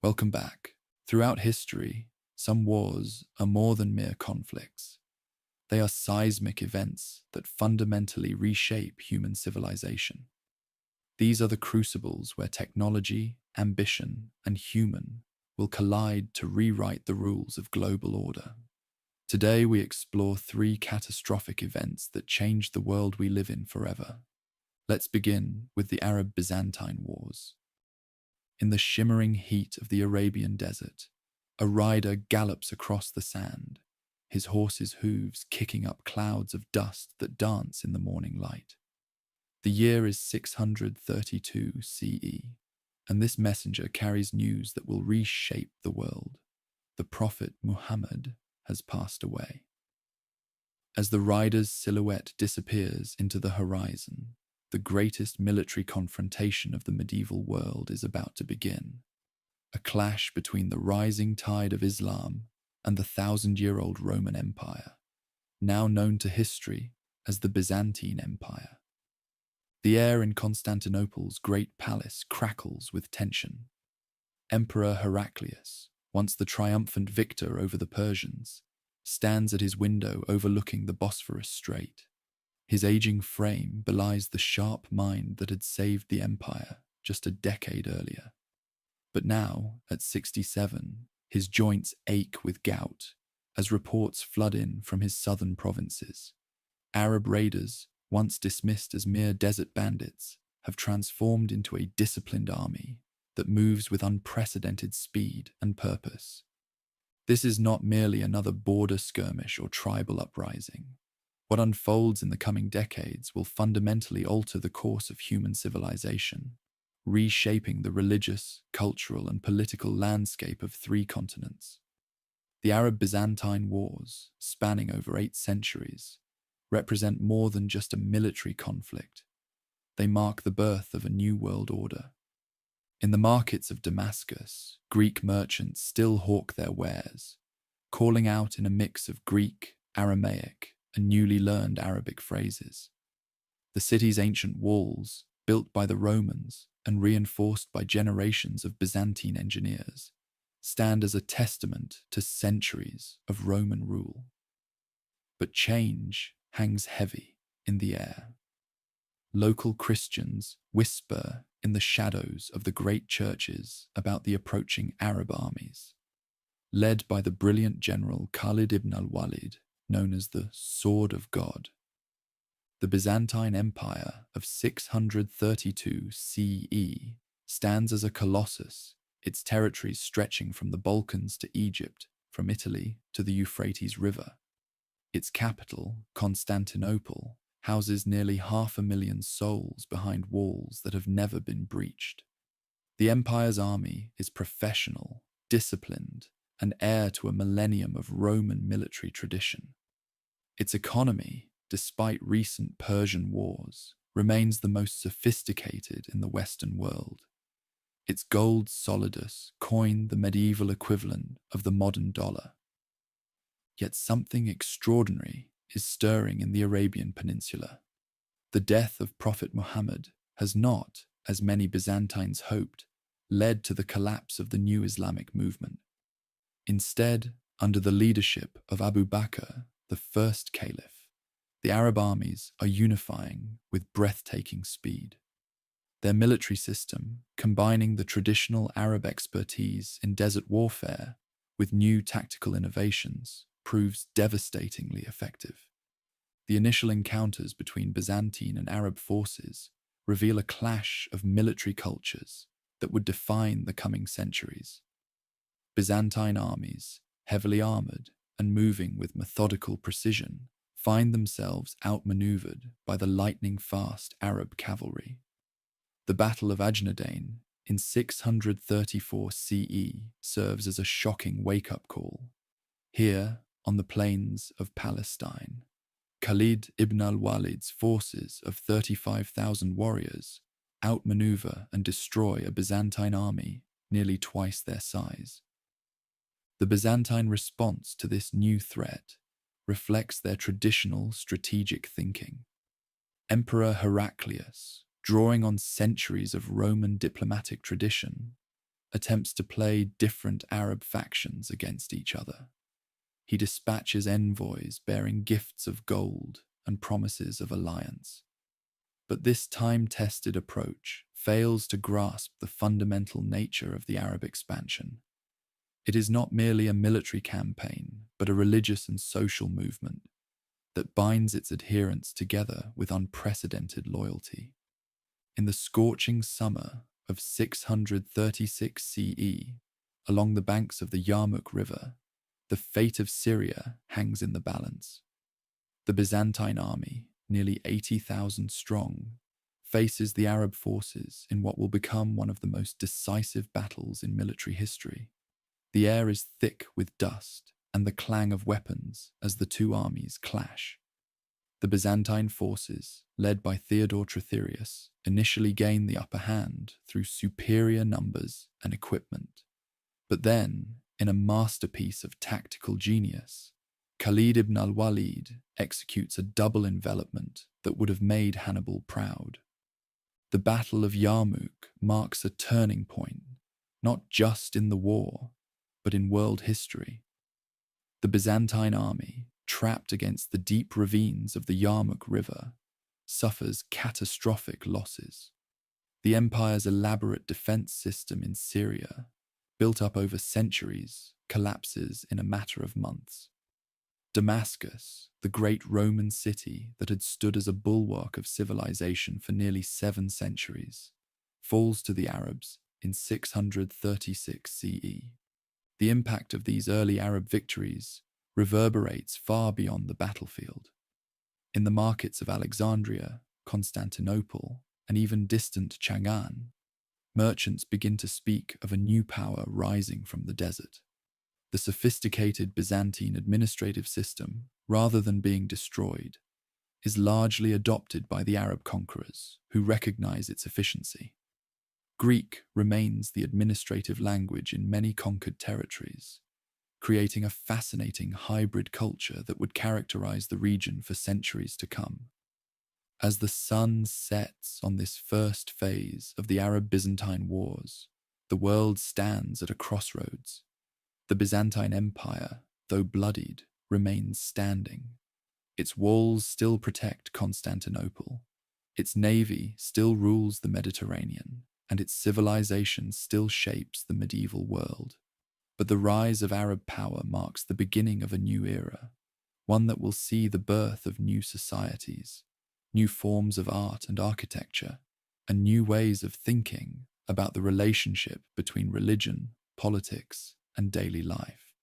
Welcome back. Throughout history, some wars are more than mere conflicts. They are seismic events that fundamentally reshape human civilization. These are the crucibles where technology, ambition, and human will collide to rewrite the rules of global order. Today we explore three catastrophic events that changed the world we live in forever. Let's begin with the Arab-Byzantine Wars. In the shimmering heat of the Arabian desert, a rider gallops across the sand, his horse's hooves kicking up clouds of dust that dance in the morning light. The year is 632 CE, and this messenger carries news that will reshape the world. The Prophet Muhammad has passed away. As the rider's silhouette disappears into the horizon, the greatest military confrontation of the medieval world is about to begin. A clash between the rising tide of Islam and the thousand-year-old Roman Empire, now known to history as the Byzantine Empire. The air in Constantinople's great palace crackles with tension. Emperor Heraclius, once the triumphant victor over the Persians, stands at his window overlooking the Bosphorus Strait. His aging frame belies the sharp mind that had saved the empire just a decade earlier. But now, at 67, his joints ache with gout as reports flood in from his southern provinces. Arab raiders, once dismissed as mere desert bandits, have transformed into a disciplined army that moves with unprecedented speed and purpose. This is not merely another border skirmish or tribal uprising. What unfolds in the coming decades will fundamentally alter the course of human civilization, reshaping the religious, cultural, and political landscape of three continents. The Arab-Byzantine Wars, spanning over 8 centuries, represent more than just a military conflict. They mark the birth of a new world order. In the markets of Damascus, Greek merchants still hawk their wares, calling out in a mix of Greek, Aramaic, and newly learned Arabic phrases. The city's ancient walls, built by the Romans and reinforced by generations of Byzantine engineers, stand as a testament to centuries of Roman rule. But change hangs heavy in the air. Local Christians whisper in the shadows of the great churches about the approaching Arab armies. Led by the brilliant general Khalid ibn al-Walid, known as the Sword of God. The Byzantine Empire of 632 CE stands as a colossus, its territories stretching from the Balkans to Egypt, from Italy to the Euphrates River. Its capital, Constantinople, houses nearly 500,000 souls behind walls that have never been breached. The empire's army is professional, disciplined, and heir to a millennium of Roman military tradition. Its economy, despite recent Persian wars, remains the most sophisticated in the Western world. Its gold solidus coined the medieval equivalent of the modern dollar. Yet something extraordinary is stirring in the Arabian Peninsula. The death of Prophet Muhammad has not, as many Byzantines hoped, led to the collapse of the new Islamic movement. Instead, under the leadership of Abu Bakr, the first caliph, the Arab armies are unifying with breathtaking speed. Their military system, combining the traditional Arab expertise in desert warfare with new tactical innovations, proves devastatingly effective. The initial encounters between Byzantine and Arab forces reveal a clash of military cultures that would define the coming centuries. Byzantine armies, heavily armored and moving with methodical precision, find themselves outmaneuvered by the lightning-fast Arab cavalry. The Battle of Ajnadain in 634 CE serves as a shocking wake-up call. Here, on the plains of Palestine, Khalid ibn al-Walid's forces of 35,000 warriors outmaneuver and destroy a Byzantine army nearly twice their size. The Byzantine response to this new threat reflects their traditional strategic thinking. Emperor Heraclius, drawing on centuries of Roman diplomatic tradition, attempts to play different Arab factions against each other. He dispatches envoys bearing gifts of gold and promises of alliance. But this time-tested approach fails to grasp the fundamental nature of the Arab expansion. It is not merely a military campaign, but a religious and social movement that binds its adherents together with unprecedented loyalty. In the scorching summer of 636 CE, along the banks of the Yarmouk River, the fate of Syria hangs in the balance. The Byzantine army, nearly 80,000 strong, faces the Arab forces in what will become one of the most decisive battles in military history. The air is thick with dust and the clang of weapons as the two armies clash. The Byzantine forces, led by Theodore Trithyrius, initially gain the upper hand through superior numbers and equipment. But then, in a masterpiece of tactical genius, Khalid ibn al-Walid executes a double envelopment that would have made Hannibal proud. The Battle of Yarmouk marks a turning point, not just in the war, but in world history. The Byzantine army, trapped against the deep ravines of the Yarmouk River, suffers catastrophic losses. The empire's elaborate defense system in Syria, built up over centuries, collapses in a matter of months. Damascus, the great Roman city that had stood as a bulwark of civilization for nearly 7 centuries, falls to the Arabs in 636 CE. The impact of these early Arab victories reverberates far beyond the battlefield. In the markets of Alexandria, Constantinople, and even distant Chang'an, merchants begin to speak of a new power rising from the desert. The sophisticated Byzantine administrative system, rather than being destroyed, is largely adopted by the Arab conquerors, who recognize its efficiency. Greek remains the administrative language in many conquered territories, creating a fascinating hybrid culture that would characterize the region for centuries to come. As the sun sets on this first phase of the Arab-Byzantine Wars, the world stands at a crossroads. The Byzantine Empire, though bloodied, remains standing. Its walls still protect Constantinople. Its navy still rules the Mediterranean, and its civilization still shapes the medieval world. But the rise of Arab power marks the beginning of a new era, one that will see the birth of new societies, new forms of art and architecture, and new ways of thinking about the relationship between religion, politics, and daily life.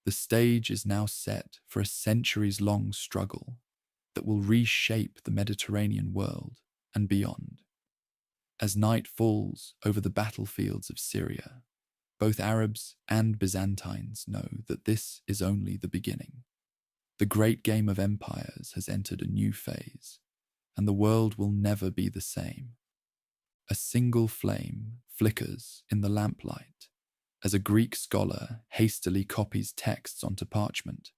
The stage is now set for a centuries-long struggle that will reshape the Mediterranean world and beyond. As night falls over the battlefields of Syria, both Arabs and Byzantines know that this is only the beginning. The great game of empires has entered a new phase, and the world will never be the same. A single flame flickers in the lamplight as a Greek scholar hastily copies texts onto parchment.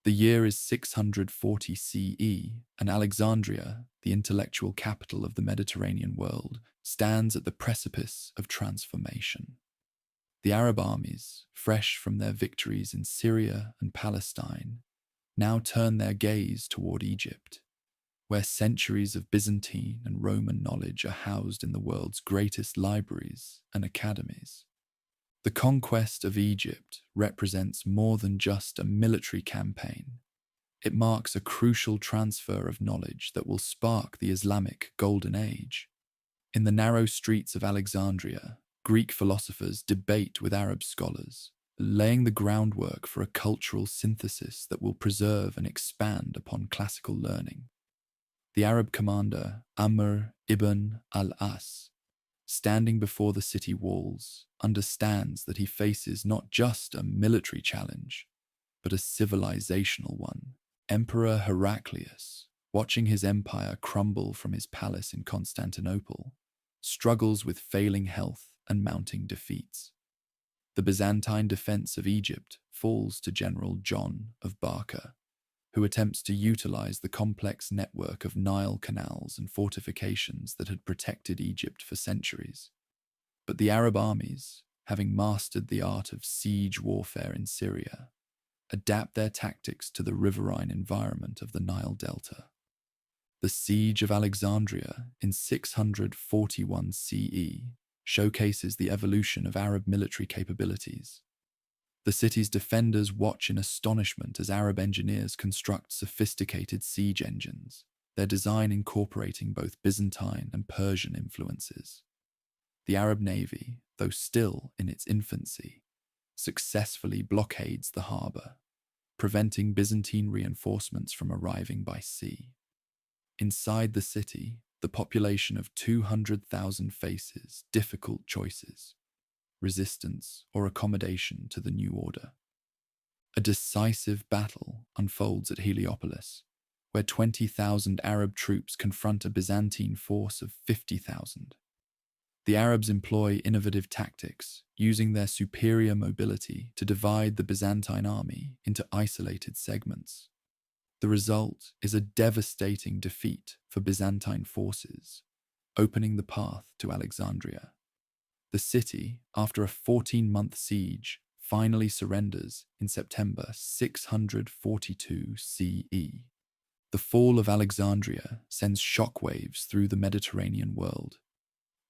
The year is 640 CE, and Alexandria, the intellectual capital of the Mediterranean world, stands at the precipice of transformation. The Arab armies, fresh from their victories in Syria and Palestine, now turn their gaze toward Egypt, where centuries of Byzantine and Roman knowledge are housed in the world's greatest libraries and academies. The conquest of Egypt represents more than just a military campaign. It marks a crucial transfer of knowledge that will spark the Islamic Golden Age. In the narrow streets of Alexandria, Greek philosophers debate with Arab scholars, laying the groundwork for a cultural synthesis that will preserve and expand upon classical learning. The Arab commander, Amr ibn al-As, standing before the city walls, understands that he faces not just a military challenge, but a civilizational one. Emperor Heraclius, watching his empire crumble from his palace in Constantinople, struggles with failing health and mounting defeats. The Byzantine defense of Egypt falls to General John of Barca, who attempts to utilize the complex network of Nile canals and fortifications that had protected Egypt for centuries. But the Arab armies, having mastered the art of siege warfare in Syria, adapt their tactics to the riverine environment of the Nile Delta. The Siege of Alexandria in 641 CE showcases the evolution of Arab military capabilities. The city's defenders watch in astonishment as Arab engineers construct sophisticated siege engines, their design incorporating both Byzantine and Persian influences. The Arab navy, though still in its infancy, successfully blockades the harbour, preventing Byzantine reinforcements from arriving by sea. Inside the city, the population of 200,000 faces difficult choices: resistance or accommodation to the new order. A decisive battle unfolds at Heliopolis, where 20,000 Arab troops confront a Byzantine force of 50,000. The Arabs employ innovative tactics, using their superior mobility to divide the Byzantine army into isolated segments. The result is a devastating defeat for Byzantine forces, opening the path to Alexandria. The city, after a 14-month siege, finally surrenders in September 642 CE. The fall of Alexandria sends shockwaves through the Mediterranean world.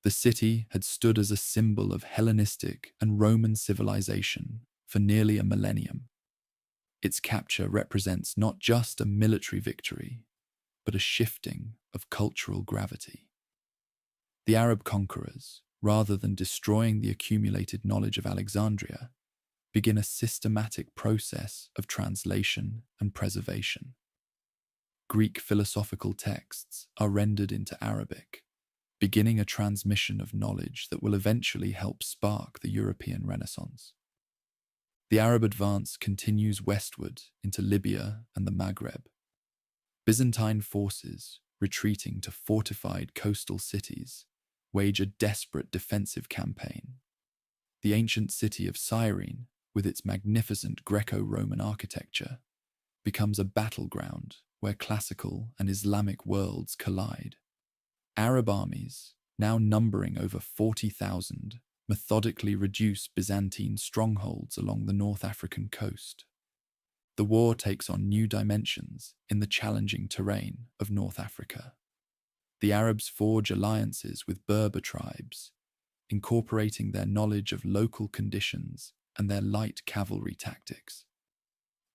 The city had stood as a symbol of Hellenistic and Roman civilization for nearly a millennium. Its capture represents not just a military victory, but a shifting of cultural gravity. The Arab conquerors, rather than destroying the accumulated knowledge of Alexandria, begin a systematic process of translation and preservation. Greek philosophical texts are rendered into Arabic, beginning a transmission of knowledge that will eventually help spark the European Renaissance. The Arab advance continues westward into Libya and the Maghreb. Byzantine forces, retreating to fortified coastal cities, wage a desperate defensive campaign. The ancient city of Cyrene, with its magnificent Greco-Roman architecture, becomes a battleground where classical and Islamic worlds collide. Arab armies, now numbering over 40,000, methodically reduce Byzantine strongholds along the North African coast. The war takes on new dimensions in the challenging terrain of North Africa. The Arabs forge alliances with Berber tribes, incorporating their knowledge of local conditions and their light cavalry tactics.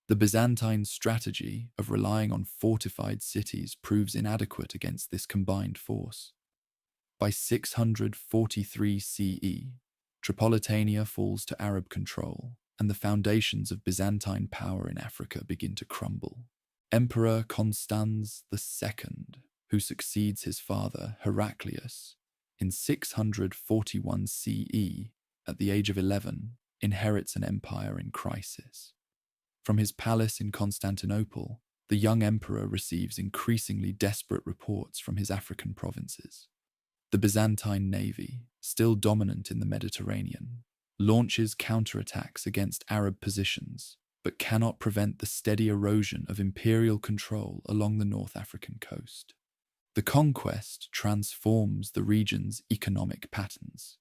The Byzantine strategy of relying on fortified cities proves inadequate against this combined force. By 643 CE, Tripolitania falls to Arab control, and the foundations of Byzantine power in Africa begin to crumble. Emperor Constans II, who succeeds his father Heraclius in 641 CE at the age of 11, inherits an empire in crisis. From his palace in Constantinople, the young emperor receives increasingly desperate reports from his African provinces. The Byzantine navy, still dominant in the Mediterranean, launches counterattacks against Arab positions, but cannot prevent the steady erosion of imperial control along the North African coast. The conquest transforms the region's economic patterns.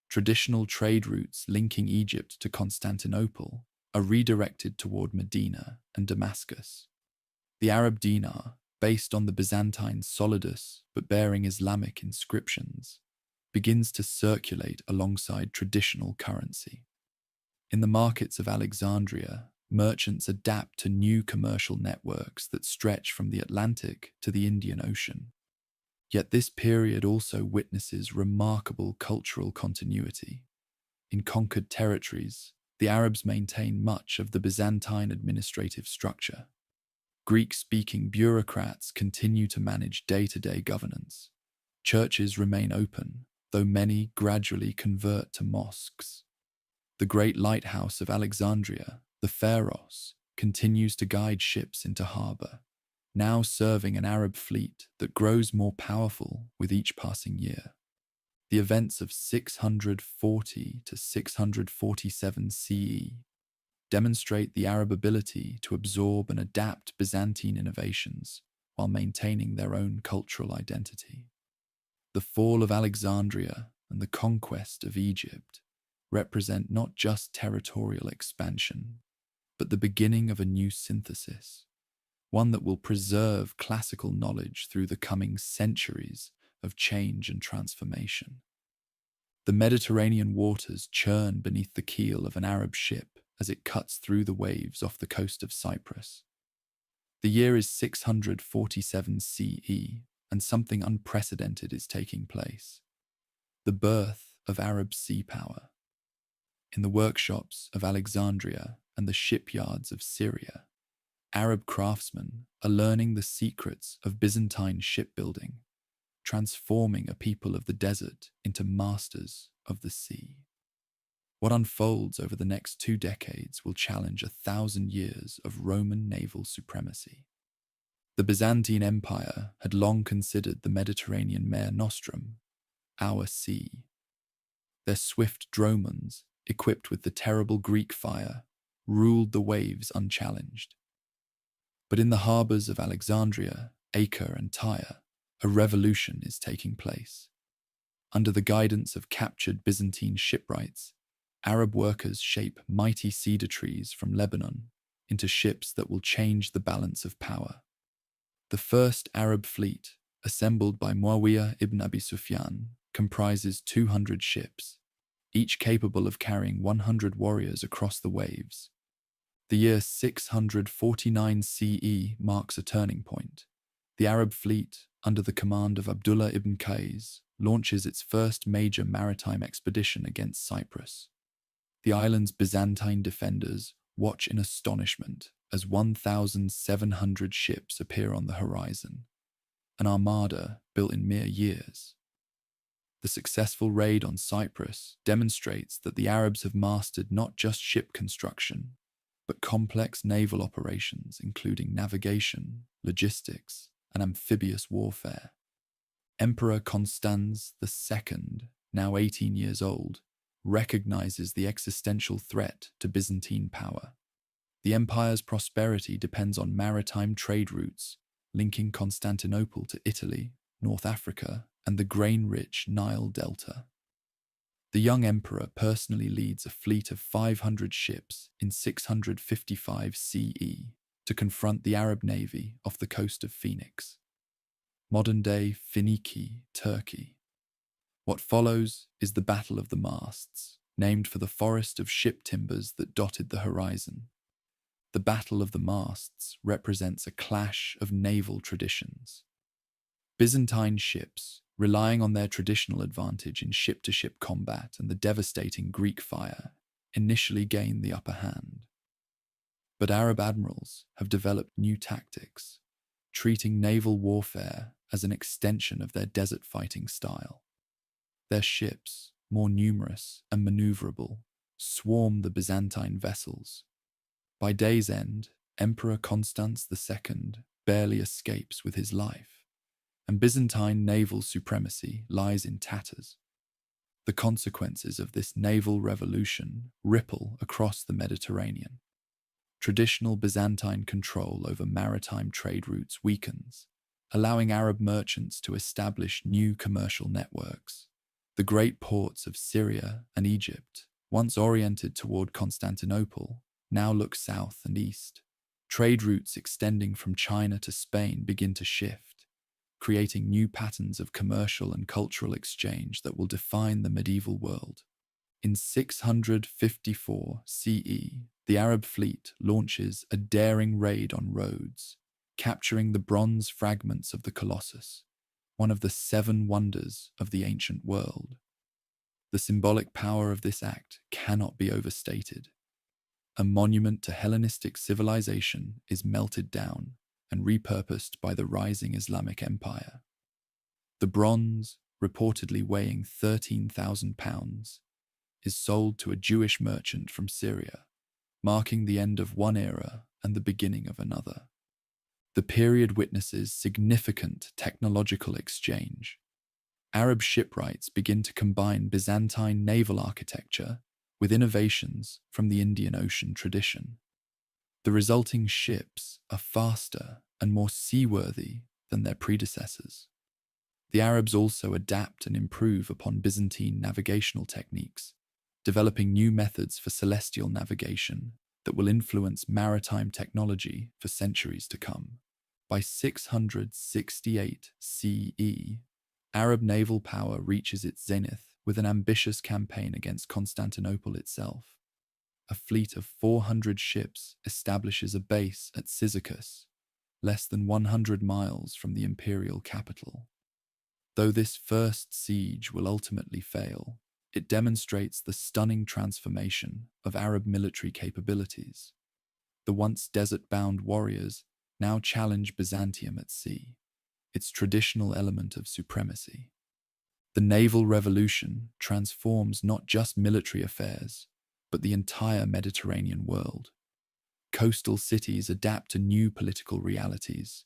Traditional trade routes linking Egypt to Constantinople are redirected toward Medina and Damascus. The Arab dinar, based on the Byzantine solidus but bearing Islamic inscriptions, begins to circulate alongside traditional currency. In the markets of Alexandria, merchants adapt to new commercial networks that stretch from the Atlantic to the Indian Ocean. Yet this period also witnesses remarkable cultural continuity. In conquered territories, the Arabs maintain much of the Byzantine administrative structure. Greek-speaking bureaucrats continue to manage day-to-day governance. Churches remain open, though many gradually convert to mosques. The great lighthouse of Alexandria, the Pharos, continues to guide ships into harbour, now serving an Arab fleet that grows more powerful with each passing year. The events of 640 to 647 CE demonstrate the Arab ability to absorb and adapt Byzantine innovations while maintaining their own cultural identity. The fall of Alexandria and the conquest of Egypt represent not just territorial expansion, but the beginning of a new synthesis, one that will preserve classical knowledge through the coming centuries of change and transformation. The Mediterranean waters churn beneath the keel of an Arab ship as it cuts through the waves off the coast of Cyprus. The year is 647 CE, and something unprecedented is taking place: the birth of Arab sea power. In the workshops of Alexandria and the shipyards of Syria, Arab craftsmen are learning the secrets of Byzantine shipbuilding, transforming a people of the desert into masters of the sea. What unfolds over the next 2 decades will challenge 1,000 years of Roman naval supremacy. The Byzantine Empire had long considered the Mediterranean Mare Nostrum our sea. Their swift dromons, equipped with the terrible Greek fire, ruled the waves unchallenged. But in the harbours of Alexandria, Acre, and Tyre, a revolution is taking place. Under the guidance of captured Byzantine shipwrights, Arab workers shape mighty cedar trees from Lebanon into ships that will change the balance of power. The first Arab fleet, assembled by Muawiyah ibn Abi Sufyan, comprises 200 ships, each capable of carrying 100 warriors across the waves. The year 649 CE marks a turning point. The Arab fleet, under the command of Abdullah ibn Qais, launches its first major maritime expedition against Cyprus. The island's Byzantine defenders watch in astonishment as 1,700 ships appear on the horizon, an armada built in mere years. The successful raid on Cyprus demonstrates that the Arabs have mastered not just ship construction, but complex naval operations including navigation, logistics, and amphibious warfare. Emperor Constans II, now 18 years old, recognizes the existential threat to Byzantine power. The empire's prosperity depends on maritime trade routes, linking Constantinople to Italy, North Africa, and the grain-rich Nile Delta. The young emperor personally leads a fleet of 500 ships in 655 CE to confront the Arab navy off the coast of Phoenix, modern-day Phoeniki, Turkey. What follows is the Battle of the Masts, named for the forest of ship timbers that dotted the horizon. The Battle of the Masts represents a clash of naval traditions. Byzantine ships, relying on their traditional advantage in ship-to-ship combat and the devastating Greek fire, initially gain the upper hand. But Arab admirals have developed new tactics, treating naval warfare as an extension of their desert fighting style. Their ships, more numerous and maneuverable, swarm the Byzantine vessels. By day's end, Emperor Constans II barely escapes with his life, and Byzantine naval supremacy lies in tatters. The consequences of this naval revolution ripple across the Mediterranean. Traditional Byzantine control over maritime trade routes weakens, allowing Arab merchants to establish new commercial networks. The great ports of Syria and Egypt, once oriented toward Constantinople, now look south and east. Trade routes extending from China to Spain begin to shift, creating new patterns of commercial and cultural exchange that will define the medieval world. In 654 CE, the Arab fleet launches a daring raid on Rhodes, capturing the bronze fragments of the Colossus, one of the 7 wonders of the ancient world. The symbolic power of this act cannot be overstated. A monument to Hellenistic civilization is melted down and repurposed by the rising Islamic Empire. The bronze, reportedly weighing 13,000 pounds, is sold to a Jewish merchant from Syria, marking the end of one era and the beginning of another. The period witnesses significant technological exchange. Arab shipwrights begin to combine Byzantine naval architecture with innovations from the Indian Ocean tradition. The resulting ships are faster and more seaworthy than their predecessors. The Arabs also adapt and improve upon Byzantine navigational techniques, developing new methods for celestial navigation that will influence maritime technology for centuries to come. By 668 CE, Arab naval power reaches its zenith with an ambitious campaign against Constantinople itself. A fleet of 400 ships establishes a base at Cyzicus, less than 100 miles from the imperial capital. Though this first siege will ultimately fail, it demonstrates the stunning transformation of Arab military capabilities. The once desert-bound warriors now challenge Byzantium at sea, its traditional element of supremacy. The naval revolution transforms not just military affairs, but the entire Mediterranean world. Coastal cities adapt to new political realities,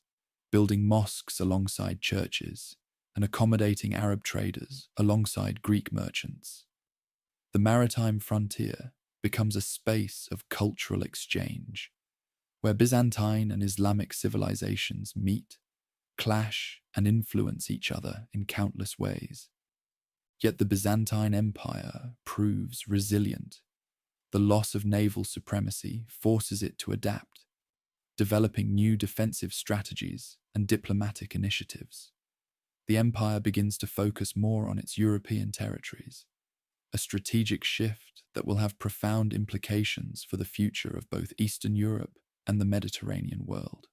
building mosques alongside churches and accommodating Arab traders alongside Greek merchants. The maritime frontier becomes a space of cultural exchange, where Byzantine and Islamic civilizations meet, clash, and influence each other in countless ways. Yet the Byzantine Empire proves resilient. The loss of naval supremacy forces it to adapt, developing new defensive strategies and diplomatic initiatives. The empire begins to focus more on its European territories, a strategic shift that will have profound implications for the future of both Eastern Europe and the Mediterranean world.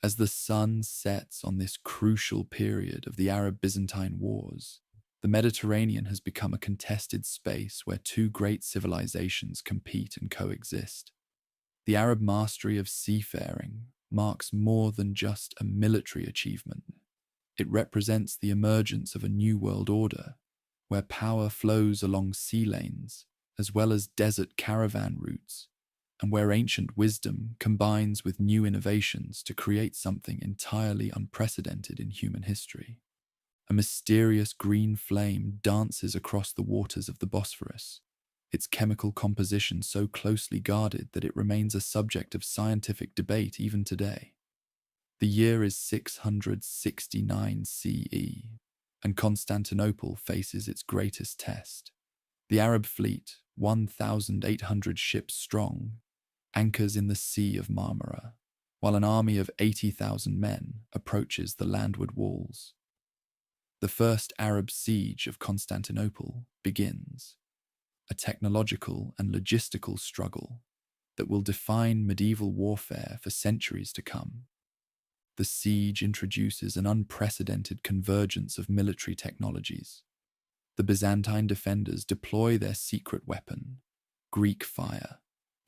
As the sun sets on this crucial period of the Arab-Byzantine Wars, the Mediterranean has become a contested space where two great civilizations compete and coexist. The Arab mastery of seafaring marks more than just a military achievement. It represents the emergence of a new world order, where power flows along sea lanes as well as desert caravan routes, and where ancient wisdom combines with new innovations to create something entirely unprecedented in human history. A mysterious green flame dances across the waters of the Bosphorus, its chemical composition so closely guarded that it remains a subject of scientific debate even today. The year is 669 CE, and Constantinople faces its greatest test. The Arab fleet, 1,800 ships strong, anchors in the Sea of Marmara, while an army of 80,000 men approaches the landward walls. The first Arab siege of Constantinople begins, a technological and logistical struggle that will define medieval warfare for centuries to come. The siege introduces an unprecedented convergence of military technologies. The Byzantine defenders deploy their secret weapon, Greek fire,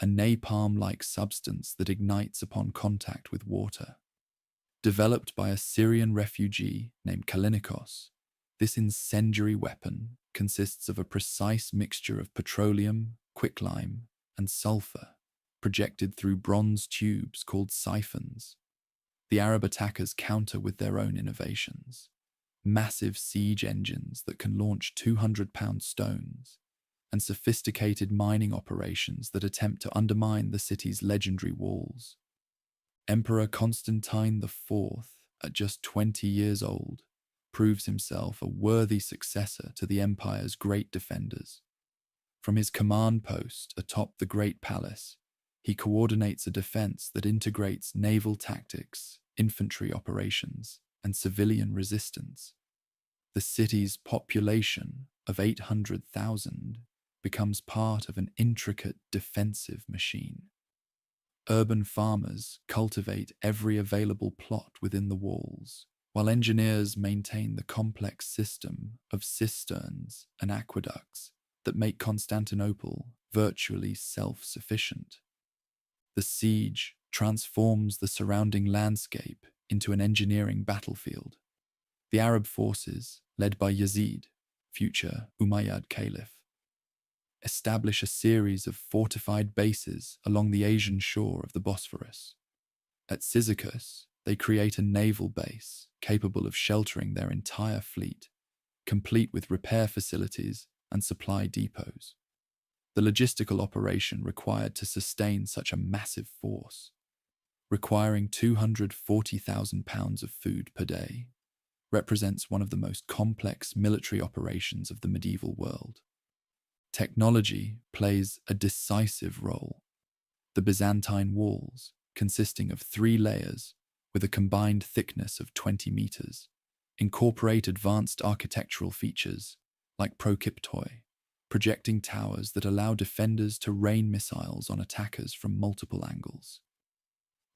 a napalm-like substance that ignites upon contact with water. Developed by a Syrian refugee named Kallinikos, this incendiary weapon consists of a precise mixture of petroleum, quicklime, and sulfur, projected through bronze tubes called siphons. The Arab attackers counter with their own innovations, massive siege engines that can launch 200-pound stones, and sophisticated mining operations that attempt to undermine the city's legendary walls. Emperor Constantine IV, at just 20 years old, proves himself a worthy successor to the empire's great defenders. From his command post atop the Great Palace, he coordinates a defense that integrates naval tactics, infantry operations, and civilian resistance. The city's population of 800,000 becomes part of an intricate defensive machine. Urban farmers cultivate every available plot within the walls, while engineers maintain the complex system of cisterns and aqueducts that make Constantinople virtually self-sufficient. The siege transforms the surrounding landscape into an engineering battlefield. The Arab forces, led by Yazid, future Umayyad Caliph, establish a series of fortified bases along the Asian shore of the Bosphorus. At Cyzicus, they create a naval base capable of sheltering their entire fleet, complete with repair facilities and supply depots. The logistical operation required to sustain such a massive force, requiring 240,000 pounds of food per day, represents one of the most complex military operations of the medieval world. Technology plays a decisive role. The Byzantine walls, consisting of 3 layers with a combined thickness of 20 meters, incorporate advanced architectural features like prokyptoi, projecting towers that allow defenders to rain missiles on attackers from multiple angles.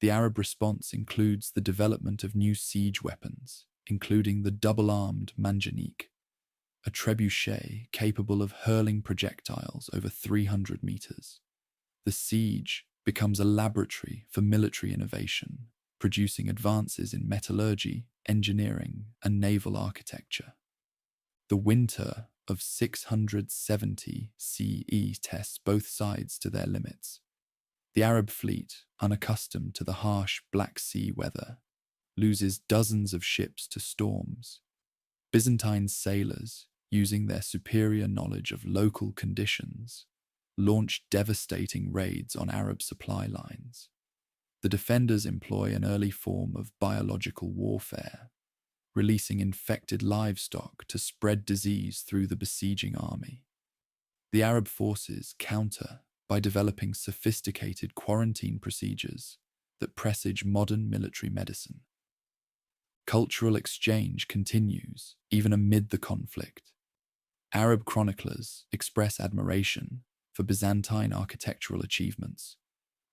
The Arab response includes the development of new siege weapons, including the double-armed manjanik, a trebuchet capable of hurling projectiles over 300 meters. The siege becomes a laboratory for military innovation, producing advances in metallurgy, engineering, and naval architecture. The winter of 670 CE tests both sides to their limits. The Arab fleet, unaccustomed to the harsh Black Sea weather, loses dozens of ships to storms. Byzantine sailors, using their superior knowledge of local conditions, launched devastating raids on Arab supply lines. The defenders employ an early form of biological warfare, releasing infected livestock to spread disease through the besieging army. The Arab forces counter by developing sophisticated quarantine procedures that presage modern military medicine. Cultural exchange continues even amid the conflict. Arab chroniclers express admiration for Byzantine architectural achievements,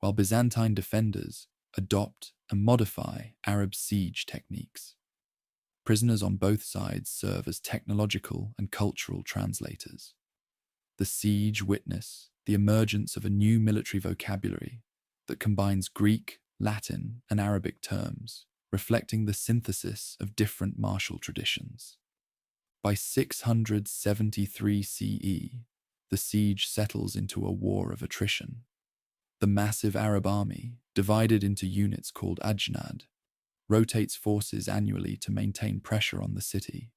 while Byzantine defenders adopt and modify Arab siege techniques. Prisoners on both sides serve as technological and cultural translators. The siege witness the emergence of a new military vocabulary that combines Greek, Latin, and Arabic terms, reflecting the synthesis of different martial traditions. By 673 CE, the siege settles into a war of attrition. The massive Arab army, divided into units called ajnad, rotates forces annually to maintain pressure on the city.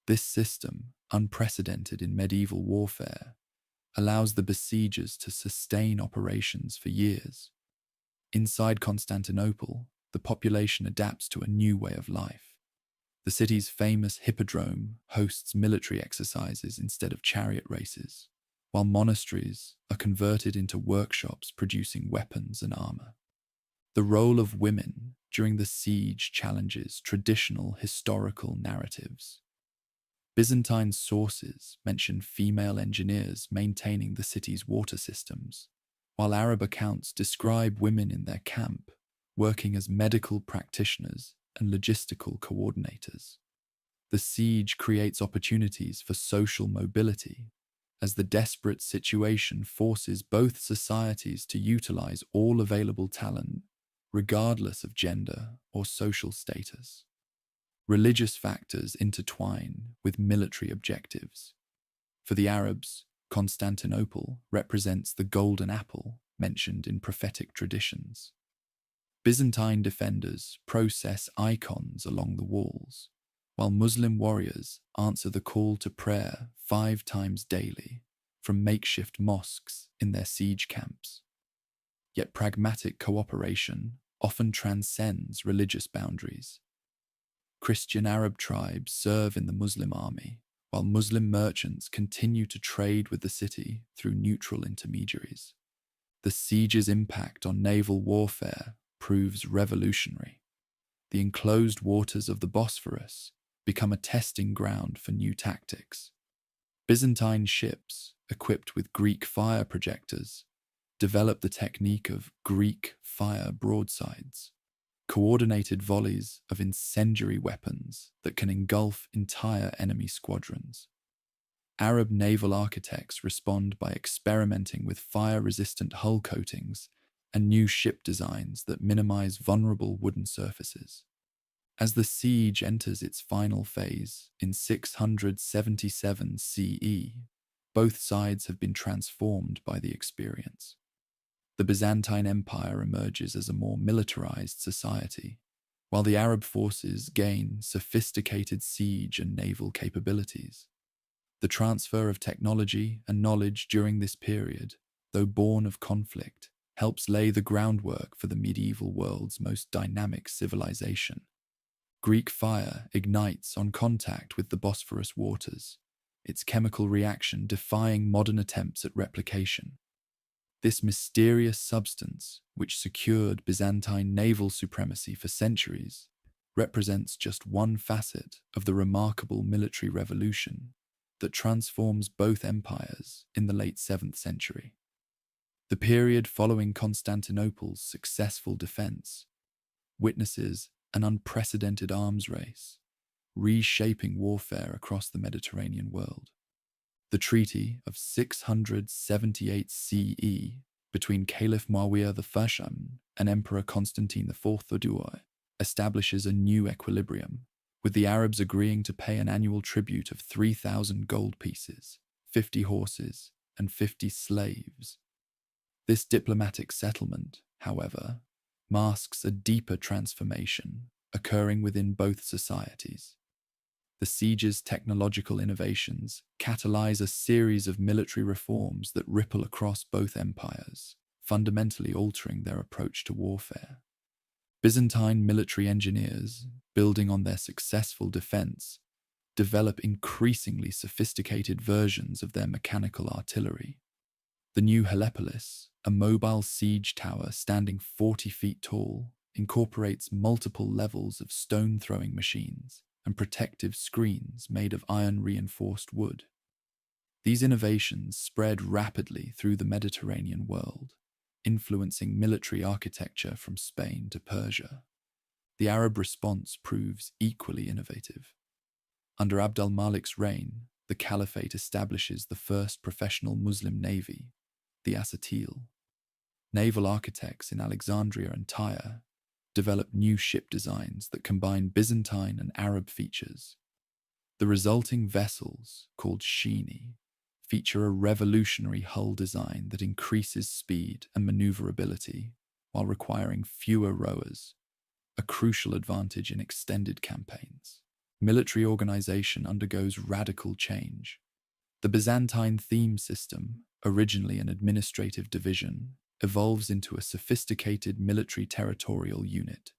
This system, unprecedented in medieval warfare, allows the besiegers to sustain operations for years. Inside Constantinople, the population adapts to a new way of life. The city's famous hippodrome hosts military exercises instead of chariot races, while monasteries are converted into workshops producing weapons and armor. The role of women during the siege challenges traditional historical narratives. Byzantine sources mention female engineers maintaining the city's water systems, while Arab accounts describe women in their camp working as medical practitioners and logistical coordinators. The siege creates opportunities for social mobility, as the desperate situation forces both societies to utilize all available talent, regardless of gender or social status. Religious factors intertwine with military objectives. For the Arabs, Constantinople represents the golden apple mentioned in prophetic traditions. Byzantine defenders process icons along the walls, while Muslim warriors answer the call to prayer 5 times daily from makeshift mosques in their siege camps. Yet pragmatic cooperation often transcends religious boundaries. Christian Arab tribes serve in the Muslim army, while Muslim merchants continue to trade with the city through neutral intermediaries. The siege's impact on naval warfare proves revolutionary. The enclosed waters of the Bosphorus become a testing ground for new tactics. Byzantine ships, equipped with Greek fire projectors, develop the technique of Greek fire broadsides, coordinated volleys of incendiary weapons that can engulf entire enemy squadrons. Arab naval architects respond by experimenting with fire-resistant hull coatings and new ship designs that minimize vulnerable wooden surfaces. As the siege enters its final phase in 677 CE, both sides have been transformed by the experience. The Byzantine Empire emerges as a more militarized society, while the Arab forces gain sophisticated siege and naval capabilities. The transfer of technology and knowledge during this period, though born of conflict, helps lay the groundwork for the medieval world's most dynamic civilization. Greek fire ignites on contact with the Bosphorus waters, its chemical reaction defying modern attempts at replication. This mysterious substance, which secured Byzantine naval supremacy for centuries, represents just one facet of the remarkable military revolution that transforms both empires in the late 7th century. The period following Constantinople's successful defense witnesses an unprecedented arms race, reshaping warfare across the Mediterranean world. The Treaty of 678 CE between Caliph Muawiyah I and Emperor Constantine IV establishes a new equilibrium, with the Arabs agreeing to pay an annual tribute of 3,000 gold pieces, 50 horses, and 50 slaves. This diplomatic settlement, however, masks a deeper transformation occurring within both societies. The siege's technological innovations catalyze a series of military reforms that ripple across both empires, fundamentally altering their approach to warfare. Byzantine military engineers, building on their successful defense, develop increasingly sophisticated versions of their mechanical artillery. The new Helepolis, a mobile siege tower standing 40 feet tall, incorporates multiple levels of stone-throwing machines and protective screens made of iron-reinforced wood. These innovations spread rapidly through the Mediterranean world, influencing military architecture from Spain to Persia. The Arab response proves equally innovative. Under Abd al-Malik's reign, the Caliphate establishes the first professional Muslim navy, the Asatil. Naval architects in Alexandria and Tyre develop new ship designs that combine Byzantine and Arab features. The resulting vessels, called shini, feature a revolutionary hull design that increases speed and maneuverability while requiring fewer rowers, a crucial advantage in extended campaigns. Military organization undergoes radical change. The Byzantine theme system, originally an administrative division, evolves into a sophisticated military territorial unit.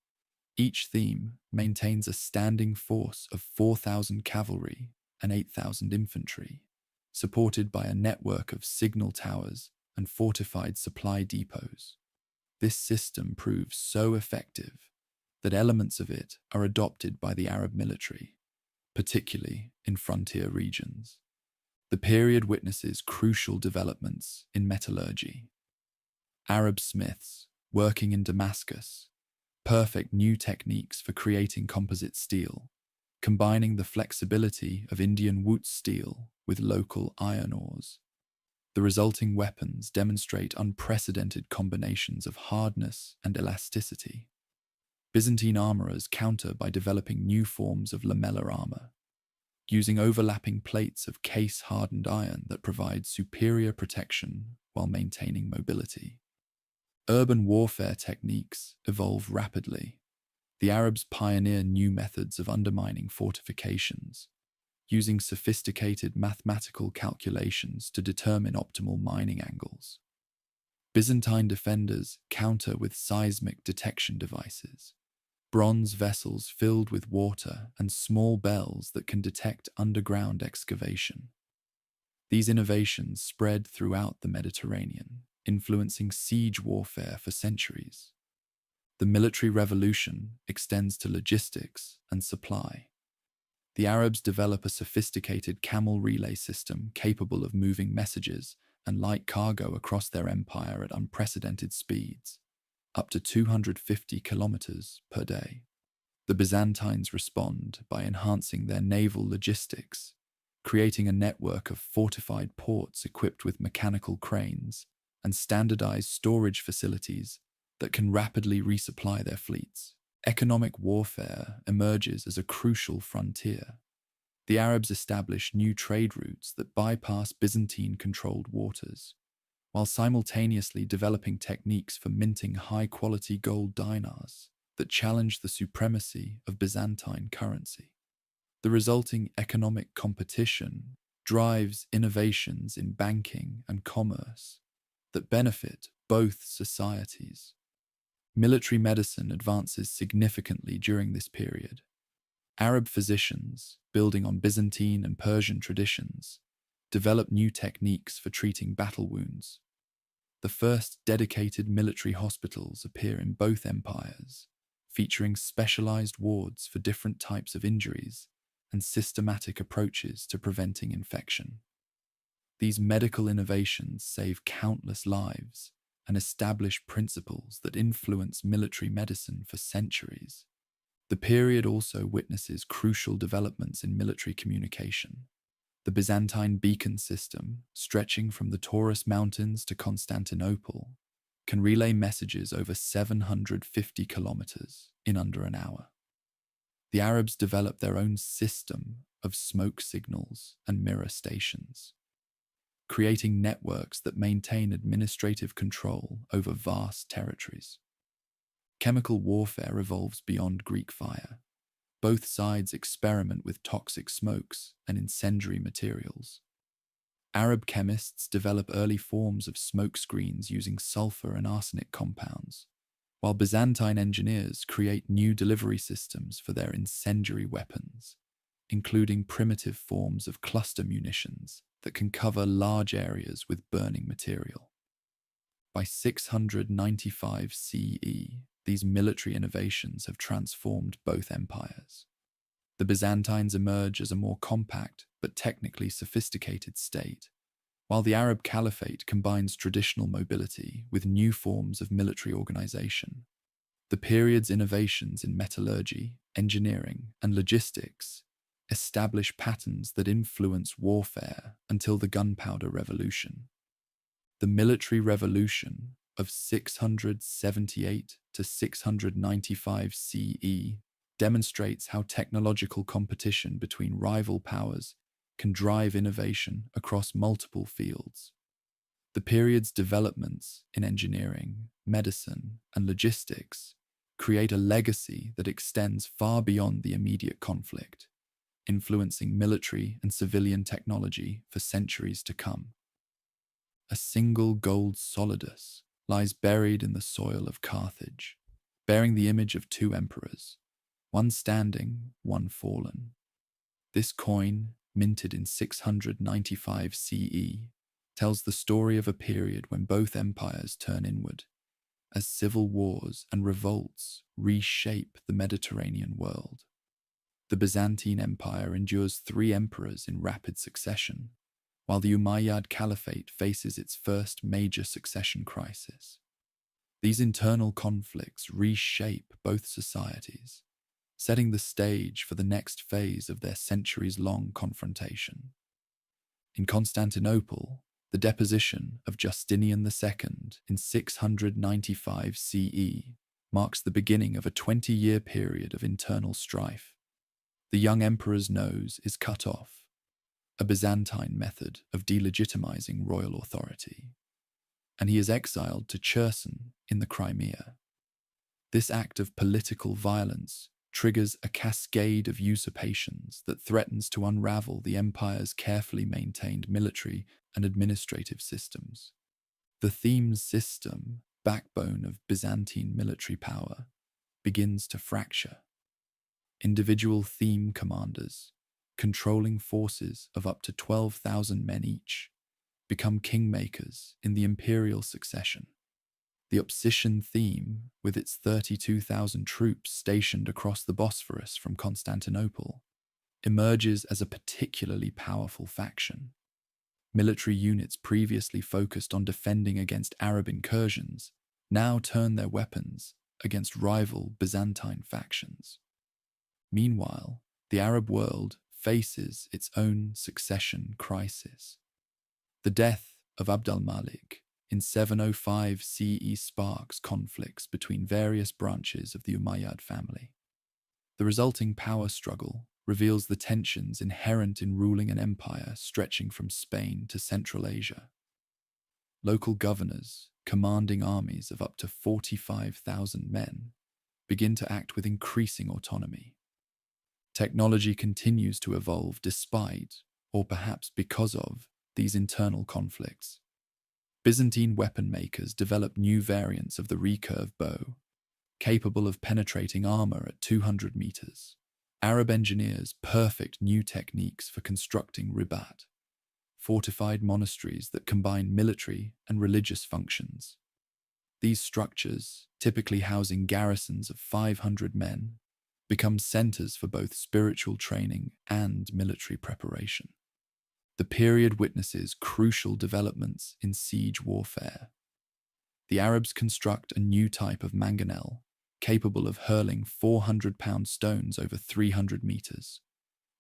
Each theme maintains a standing force of 4,000 cavalry and 8,000 infantry, supported by a network of signal towers and fortified supply depots. This system proves so effective that elements of it are adopted by the Arab military, particularly in frontier regions. The period witnesses crucial developments in metallurgy. Arab smiths, working in Damascus, perfect new techniques for creating composite steel, combining the flexibility of Indian Wootz steel with local iron ores. The resulting weapons demonstrate unprecedented combinations of hardness and elasticity. Byzantine armorers counter by developing new forms of lamellar armor, using overlapping plates of case-hardened iron that provide superior protection while maintaining mobility. Urban warfare techniques evolve rapidly. The Arabs pioneer new methods of undermining fortifications, using sophisticated mathematical calculations to determine optimal mining angles. Byzantine defenders counter with seismic detection devices, bronze vessels filled with water and small bells that can detect underground excavation. These innovations spread throughout the Mediterranean, influencing siege warfare for centuries. The military revolution extends to logistics and supply. The Arabs develop a sophisticated camel relay system capable of moving messages and light cargo across their empire at unprecedented speeds, up to 250 kilometers per day. The Byzantines respond by enhancing their naval logistics, creating a network of fortified ports equipped with mechanical cranes and standardized storage facilities that can rapidly resupply their fleets. Economic warfare emerges as a crucial frontier. The Arabs establish new trade routes that bypass Byzantine-controlled waters, while simultaneously developing techniques for minting high-quality gold dinars that challenge the supremacy of Byzantine currency. The resulting economic competition drives innovations in banking and commerce that benefit both societies. Military medicine advances significantly during this period. Arab physicians, building on Byzantine and Persian traditions, developed new techniques for treating battle wounds. The first dedicated military hospitals appear in both empires, featuring specialized wards for different types of injuries and systematic approaches to preventing infection. These medical innovations save countless lives and establish principles that influence military medicine for centuries. The period also witnesses crucial developments in military communication. The Byzantine beacon system, stretching from the Taurus Mountains to Constantinople, can relay messages over 750 kilometers in under an hour. The Arabs developed their own system of smoke signals and mirror stations, creating networks that maintain administrative control over vast territories. Chemical warfare evolves beyond Greek fire. Both sides experiment with toxic smokes and incendiary materials. Arab chemists develop early forms of smoke screens using sulfur and arsenic compounds, while Byzantine engineers create new delivery systems for their incendiary weapons, including primitive forms of cluster munitions that can cover large areas with burning material. By 695 CE, these military innovations have transformed both empires. The Byzantines emerge as a more compact but technically sophisticated state, while the Arab Caliphate combines traditional mobility with new forms of military organization. The period's innovations in metallurgy, engineering, and logistics establish patterns that influence warfare until the Gunpowder Revolution. The military revolution of 678 to 695 CE demonstrates how technological competition between rival powers can drive innovation across multiple fields. The period's developments in engineering, medicine, and logistics create a legacy that extends far beyond the immediate conflict, influencing military and civilian technology for centuries to come. A single gold solidus lies buried in the soil of Carthage, bearing the image of two emperors, one standing, one fallen. This coin, minted in 695 CE, tells the story of a period when both empires turn inward, as civil wars and revolts reshape the Mediterranean world. The Byzantine Empire endures 3 emperors in rapid succession, while the Umayyad Caliphate faces its first major succession crisis. These internal conflicts reshape both societies, setting the stage for the next phase of their centuries-long confrontation. In Constantinople, the deposition of Justinian II in 695 CE marks the beginning of a 20-year period of internal strife. The young emperor's nose is cut off, a Byzantine method of delegitimizing royal authority, and he is exiled to Cherson in the Crimea. This act of political violence triggers a cascade of usurpations that threatens to unravel the empire's carefully maintained military and administrative systems. The theme system, backbone of Byzantine military power, begins to fracture. Individual theme commanders, controlling forces of up to 12,000 men each, become kingmakers in the imperial succession. The Opsician theme, with its 32,000 troops stationed across the Bosphorus from Constantinople, emerges as a particularly powerful faction. Military units previously focused on defending against Arab incursions now turn their weapons against rival Byzantine factions. Meanwhile, the Arab world faces its own succession crisis. The death of Abd al-Malik in 705 CE sparks conflicts between various branches of the Umayyad family. The resulting power struggle reveals the tensions inherent in ruling an empire stretching from Spain to Central Asia. Local governors, commanding armies of up to 45,000 men, begin to act with increasing autonomy. Technology continues to evolve despite, or perhaps because of, these internal conflicts. Byzantine weapon makers develop new variants of the recurve bow, capable of penetrating armor at 200 meters. Arab engineers perfect new techniques for constructing ribat, fortified monasteries that combine military and religious functions. These structures, typically housing garrisons of 500 men, become centers for both spiritual training and military preparation. The period witnesses crucial developments in siege warfare. The Arabs construct a new type of mangonel, capable of hurling 400-pound stones over 300 meters,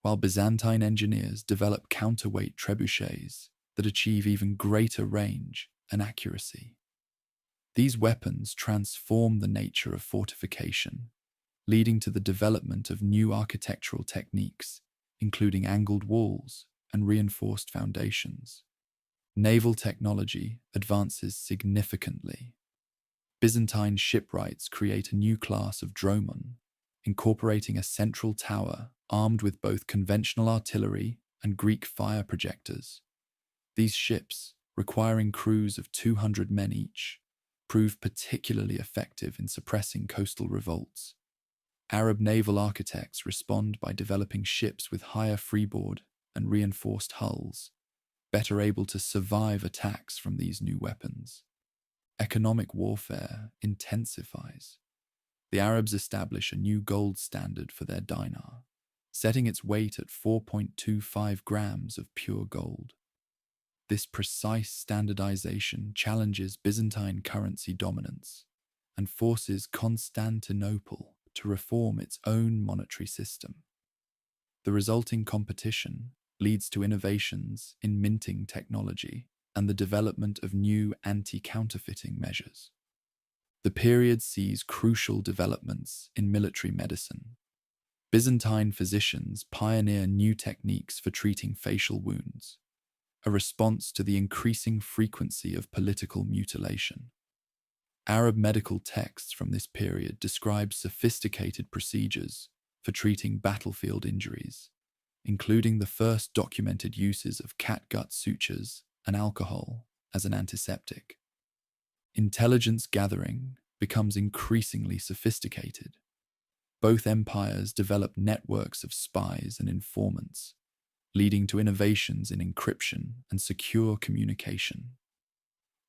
while Byzantine engineers develop counterweight trebuchets that achieve even greater range and accuracy. These weapons transform the nature of fortification, leading to the development of new architectural techniques, including angled walls and reinforced foundations. Naval technology advances significantly. Byzantine shipwrights create a new class of dromon, incorporating a central tower armed with both conventional artillery and Greek fire projectors. These ships, requiring crews of 200 men each, prove particularly effective in suppressing coastal revolts. Arab naval architects respond by developing ships with higher freeboard and reinforced hulls, better able to survive attacks from these new weapons. Economic warfare intensifies. The Arabs establish a new gold standard for their dinar, setting its weight at 4.25 grams of pure gold. This precise standardization challenges Byzantine currency dominance and forces Constantinople to reform its own monetary system. The resulting competition leads to innovations in minting technology and the development of new anti-counterfeiting measures. The period sees crucial developments in military medicine. Byzantine physicians pioneer new techniques for treating facial wounds, a response to the increasing frequency of political mutilation. Arab medical texts from this period describe sophisticated procedures for treating battlefield injuries, including the first documented uses of catgut sutures and alcohol as an antiseptic. Intelligence gathering becomes increasingly sophisticated. Both empires develop networks of spies and informants, leading to innovations in encryption and secure communication.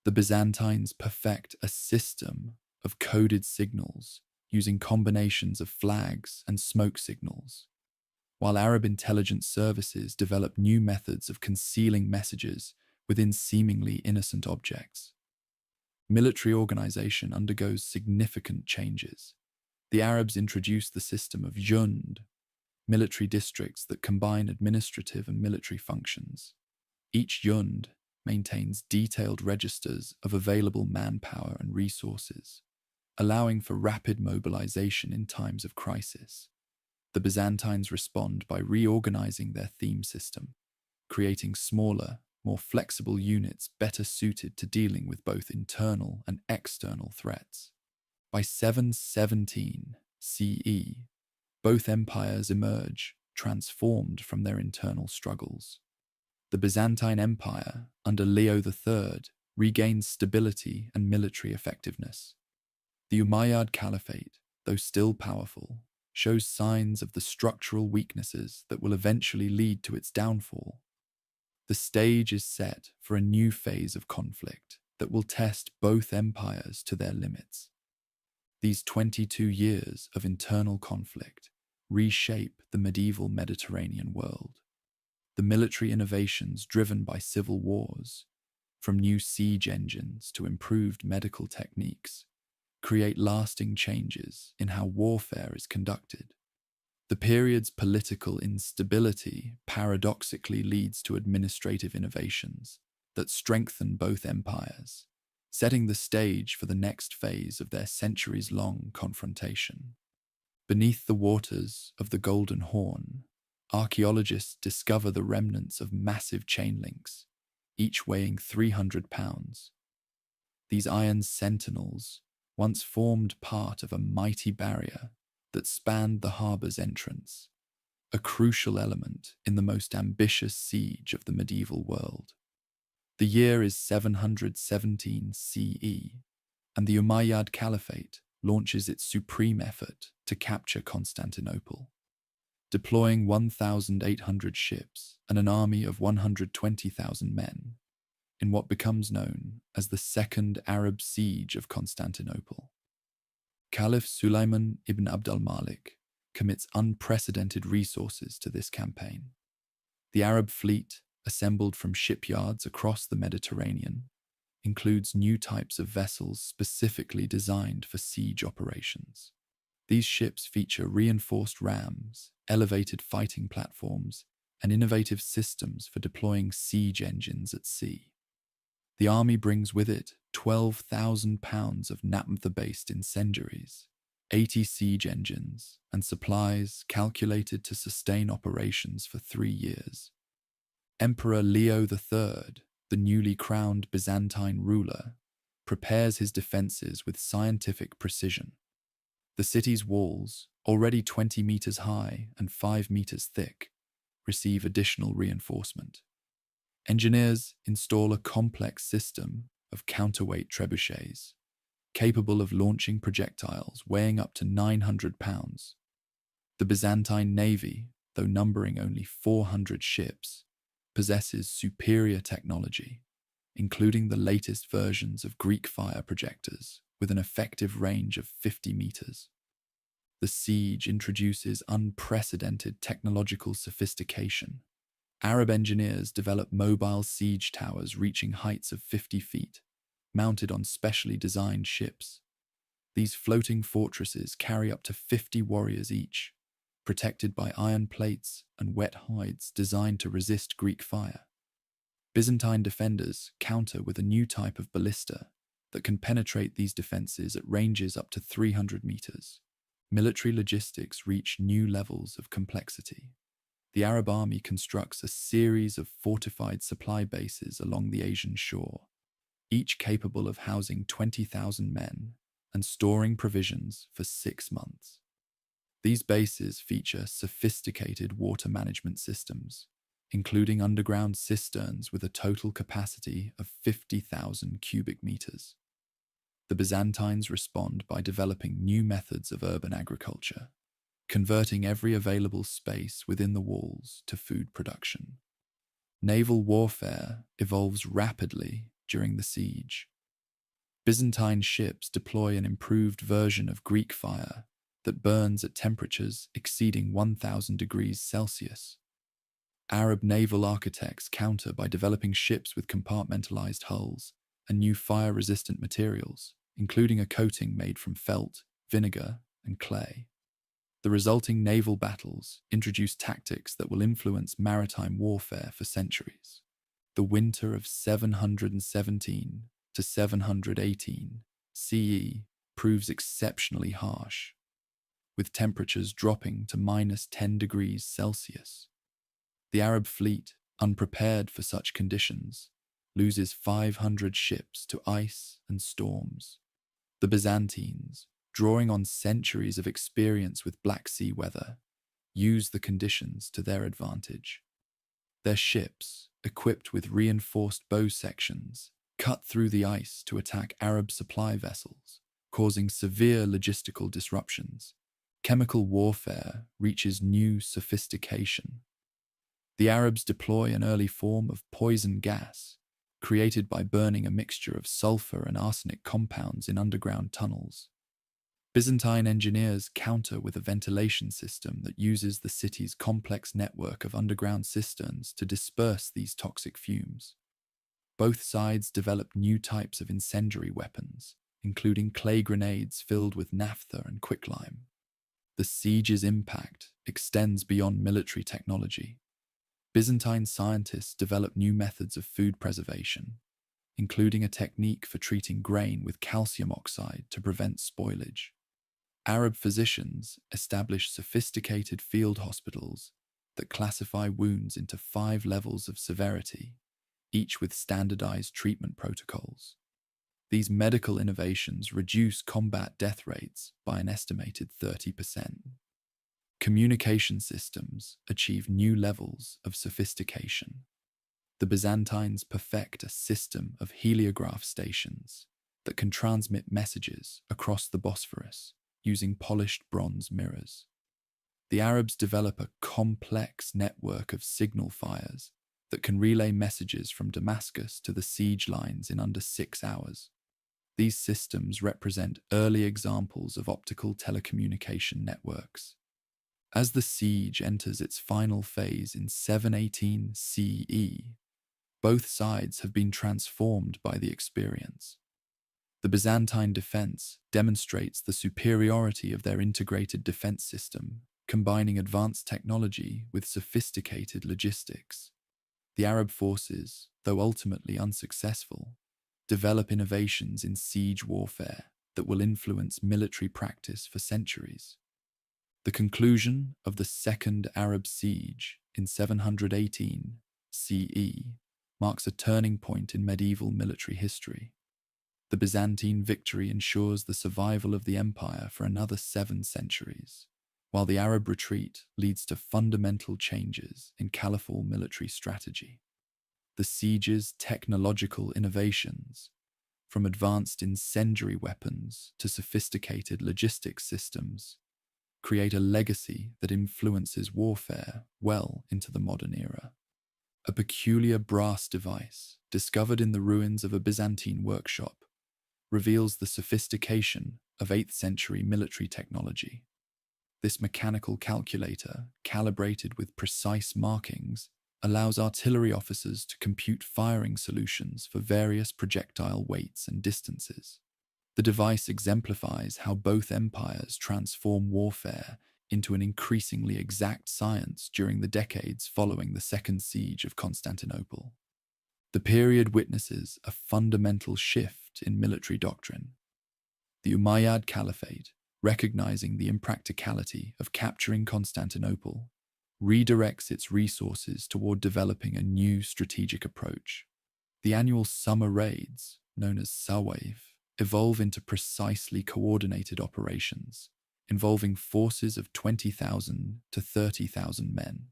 The Byzantines perfect a system of coded signals using combinations of flags and smoke signals, while Arab intelligence services develop new methods of concealing messages within seemingly innocent objects. Military organization undergoes significant changes. The Arabs introduce the system of jund, military districts that combine administrative and military functions. Each jund maintains detailed registers of available manpower and resources, allowing for rapid mobilization in times of crisis. The Byzantines respond by reorganizing their theme system, creating smaller, more flexible units better suited to dealing with both internal and external threats. By 717 CE, both empires emerge, transformed from their internal struggles. The Byzantine Empire, under Leo III, regains stability and military effectiveness. The Umayyad Caliphate, though still powerful, shows signs of the structural weaknesses that will eventually lead to its downfall. The stage is set for a new phase of conflict that will test both empires to their limits. These 22 years of internal conflict reshape the medieval Mediterranean world. The military innovations driven by civil wars, from new siege engines to improved medical techniques, create lasting changes in how warfare is conducted. The period's political instability paradoxically leads to administrative innovations that strengthen both empires, setting the stage for the next phase of their centuries-long confrontation. Beneath the waters of the Golden Horn, archaeologists discover the remnants of massive chain links, each weighing 300 pounds. These iron sentinels once formed part of a mighty barrier that spanned the harbour's entrance, a crucial element in the most ambitious siege of the medieval world. The year is 717 CE, and the Umayyad Caliphate launches its supreme effort to capture Constantinople. deploying 1,800 ships and an army of 120,000 men in what becomes known as the Second Arab Siege of Constantinople. Caliph Sulayman ibn Abd al-Malik commits unprecedented resources to this campaign. The Arab fleet, assembled from shipyards across the Mediterranean, includes new types of vessels specifically designed for siege operations. These ships feature reinforced rams, elevated fighting platforms, and innovative systems for deploying siege engines at sea. The army brings with it 12,000 pounds of naphtha-based incendiaries, 80 siege engines, and supplies calculated to sustain operations for 3 years. Emperor Leo III, the newly crowned Byzantine ruler, prepares his defenses with scientific precision. The city's walls, already 20 meters high and 5 meters thick, receive additional reinforcement. Engineers install a complex system of counterweight trebuchets, capable of launching projectiles weighing up to 900 pounds. The Byzantine navy, though numbering only 400 ships, possesses superior technology, including the latest versions of Greek fire projectors with an effective range of 50 meters. The siege introduces unprecedented technological sophistication. Arab engineers develop mobile siege towers reaching heights of 50 feet, mounted on specially designed ships. These floating fortresses carry up to 50 warriors each, protected by iron plates and wet hides designed to resist Greek fire. Byzantine defenders counter with a new type of ballista that can penetrate these defenses at ranges up to 300 meters. Military logistics reach new levels of complexity. The Arab army constructs a series of fortified supply bases along the Asian shore, each capable of housing 20,000 men and storing provisions for 6 months. These bases feature sophisticated water management systems, including underground cisterns with a total capacity of 50,000 cubic meters. The Byzantines respond by developing new methods of urban agriculture, converting every available space within the walls to food production. Naval warfare evolves rapidly during the siege. Byzantine ships deploy an improved version of Greek fire that burns at temperatures exceeding 1,000 degrees Celsius. Arab naval architects counter by developing ships with compartmentalized hulls and new fire-resistant materials, including a coating made from felt, vinegar, and clay. The resulting naval battles introduce tactics that will influence maritime warfare for centuries. The winter of 717 to 718 CE proves exceptionally harsh, with temperatures dropping to -10 degrees Celsius. The Arab fleet, unprepared for such conditions, loses 500 ships to ice and storms. The Byzantines, drawing on centuries of experience with Black Sea weather, use the conditions to their advantage. Their ships, equipped with reinforced bow sections, cut through the ice to attack Arab supply vessels, causing severe logistical disruptions. Chemical warfare reaches new sophistication. The Arabs deploy an early form of poison gas, created by burning a mixture of sulfur and arsenic compounds in underground tunnels. Byzantine engineers counter with a ventilation system that uses the city's complex network of underground cisterns to disperse these toxic fumes. Both sides develop new types of incendiary weapons, including clay grenades filled with naphtha and quicklime. The siege's impact extends beyond military technology. Byzantine scientists develop new methods of food preservation, including a technique for treating grain with calcium oxide to prevent spoilage. Arab physicians establish sophisticated field hospitals that classify wounds into 5 levels of severity, each with standardized treatment protocols. These medical innovations reduce combat death rates by an estimated 30%. Communication systems achieve new levels of sophistication. The Byzantines perfect a system of heliograph stations that can transmit messages across the Bosphorus using polished bronze mirrors. The Arabs develop a complex network of signal fires that can relay messages from Damascus to the siege lines in under 6 hours. These systems represent early examples of optical telecommunication networks. As the siege enters its final phase in 718 CE, both sides have been transformed by the experience. The Byzantine defense demonstrates the superiority of their integrated defense system, combining advanced technology with sophisticated logistics. The Arab forces, though ultimately unsuccessful, develop innovations in siege warfare that will influence military practice for centuries. The conclusion of the Second Arab Siege in 718 CE marks a turning point in medieval military history. The Byzantine victory ensures the survival of the empire for another 7 centuries, while the Arab retreat leads to fundamental changes in caliphal military strategy. The siege's technological innovations, from advanced incendiary weapons to sophisticated logistics systems, create a legacy that influences warfare well into the modern era. A peculiar brass device, discovered in the ruins of a Byzantine workshop, reveals the sophistication of 8th century military technology. This mechanical calculator, calibrated with precise markings, allows artillery officers to compute firing solutions for various projectile weights and distances. The device exemplifies how both empires transform warfare into an increasingly exact science during the decades following the Second Siege of Constantinople. The period witnesses a fundamental shift in military doctrine. The Umayyad Caliphate, recognizing the impracticality of capturing Constantinople, redirects its resources toward developing a new strategic approach. The annual summer raids, known as Sawayf, evolve into precisely coordinated operations, involving forces of 20,000 to 30,000 men.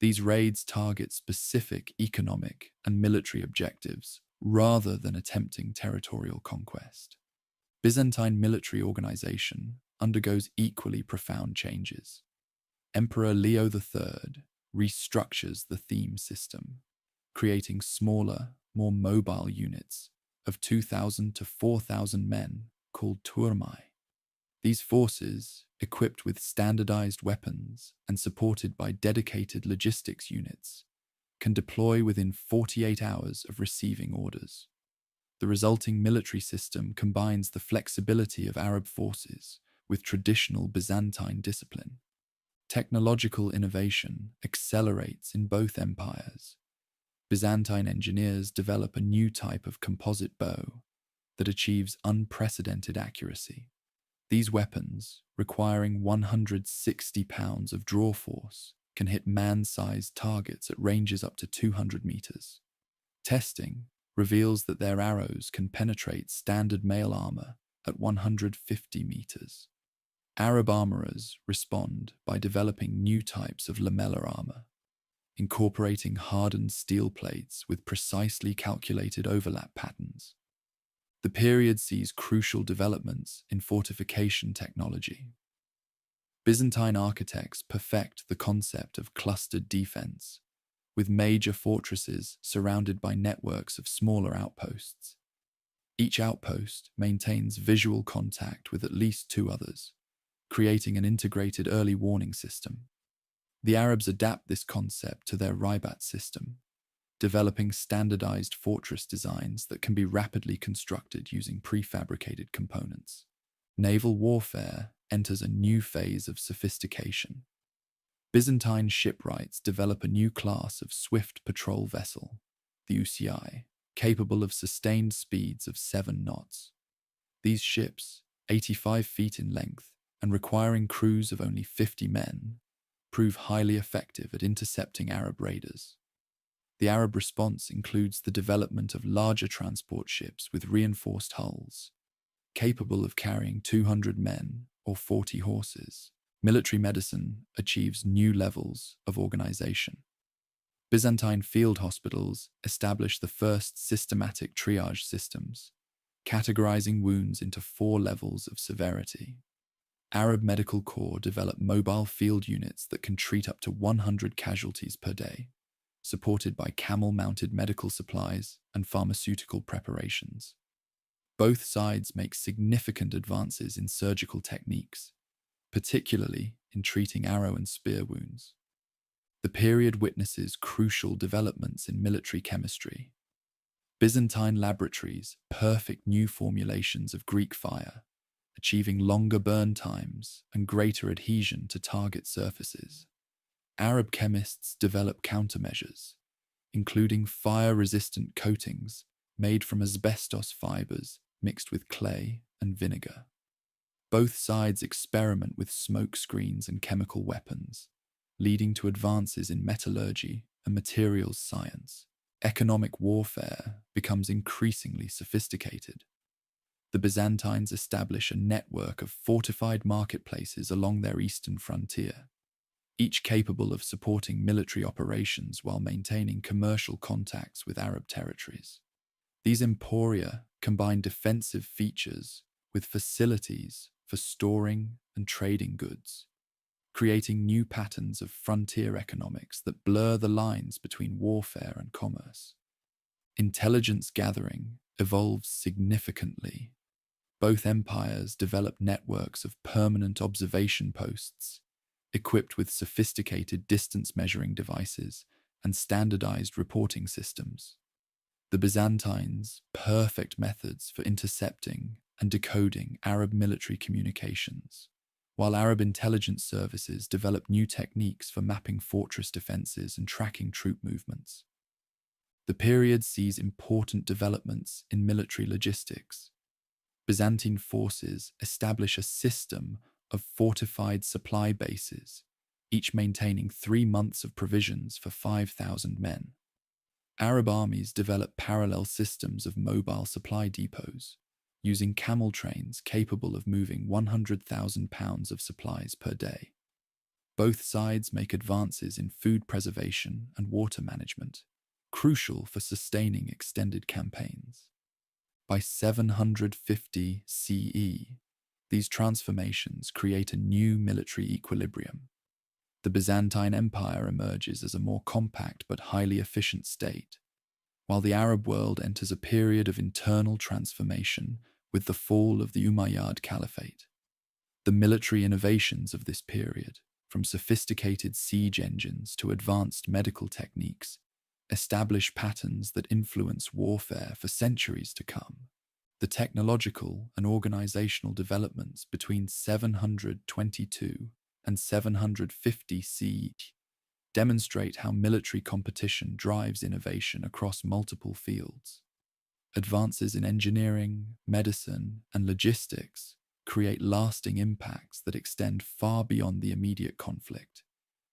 These raids target specific economic and military objectives rather than attempting territorial conquest. Byzantine military organization undergoes equally profound changes. Emperor Leo III restructures the theme system, creating smaller, more mobile units of 2,000 to 4,000 men called turmai. These forces, equipped with standardized weapons and supported by dedicated logistics units, can deploy within 48 hours of receiving orders. The resulting military system combines the flexibility of Arab forces with traditional Byzantine discipline. Technological innovation accelerates in both empires. Byzantine engineers develop a new type of composite bow that achieves unprecedented accuracy. These weapons, requiring 160 pounds of draw force, can hit man-sized targets at ranges up to 200 meters. Testing reveals that their arrows can penetrate standard mail armor at 150 meters. Arab armorers respond by developing new types of lamellar armor, incorporating hardened steel plates with precisely calculated overlap patterns. The period sees crucial developments in fortification technology. Byzantine architects perfect the concept of clustered defense, with major fortresses surrounded by networks of smaller outposts. Each outpost maintains visual contact with at least 2 others, creating an integrated early warning system. The Arabs adapt this concept to their Ribat system, developing standardized fortress designs that can be rapidly constructed using prefabricated components. Naval warfare enters a new phase of sophistication. Byzantine shipwrights develop a new class of swift patrol vessel, the UCI, capable of sustained speeds of 7 knots. These ships, 85 feet in length and requiring crews of only 50 men, prove highly effective at intercepting Arab raiders. The Arab response includes the development of larger transport ships with reinforced hulls, capable of carrying 200 men or 40 horses. Military medicine achieves new levels of organization. Byzantine field hospitals establish the first systematic triage systems, categorizing wounds into 4 levels of severity. Arab Medical Corps developed mobile field units that can treat up to 100 casualties per day, supported by camel-mounted medical supplies and pharmaceutical preparations. Both sides make significant advances in surgical techniques, particularly in treating arrow and spear wounds. The period witnesses crucial developments in military chemistry. Byzantine laboratories perfect new formulations of Greek fire, achieving longer burn times and greater adhesion to target surfaces. Arab chemists develop countermeasures, including fire-resistant coatings made from asbestos fibers mixed with clay and vinegar. Both sides experiment with smoke screens and chemical weapons, leading to advances in metallurgy and materials science. Economic warfare becomes increasingly sophisticated. The Byzantines establish a network of fortified marketplaces along their eastern frontier, each capable of supporting military operations while maintaining commercial contacts with Arab territories. These emporia combine defensive features with facilities for storing and trading goods, creating new patterns of frontier economics that blur the lines between warfare and commerce. Intelligence gathering evolves significantly. Both empires develop networks of permanent observation posts, equipped with sophisticated distance-measuring devices and standardized reporting systems. The Byzantines' perfect methods for intercepting and decoding Arab military communications, while Arab intelligence services develop new techniques for mapping fortress defenses and tracking troop movements. The period sees important developments in military logistics. Byzantine forces establish a system of fortified supply bases, each maintaining 3 months of provisions for 5,000 men. Arab armies develop parallel systems of mobile supply depots, using camel trains capable of moving 100,000 pounds of supplies per day. Both sides make advances in food preservation and water management, crucial for sustaining extended campaigns. By 750 CE, these transformations create a new military equilibrium. The Byzantine Empire emerges as a more compact but highly efficient state, while the Arab world enters a period of internal transformation with the fall of the Umayyad Caliphate. The military innovations of this period, from sophisticated siege engines to advanced medical techniques, establish patterns that influence warfare for centuries to come. The technological and organizational developments between 722 and 750 CE demonstrate how military competition drives innovation across multiple fields. Advances in engineering, medicine, and logistics create lasting impacts that extend far beyond the immediate conflict,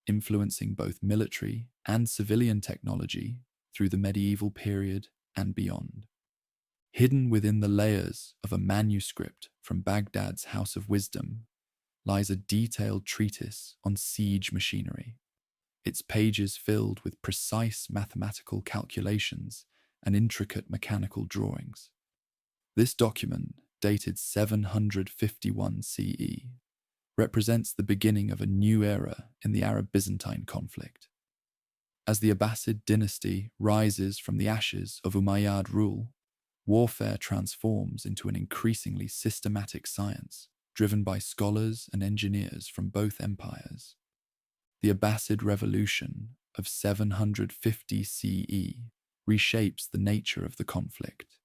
influencing both military and civilian technology through the medieval period and beyond. Hidden within the layers of a manuscript from Baghdad's House of Wisdom lies a detailed treatise on siege machinery, its pages filled with precise mathematical calculations and intricate mechanical drawings. This document, dated 751 CE, represents the beginning of a new era in the Arab-Byzantine conflict. As the Abbasid dynasty rises from the ashes of Umayyad rule, warfare transforms into an increasingly systematic science, driven by scholars and engineers from both empires. The Abbasid Revolution of 750 CE reshapes the nature of the conflict.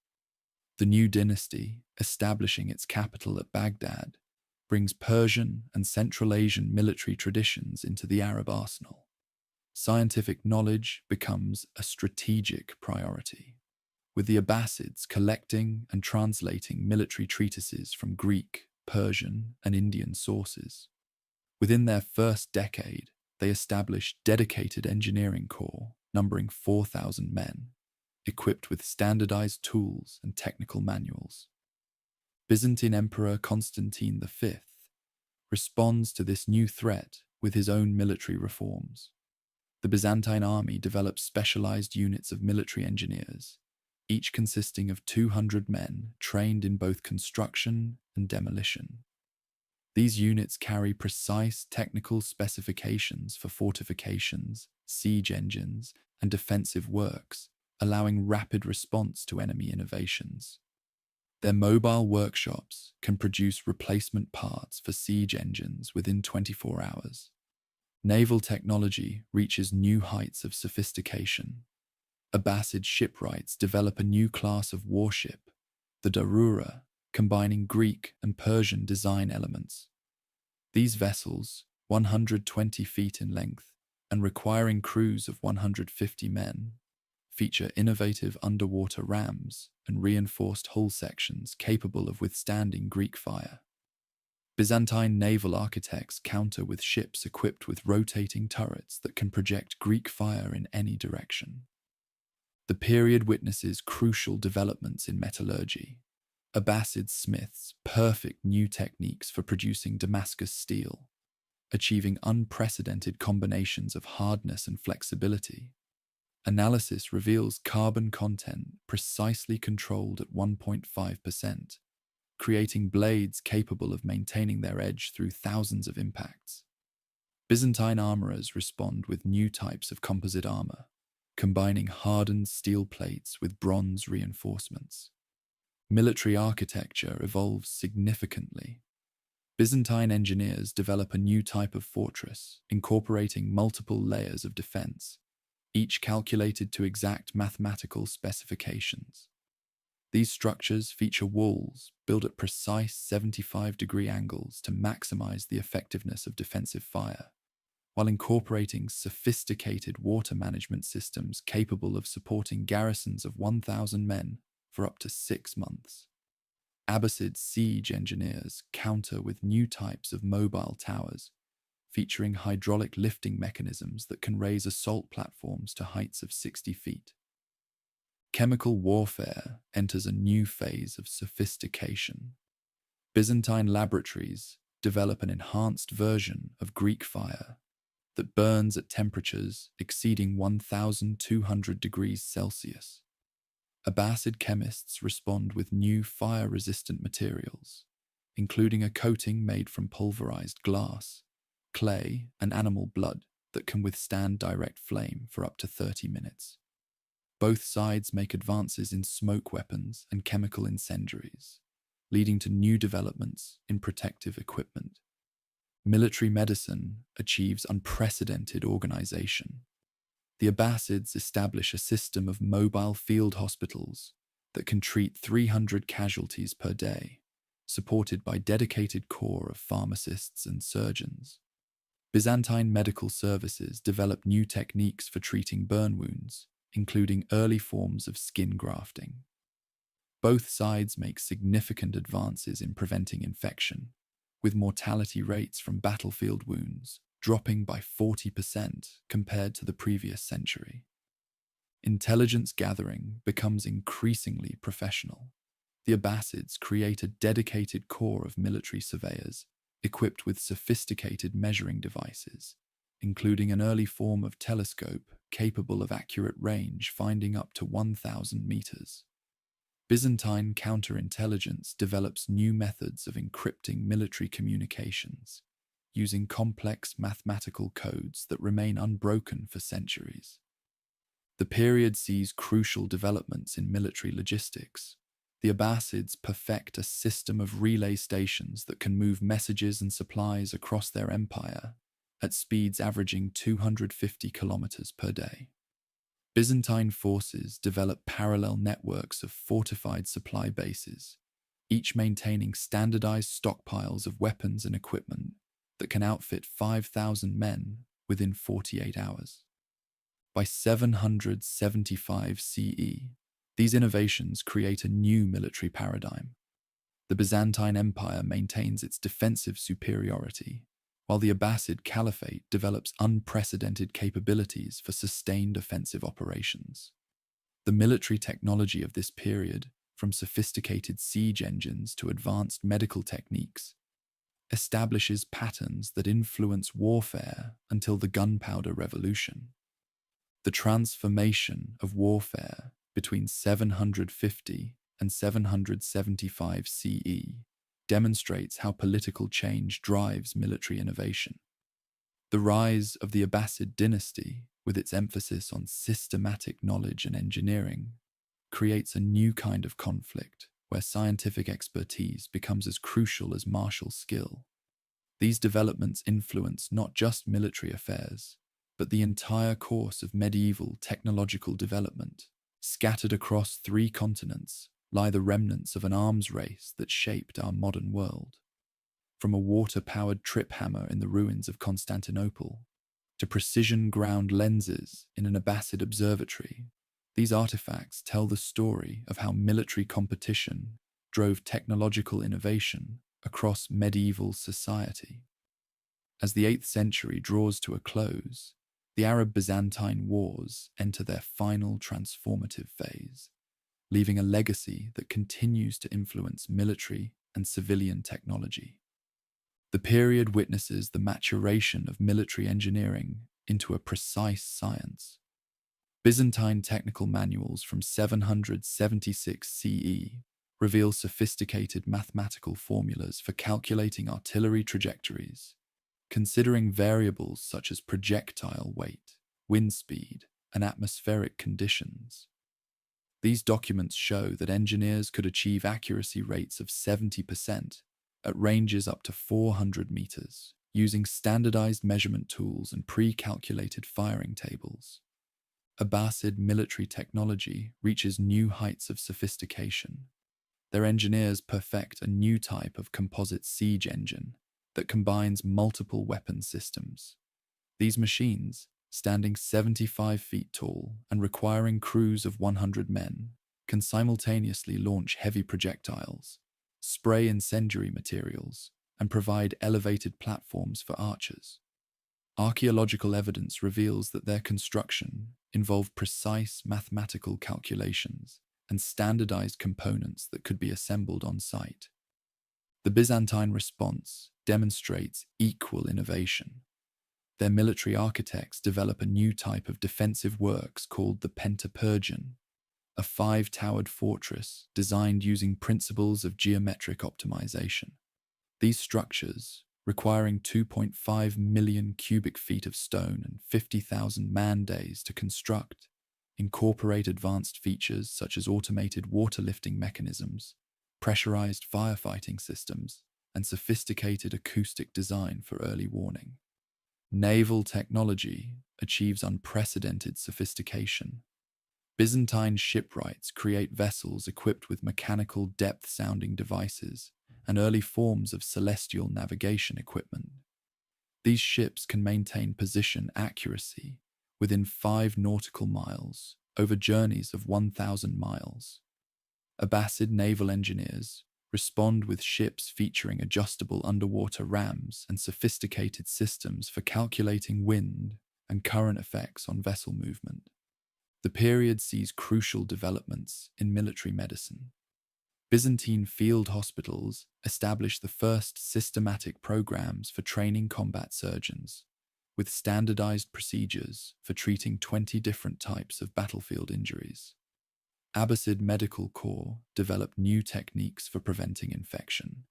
The new dynasty, establishing its capital at Baghdad, brings Persian and Central Asian military traditions into the Arab arsenal. Scientific knowledge becomes a strategic priority, with the Abbasids collecting and translating military treatises from Greek, Persian, and Indian sources. Within their first decade, they established dedicated engineering corps numbering 4,000 men, equipped with standardized tools and technical manuals. Byzantine Emperor Constantine V responds to this new threat with his own military reforms. The Byzantine army develops specialized units of military engineers, each consisting of 200 men trained in both construction and demolition. These units carry precise technical specifications for fortifications, siege engines, and defensive works, allowing rapid response to enemy innovations. Their mobile workshops can produce replacement parts for siege engines within 24 hours. Naval technology reaches new heights of sophistication. Abbasid shipwrights develop a new class of warship, the darura, combining Greek and Persian design elements. These vessels, 120 feet in length and requiring crews of 150 men, feature innovative underwater rams and reinforced hull sections capable of withstanding Greek fire. Byzantine naval architects counter with ships equipped with rotating turrets that can project Greek fire in any direction. The period witnesses crucial developments in metallurgy. Abbasid smiths perfect new techniques for producing Damascus steel, achieving unprecedented combinations of hardness and flexibility. Analysis reveals carbon content precisely controlled at 1.5%, creating blades capable of maintaining their edge through thousands of impacts. Byzantine armorers respond with new types of composite armor, combining hardened steel plates with bronze reinforcements. Military architecture evolves significantly. Byzantine engineers develop a new type of fortress, incorporating multiple layers of defense, each calculated to exact mathematical specifications. These structures feature walls built at precise 75-degree angles to maximize the effectiveness of defensive fire, while incorporating sophisticated water management systems capable of supporting garrisons of 1,000 men for up to 6 months. Abbasid siege engineers counter with new types of mobile towers, featuring hydraulic lifting mechanisms that can raise assault platforms to heights of 60 feet. Chemical warfare enters a new phase of sophistication. Byzantine laboratories develop an enhanced version of Greek fire that burns at temperatures exceeding 1,200 degrees Celsius. Abbasid chemists respond with new fire-resistant materials, including a coating made from pulverized glass, clay, and animal blood that can withstand direct flame for up to 30 minutes. Both sides make advances in smoke weapons and chemical incendiaries, leading to new developments in protective equipment. Military medicine achieves unprecedented organization. The Abbasids establish a system of mobile field hospitals that can treat 300 casualties per day, supported by dedicated corps of pharmacists and surgeons. Byzantine medical services develop new techniques for treating burn wounds, including early forms of skin grafting. Both sides make significant advances in preventing infection, with mortality rates from battlefield wounds dropping by 40% compared to the previous century. Intelligence gathering becomes increasingly professional. The Abbasids create a dedicated corps of military surveyors equipped with sophisticated measuring devices, including an early form of telescope capable of accurate range finding up to 1,000 meters. Byzantine counterintelligence develops new methods of encrypting military communications, using complex mathematical codes that remain unbroken for centuries. The period sees crucial developments in military logistics. The Abbasids perfect a system of relay stations that can move messages and supplies across their empire at speeds averaging 250 kilometers per day. Byzantine forces develop parallel networks of fortified supply bases, each maintaining standardized stockpiles of weapons and equipment that can outfit 5,000 men within 48 hours. By 775 CE, these innovations create a new military paradigm. The Byzantine Empire maintains its defensive superiority, while the Abbasid Caliphate develops unprecedented capabilities for sustained offensive operations. The military technology of this period, from sophisticated siege engines to advanced medical techniques, establishes patterns that influence warfare until the gunpowder revolution. The transformation of warfare between 750 and 775 CE demonstrates how political change drives military innovation. The rise of the Abbasid dynasty, with its emphasis on systematic knowledge and engineering, creates a new kind of conflict where scientific expertise becomes as crucial as martial skill. These developments influence not just military affairs, but the entire course of medieval technological development. Scattered across 3 continents lie the remnants of an arms race that shaped our modern world. From a water-powered trip hammer in the ruins of Constantinople to precision-ground lenses in an Abbasid observatory, these artifacts tell the story of how military competition drove technological innovation across medieval society. As the 8th century draws to a close, the Arab-Byzantine Wars enter their final transformative phase, leaving a legacy that continues to influence military and civilian technology. The period witnesses the maturation of military engineering into a precise science. Byzantine technical manuals from 776 CE reveal sophisticated mathematical formulas for calculating artillery trajectories, considering variables such as projectile weight, wind speed, and atmospheric conditions. These documents show that engineers could achieve accuracy rates of 70% at ranges up to 400 meters, using standardized measurement tools and pre-calculated firing tables. Abbasid military technology reaches new heights of sophistication. Their engineers perfect a new type of composite siege engine that combines multiple weapon systems. These machines, standing 75 feet tall and requiring crews of 100 men, can simultaneously launch heavy projectiles, spray incendiary materials, and provide elevated platforms for archers. Archaeological evidence reveals that their construction involved precise mathematical calculations and standardized components that could be assembled on site. The Byzantine response demonstrates equal innovation. Their military architects develop a new type of defensive works called the Pentapergon, a 5-towered fortress designed using principles of geometric optimization. These structures, requiring 2.5 million cubic feet of stone and 50,000 man-days to construct, incorporate advanced features such as automated water-lifting mechanisms, pressurized firefighting systems, and sophisticated acoustic design for early warning. Naval technology achieves unprecedented sophistication. Byzantine shipwrights create vessels equipped with mechanical depth-sounding devices and early forms of celestial navigation equipment. These ships can maintain position accuracy within 5 nautical miles over journeys of 1,000 miles. Abbasid naval engineers respond with ships featuring adjustable underwater rams and sophisticated systems for calculating wind and current effects on vessel movement. The period sees crucial developments in military medicine. Byzantine field hospitals established the first systematic programs for training combat surgeons, with standardized procedures for treating 20 different types of battlefield injuries. Abbasid Medical Corps developed new techniques for preventing infection,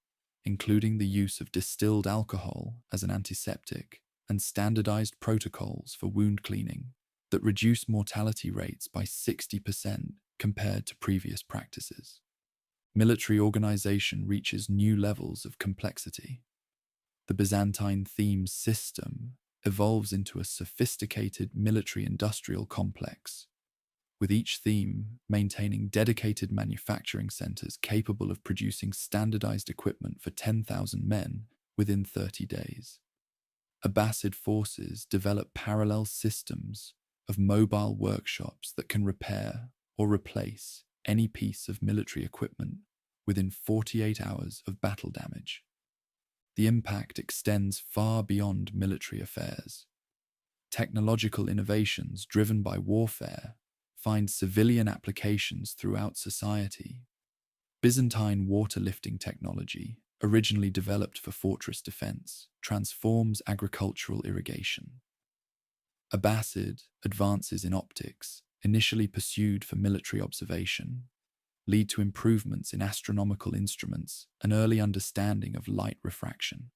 including the use of distilled alcohol as an antiseptic and standardized protocols for wound cleaning that reduce mortality rates by 60% compared to previous practices. Military organization reaches new levels of complexity. The Byzantine theme system evolves into a sophisticated military-industrial complex, with each theme maintaining dedicated manufacturing centers capable of producing standardized equipment for 10,000 men within 30 days. Abbasid forces develop parallel systems of mobile workshops that can repair or replace any piece of military equipment within 48 hours of battle damage. The impact extends far beyond military affairs. Technological innovations driven by warfare find civilian applications throughout society. Byzantine water-lifting technology, originally developed for fortress defense, transforms agricultural irrigation. Abbasid advances in optics, initially pursued for military observation, lead to improvements in astronomical instruments and early understanding of light refraction.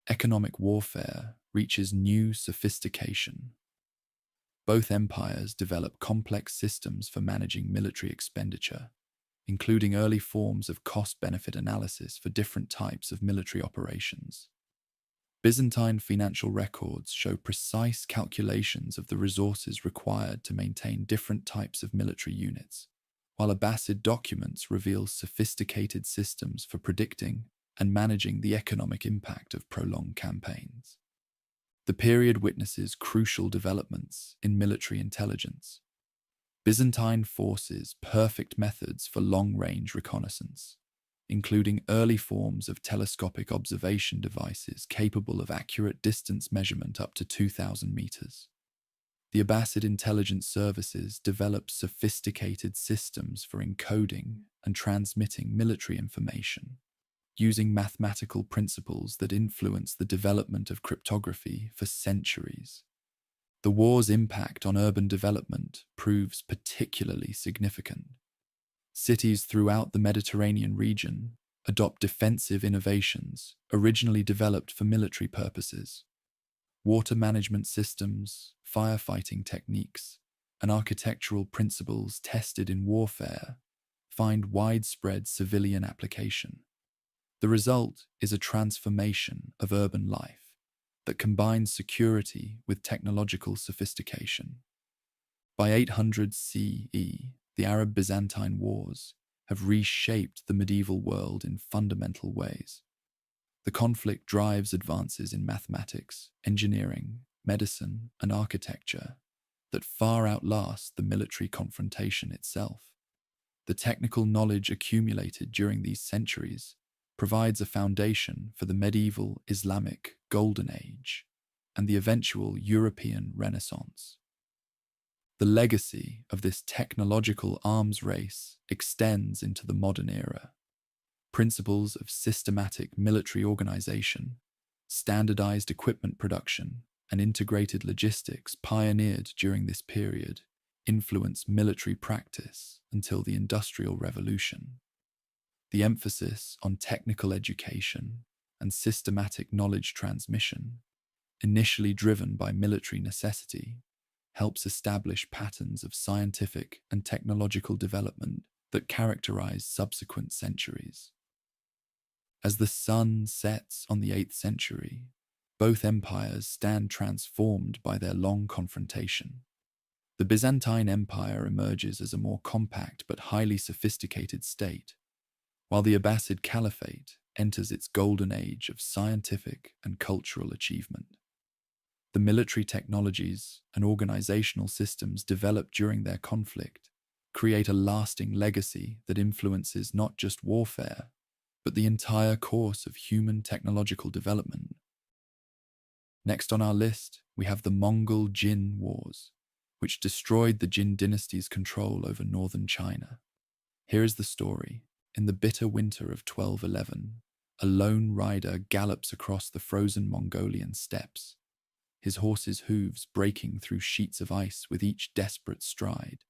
Economic warfare reaches new sophistication. Both empires develop complex systems for managing military expenditure, including early forms of cost-benefit analysis for different types of military operations. Byzantine financial records show precise calculations of the resources required to maintain different types of military units, while Abbasid documents reveal sophisticated systems for predicting and managing the economic impact of prolonged campaigns. The period witnesses crucial developments in military intelligence. Byzantine forces perfect methods for long-range reconnaissance, including early forms of telescopic observation devices capable of accurate distance measurement up to 2,000 meters. The Abbasid intelligence services developed sophisticated systems for encoding and transmitting military information, using mathematical principles that influenced the development of cryptography for centuries. The war's impact on urban development proves particularly significant. Cities throughout the Mediterranean region adopt defensive innovations originally developed for military purposes. Water management systems, firefighting techniques, and architectural principles tested in warfare find widespread civilian application. The result is a transformation of urban life that combines security with technological sophistication. By 800 CE, the Arab-Byzantine Wars have reshaped the medieval world in fundamental ways. The conflict drives advances in mathematics, engineering, medicine, and architecture that far outlast the military confrontation itself. The technical knowledge accumulated during these centuries provides a foundation for the medieval Islamic Golden Age and the eventual European Renaissance. The legacy of this technological arms race extends into the modern era. Principles of systematic military organization, standardized equipment production, and integrated logistics pioneered during this period influenced military practice until the Industrial Revolution. The emphasis on technical education and systematic knowledge transmission, initially driven by military necessity, helps establish patterns of scientific and technological development that characterize subsequent centuries. As the sun sets on the 8th century, both empires stand transformed by their long confrontation. The Byzantine Empire emerges as a more compact but highly sophisticated state, while the Abbasid Caliphate enters its golden age of scientific and cultural achievement. The military technologies and organizational systems developed during their conflict create a lasting legacy that influences not just warfare, but the entire course of human technological development. Next on our list, we have the Mongol Jin Wars, which destroyed the Jin Dynasty's control over northern China. Here is the story. In the bitter winter of 1211, a lone rider gallops across the frozen Mongolian steppes, his horse's hooves breaking through sheets of ice with each desperate stride.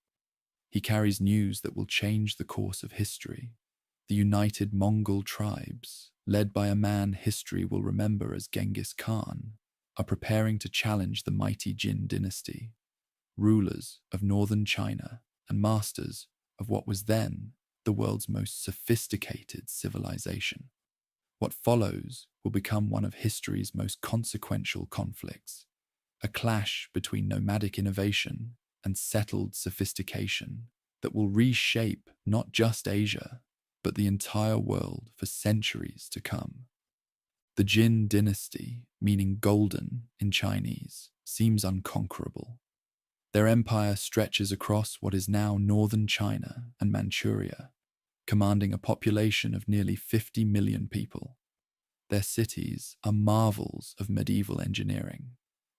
He carries news that will change the course of history. The united Mongol tribes, led by a man history will remember as Genghis Khan, are preparing to challenge the mighty Jin Dynasty, rulers of northern China and masters of what was then the world's most sophisticated civilization. What follows will become one of history's most consequential conflicts, a clash between nomadic innovation and settled sophistication that will reshape not just Asia, but the entire world for centuries to come. The Jin Dynasty, meaning golden in Chinese, seems unconquerable. Their empire stretches across what is now northern China and Manchuria, commanding a population of nearly 50 million people. Their cities are marvels of medieval engineering,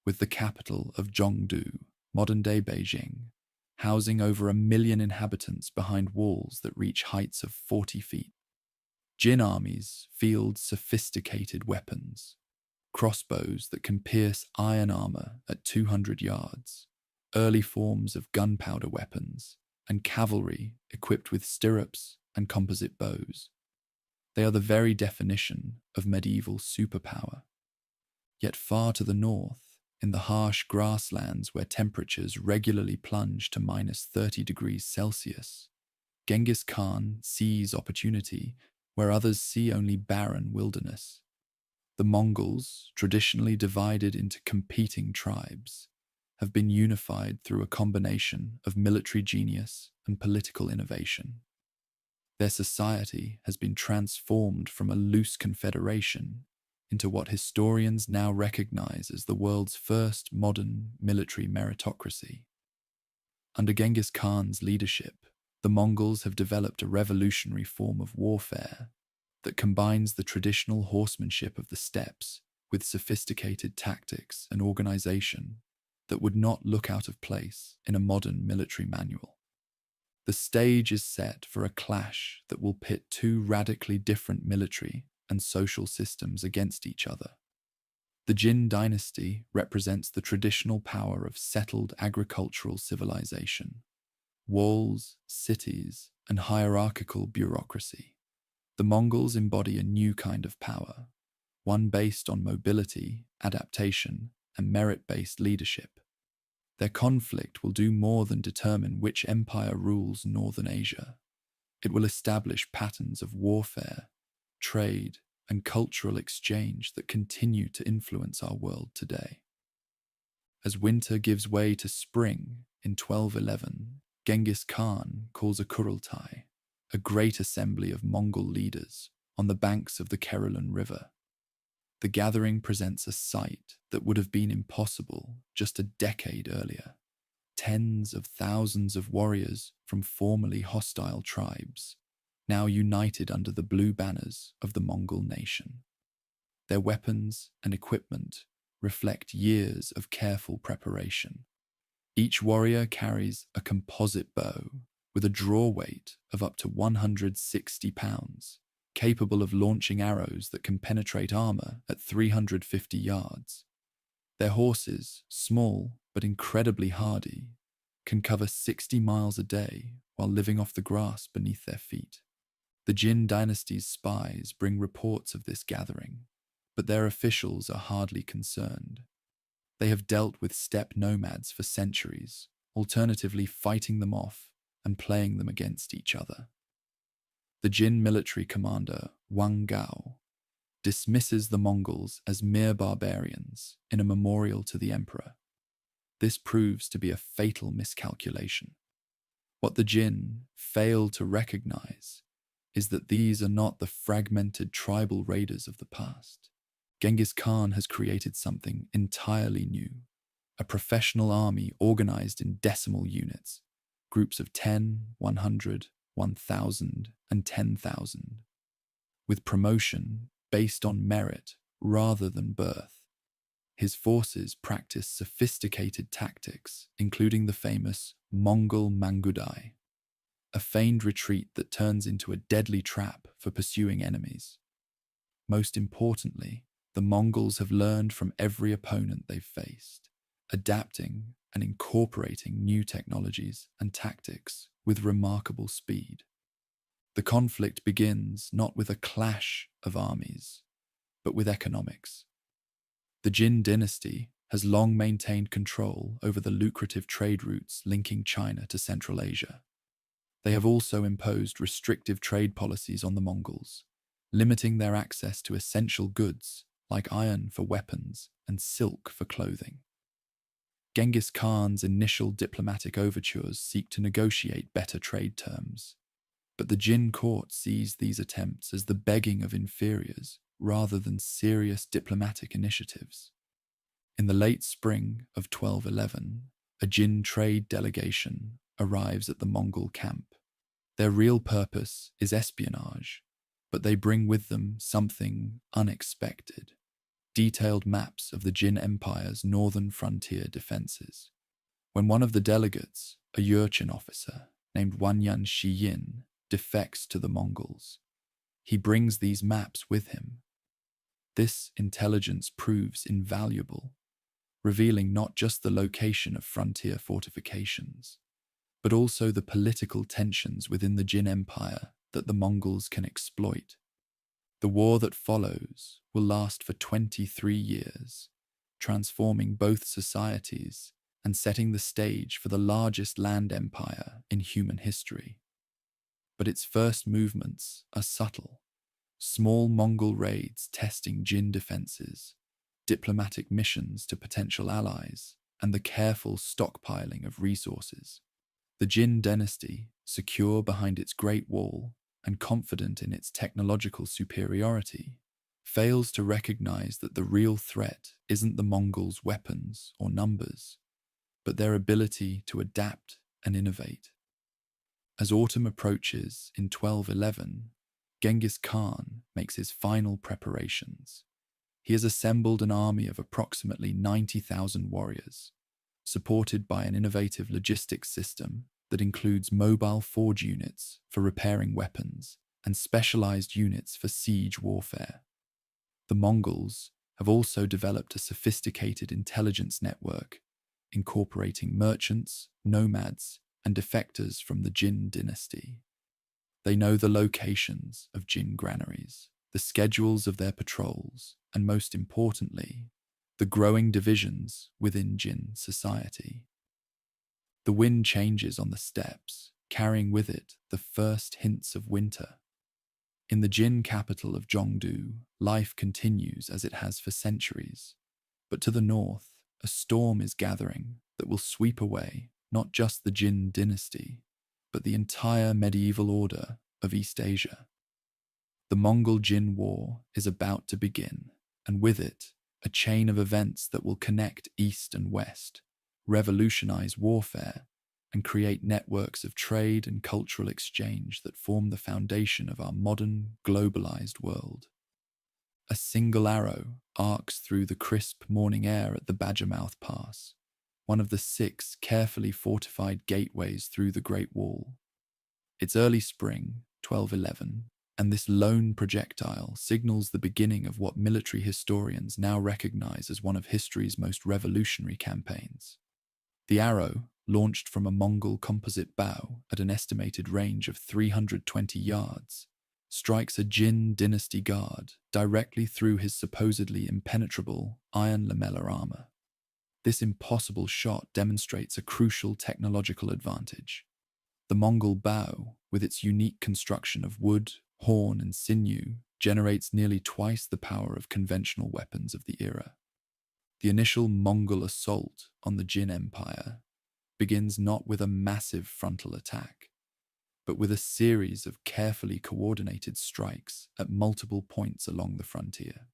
with the capital of Zhongdu, modern-day Beijing, housing over 1 million inhabitants behind walls that reach heights of 40 feet. Jin armies field sophisticated weapons, crossbows that can pierce iron armor at 200 yards, early forms of gunpowder weapons, and cavalry equipped with stirrups and composite bows. They are the very definition of medieval superpower. Yet far to the north, in the harsh grasslands where temperatures regularly plunge to -30 degrees Celsius, Genghis Khan sees opportunity where others see only barren wilderness. The Mongols, traditionally divided into competing tribes, have been unified through a combination of military genius and political innovation. Their society has been transformed from a loose confederation into what historians now recognize as the world's first modern military meritocracy. Under Genghis Khan's leadership, the Mongols have developed a revolutionary form of warfare that combines the traditional horsemanship of the steppes with sophisticated tactics and organization that would not look out of place in a modern military manual. The stage is set for a clash that will pit two radically different military and social systems against each other. The Jin Dynasty represents the traditional power of settled agricultural civilization, walls, cities, and hierarchical bureaucracy. The Mongols embody a new kind of power, one based on mobility, adaptation, and merit-based leadership. Their conflict will do more than determine which empire rules northern Asia. It will establish patterns of warfare, trade, and cultural exchange that continue to influence our world today. As winter gives way to spring in 1211, Genghis Khan calls a Kurultai, a great assembly of Mongol leaders, on the banks of the Kerulun River. The gathering presents a sight that would have been impossible just a decade earlier. Tens of thousands of warriors from formerly hostile tribes, now united under the blue banners of the Mongol nation. Their weapons and equipment reflect years of careful preparation. Each warrior carries a composite bow with a draw weight of up to 160 pounds, capable of launching arrows that can penetrate armor at 350 yards. Their horses, small but incredibly hardy, can cover 60 miles a day while living off the grass beneath their feet. The Jin Dynasty's spies bring reports of this gathering, but their officials are hardly concerned. They have dealt with steppe nomads for centuries, alternatively fighting them off and playing them against each other. The Jin military commander, Wang Gao, dismisses the Mongols as mere barbarians in a memorial to the emperor. This proves to be a fatal miscalculation. What the Jin fail to recognize is that these are not the fragmented tribal raiders of the past. Genghis Khan has created something entirely new, a professional army organized in decimal units, groups of 10, 100, 1,000, and 10,000, with promotion based on merit rather than birth. His forces practice sophisticated tactics, including the famous Mongol Mangudai, a feigned retreat that turns into a deadly trap for pursuing enemies. Most importantly, the Mongols have learned from every opponent they've faced, adapting and incorporating new technologies and tactics with remarkable speed. The conflict begins not with a clash of armies, but with economics. The Jin dynasty has long maintained control over the lucrative trade routes linking China to Central Asia. They have also imposed restrictive trade policies on the Mongols, limiting their access to essential goods like iron for weapons and silk for clothing. Genghis Khan's initial diplomatic overtures seek to negotiate better trade terms, but the Jin court sees these attempts as the begging of inferiors rather than serious diplomatic initiatives. In the late spring of 1211, a Jin trade delegation arrives at the Mongol camp. Their real purpose is espionage, but they bring with them something unexpected: detailed maps of the Jin Empire's northern frontier defenses. When one of the delegates, a Yurchin officer named Wanyan Shiyin, defects to the Mongols, he brings these maps with him. This intelligence proves invaluable, revealing not just the location of frontier fortifications, but also the political tensions within the Jin Empire that the Mongols can exploit. The war that follows will last for 23 years, transforming both societies and setting the stage for the largest land empire in human history. But its first movements are subtle. Small Mongol raids testing Jin defenses, diplomatic missions to potential allies, and the careful stockpiling of resources. The Jin Dynasty, secure behind its Great Wall and confident in its technological superiority, fails to recognize that the real threat isn't the Mongols' weapons or numbers, but their ability to adapt and innovate. As autumn approaches in 1211, Genghis Khan makes his final preparations. He has assembled an army of approximately 90,000 warriors, supported by an innovative logistics system that includes mobile forge units for repairing weapons and specialized units for siege warfare. The Mongols have also developed a sophisticated intelligence network, incorporating merchants, nomads, and defectors from the Jin Dynasty. They know the locations of Jin granaries, the schedules of their patrols, and most importantly, the growing divisions within Jin society. The wind changes on the steppes, carrying with it the first hints of winter. In the Jin capital of Zhongdu, life continues as it has for centuries. But to the north, a storm is gathering that will sweep away not just the Jin dynasty, but the entire medieval order of East Asia. The Mongol-Jin War is about to begin, and with it, a chain of events that will connect East and West, revolutionize warfare, and create networks of trade and cultural exchange that form the foundation of our modern, globalized world. A single arrow arcs through the crisp morning air at the Badgermouth Pass, one of the 6 carefully fortified gateways through the Great Wall. It's early spring, 1211, and this lone projectile signals the beginning of what military historians now recognize as one of history's most revolutionary campaigns. The arrow, launched from a Mongol composite bow at an estimated range of 320 yards, strikes a Jin dynasty guard directly through his supposedly impenetrable iron lamellar armor. This impossible shot demonstrates a crucial technological advantage. The Mongol bow, with its unique construction of wood, horn, and sinew, generates nearly twice the power of conventional weapons of the era. The initial Mongol assault on the Jin Empire begins not with a massive frontal attack, but with a series of carefully coordinated strikes at multiple points along the frontier.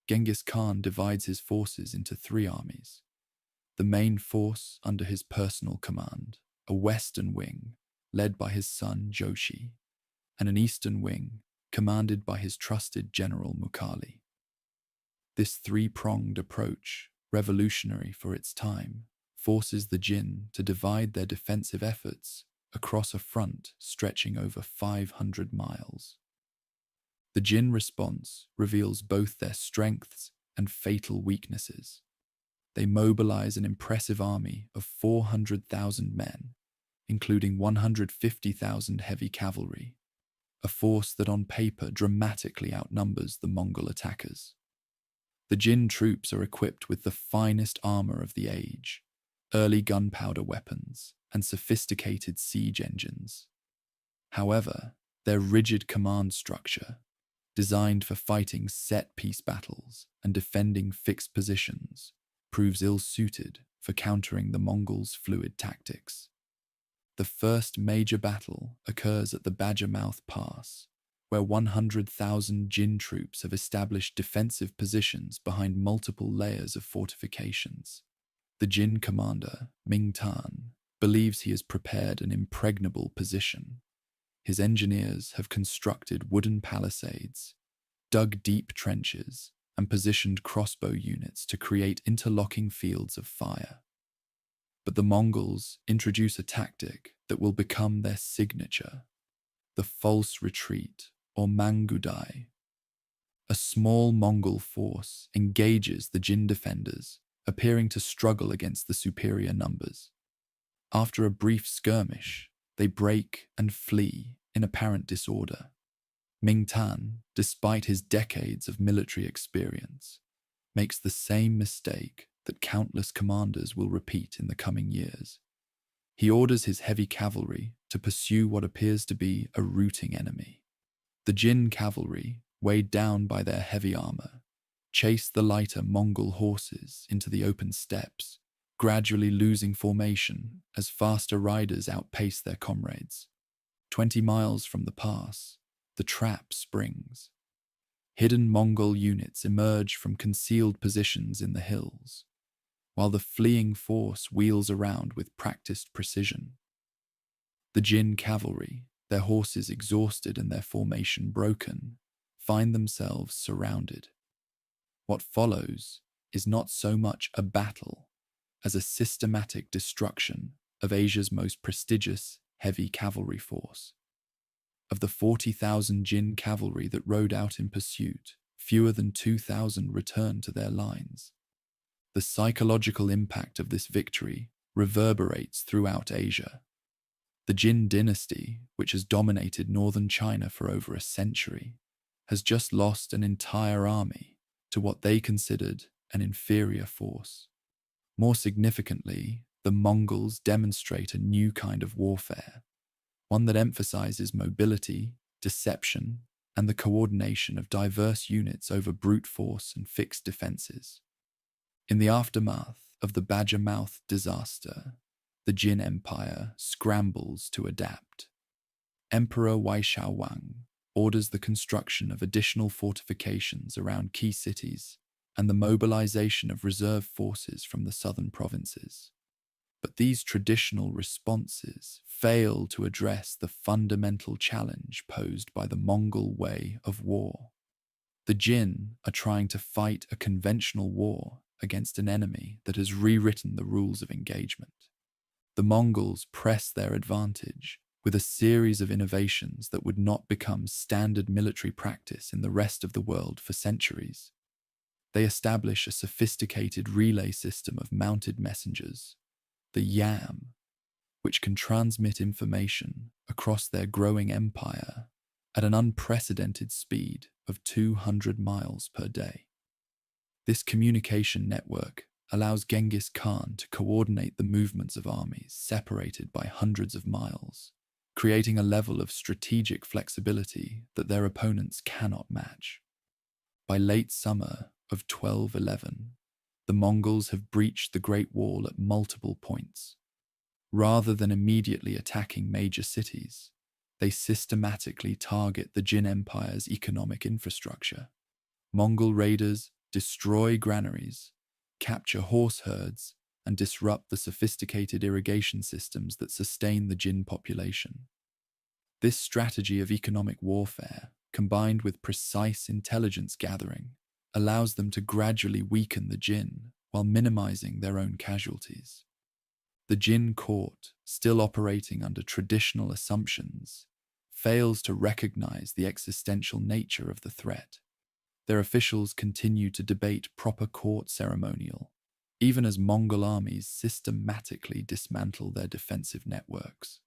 Genghis Khan divides his forces into 3 armies. The main force under his personal command, a western wing led by his son Joshi, and an eastern wing commanded by his trusted general Mukhali. This 3-pronged approach, revolutionary for its time, forces the Jin to divide their defensive efforts across a front stretching over 500 miles. The Jin response reveals both their strengths and fatal weaknesses. They mobilize an impressive army of 400,000 men, including 150,000 heavy cavalry, a force that on paper dramatically outnumbers the Mongol attackers. The Jin troops are equipped with the finest armor of the age, early gunpowder weapons, and sophisticated siege engines. However, their rigid command structure, designed for fighting set-piece battles and defending fixed positions, proves ill-suited for countering the Mongols' fluid tactics. The first major battle occurs at the Badgermouth Pass, where 100,000 Jin troops have established defensive positions behind multiple layers of fortifications. The Jin commander, Ming Tan, believes he has prepared an impregnable position. His engineers have constructed wooden palisades, dug deep trenches, and positioned crossbow units to create interlocking fields of fire. But the Mongols introduce a tactic that will become their signature: the false retreat, or Mangudai. A small Mongol force engages the Jin defenders, appearing to struggle against the superior numbers. After a brief skirmish, they break and flee in apparent disorder. Ming Tan, despite his decades of military experience, makes the same mistake that countless commanders will repeat in the coming years. He orders his heavy cavalry to pursue what appears to be a routing enemy. The Jin cavalry, weighed down by their heavy armor, chase the lighter Mongol horses into the open steppes, gradually losing formation as faster riders outpace their comrades. 20 miles from the pass, the trap springs. Hidden Mongol units emerge from concealed positions in the hills, while the fleeing force wheels around with practiced precision. The Jin cavalry, their horses exhausted and their formation broken, find themselves surrounded. What follows is not so much a battle as a systematic destruction of Asia's most prestigious heavy cavalry force. Of the 40,000 Jin cavalry that rode out in pursuit, fewer than 2,000 returned to their lines. The psychological impact of this victory reverberates throughout Asia. The Jin Dynasty, which has dominated northern China for over a century, has just lost an entire army to what they considered an inferior force. More significantly, the Mongols demonstrate a new kind of warfare, one that emphasizes mobility, deception, and the coordination of diverse units over brute force and fixed defenses. In the aftermath of the Badger Mouth disaster, the Jin Empire scrambles to adapt. Emperor Wei Xiaowang orders the construction of additional fortifications around key cities and the mobilization of reserve forces from the southern provinces. But these traditional responses fail to address the fundamental challenge posed by the Mongol way of war. The Jin are trying to fight a conventional war against an enemy that has rewritten the rules of engagement. The Mongols press their advantage with a series of innovations that would not become standard military practice in the rest of the world for centuries. They establish a sophisticated relay system of mounted messengers, the Yam, which can transmit information across their growing empire at an unprecedented speed of 200 miles per day. This communication network allows Genghis Khan to coordinate the movements of armies separated by hundreds of miles, creating a level of strategic flexibility that their opponents cannot match. By late summer of 1211, the Mongols have breached the Great Wall at multiple points. Rather than immediately attacking major cities, they systematically target the Jin Empire's economic infrastructure. Mongol raiders destroy granaries, capture horse herds, and disrupt the sophisticated irrigation systems that sustain the Jin population. This strategy of economic warfare, combined with precise intelligence gathering, allows them to gradually weaken the Jin while minimizing their own casualties. The Jin court, still operating under traditional assumptions, fails to recognize the existential nature of the threat. Their officials continue to debate proper court ceremonial, even as Mongol armies systematically dismantle their defensive networks.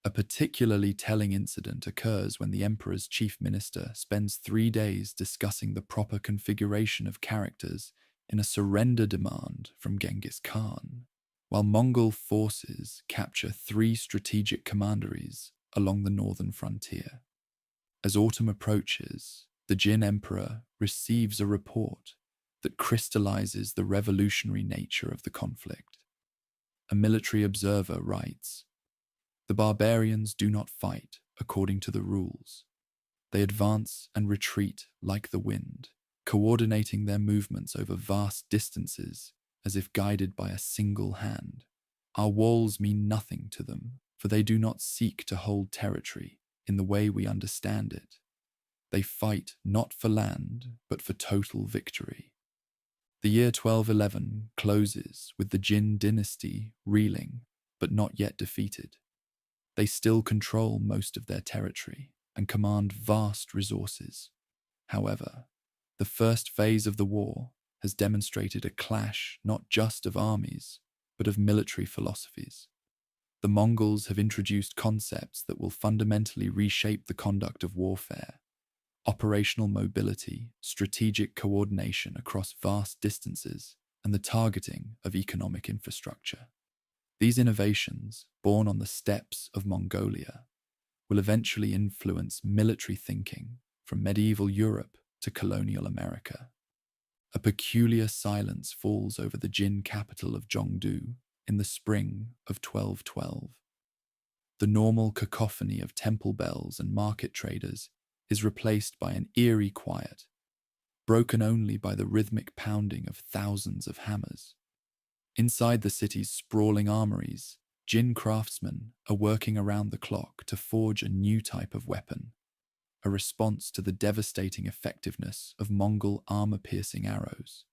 A particularly telling incident occurs when the emperor's chief minister spends 3 days discussing the proper configuration of characters in a surrender demand from Genghis Khan, while Mongol forces capture 3 strategic commanderies along the northern frontier. As autumn approaches, the Jin emperor receives a report that crystallizes the revolutionary nature of the conflict. A military observer writes, "The barbarians do not fight according to the rules. They advance and retreat like the wind, coordinating their movements over vast distances as if guided by a single hand. Our walls mean nothing to them, for they do not seek to hold territory in the way we understand it. They fight not for land, but for total victory." The year 1211 closes with the Jin dynasty reeling, but not yet defeated. They still control most of their territory and command vast resources. However, the first phase of the war has demonstrated a clash not just of armies, but of military philosophies. the Mongols have introduced concepts that will fundamentally reshape the conduct of warfare: operational mobility, strategic coordination across vast distances, and the targeting of economic infrastructure. These innovations, born on the steppes of Mongolia, will eventually influence military thinking from medieval Europe to colonial America. A peculiar silence falls over the Jin capital of Zhongdu in the spring of 1212. The normal cacophony of temple bells and market traders is replaced by an eerie quiet, broken only by the rhythmic pounding of thousands of hammers. Inside the city's sprawling armories, Jin craftsmen are working around the clock to forge a new type of weapon, a response to the devastating effectiveness of Mongol armor-piercing arrows.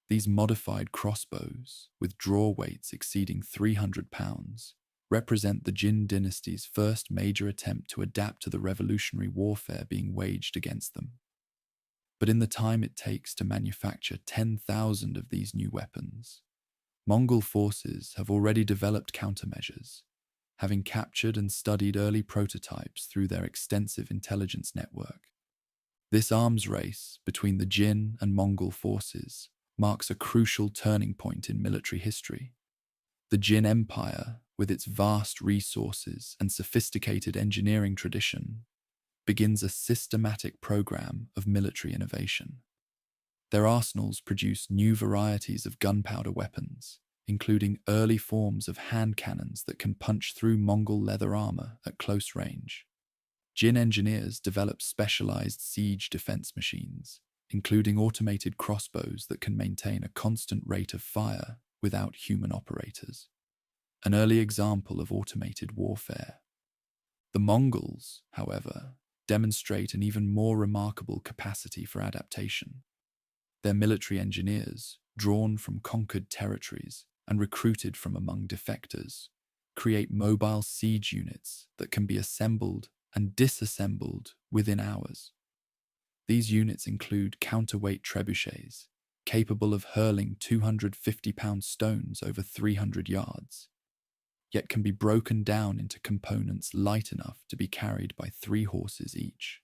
These modified crossbows, with draw weights exceeding 300 pounds, represent the Jin Dynasty's first major attempt to adapt to the revolutionary warfare being waged against them. But in the time it takes to manufacture 10,000 of these new weapons, Mongol forces have already developed countermeasures, having captured and studied early prototypes through their extensive intelligence network. This arms race between the Jin and Mongol forces marks a crucial turning point in military history. The Jin Empire, with its vast resources and sophisticated engineering tradition, begins a systematic program of military innovation. Their arsenals produce new varieties of gunpowder weapons, including early forms of hand cannons that can punch through Mongol leather armor at close range. Jin engineers develop specialized siege defense machines, including automated crossbows that can maintain a constant rate of fire without human operators. An early example of automated warfare. The Mongols, however, demonstrate an even more remarkable capacity for adaptation. Their military engineers, drawn from conquered territories and recruited from among defectors, create mobile siege units that can be assembled and disassembled within hours. These units include counterweight trebuchets, capable of hurling 250-pound stones over 300 yards, yet can be broken down into components light enough to be carried by 3 horses each.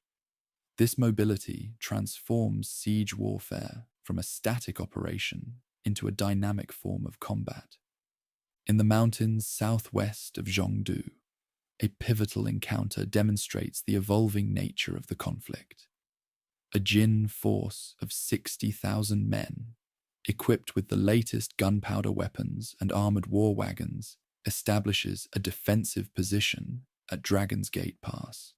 This mobility transforms siege warfare from a static operation into a dynamic form of combat. In the mountains southwest of Zhongdu, a pivotal encounter demonstrates the evolving nature of the conflict. A Jin force of 60,000 men, equipped with the latest gunpowder weapons and armored war wagons, establishes a defensive position at Dragon's Gate Pass.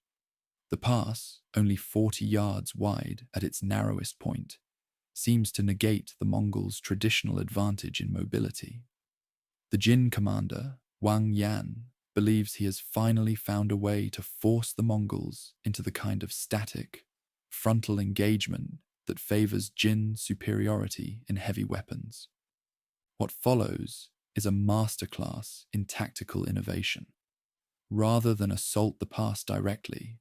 The pass, only 40 yards wide at its narrowest point, seems to negate the Mongols' traditional advantage in mobility. The Jin commander, Wang Yan, believes he has finally found a way to force the Mongols into the kind of static, frontal engagement that favors Jin superiority in heavy weapons. What follows is a masterclass in tactical innovation. Rather than assault the pass directly,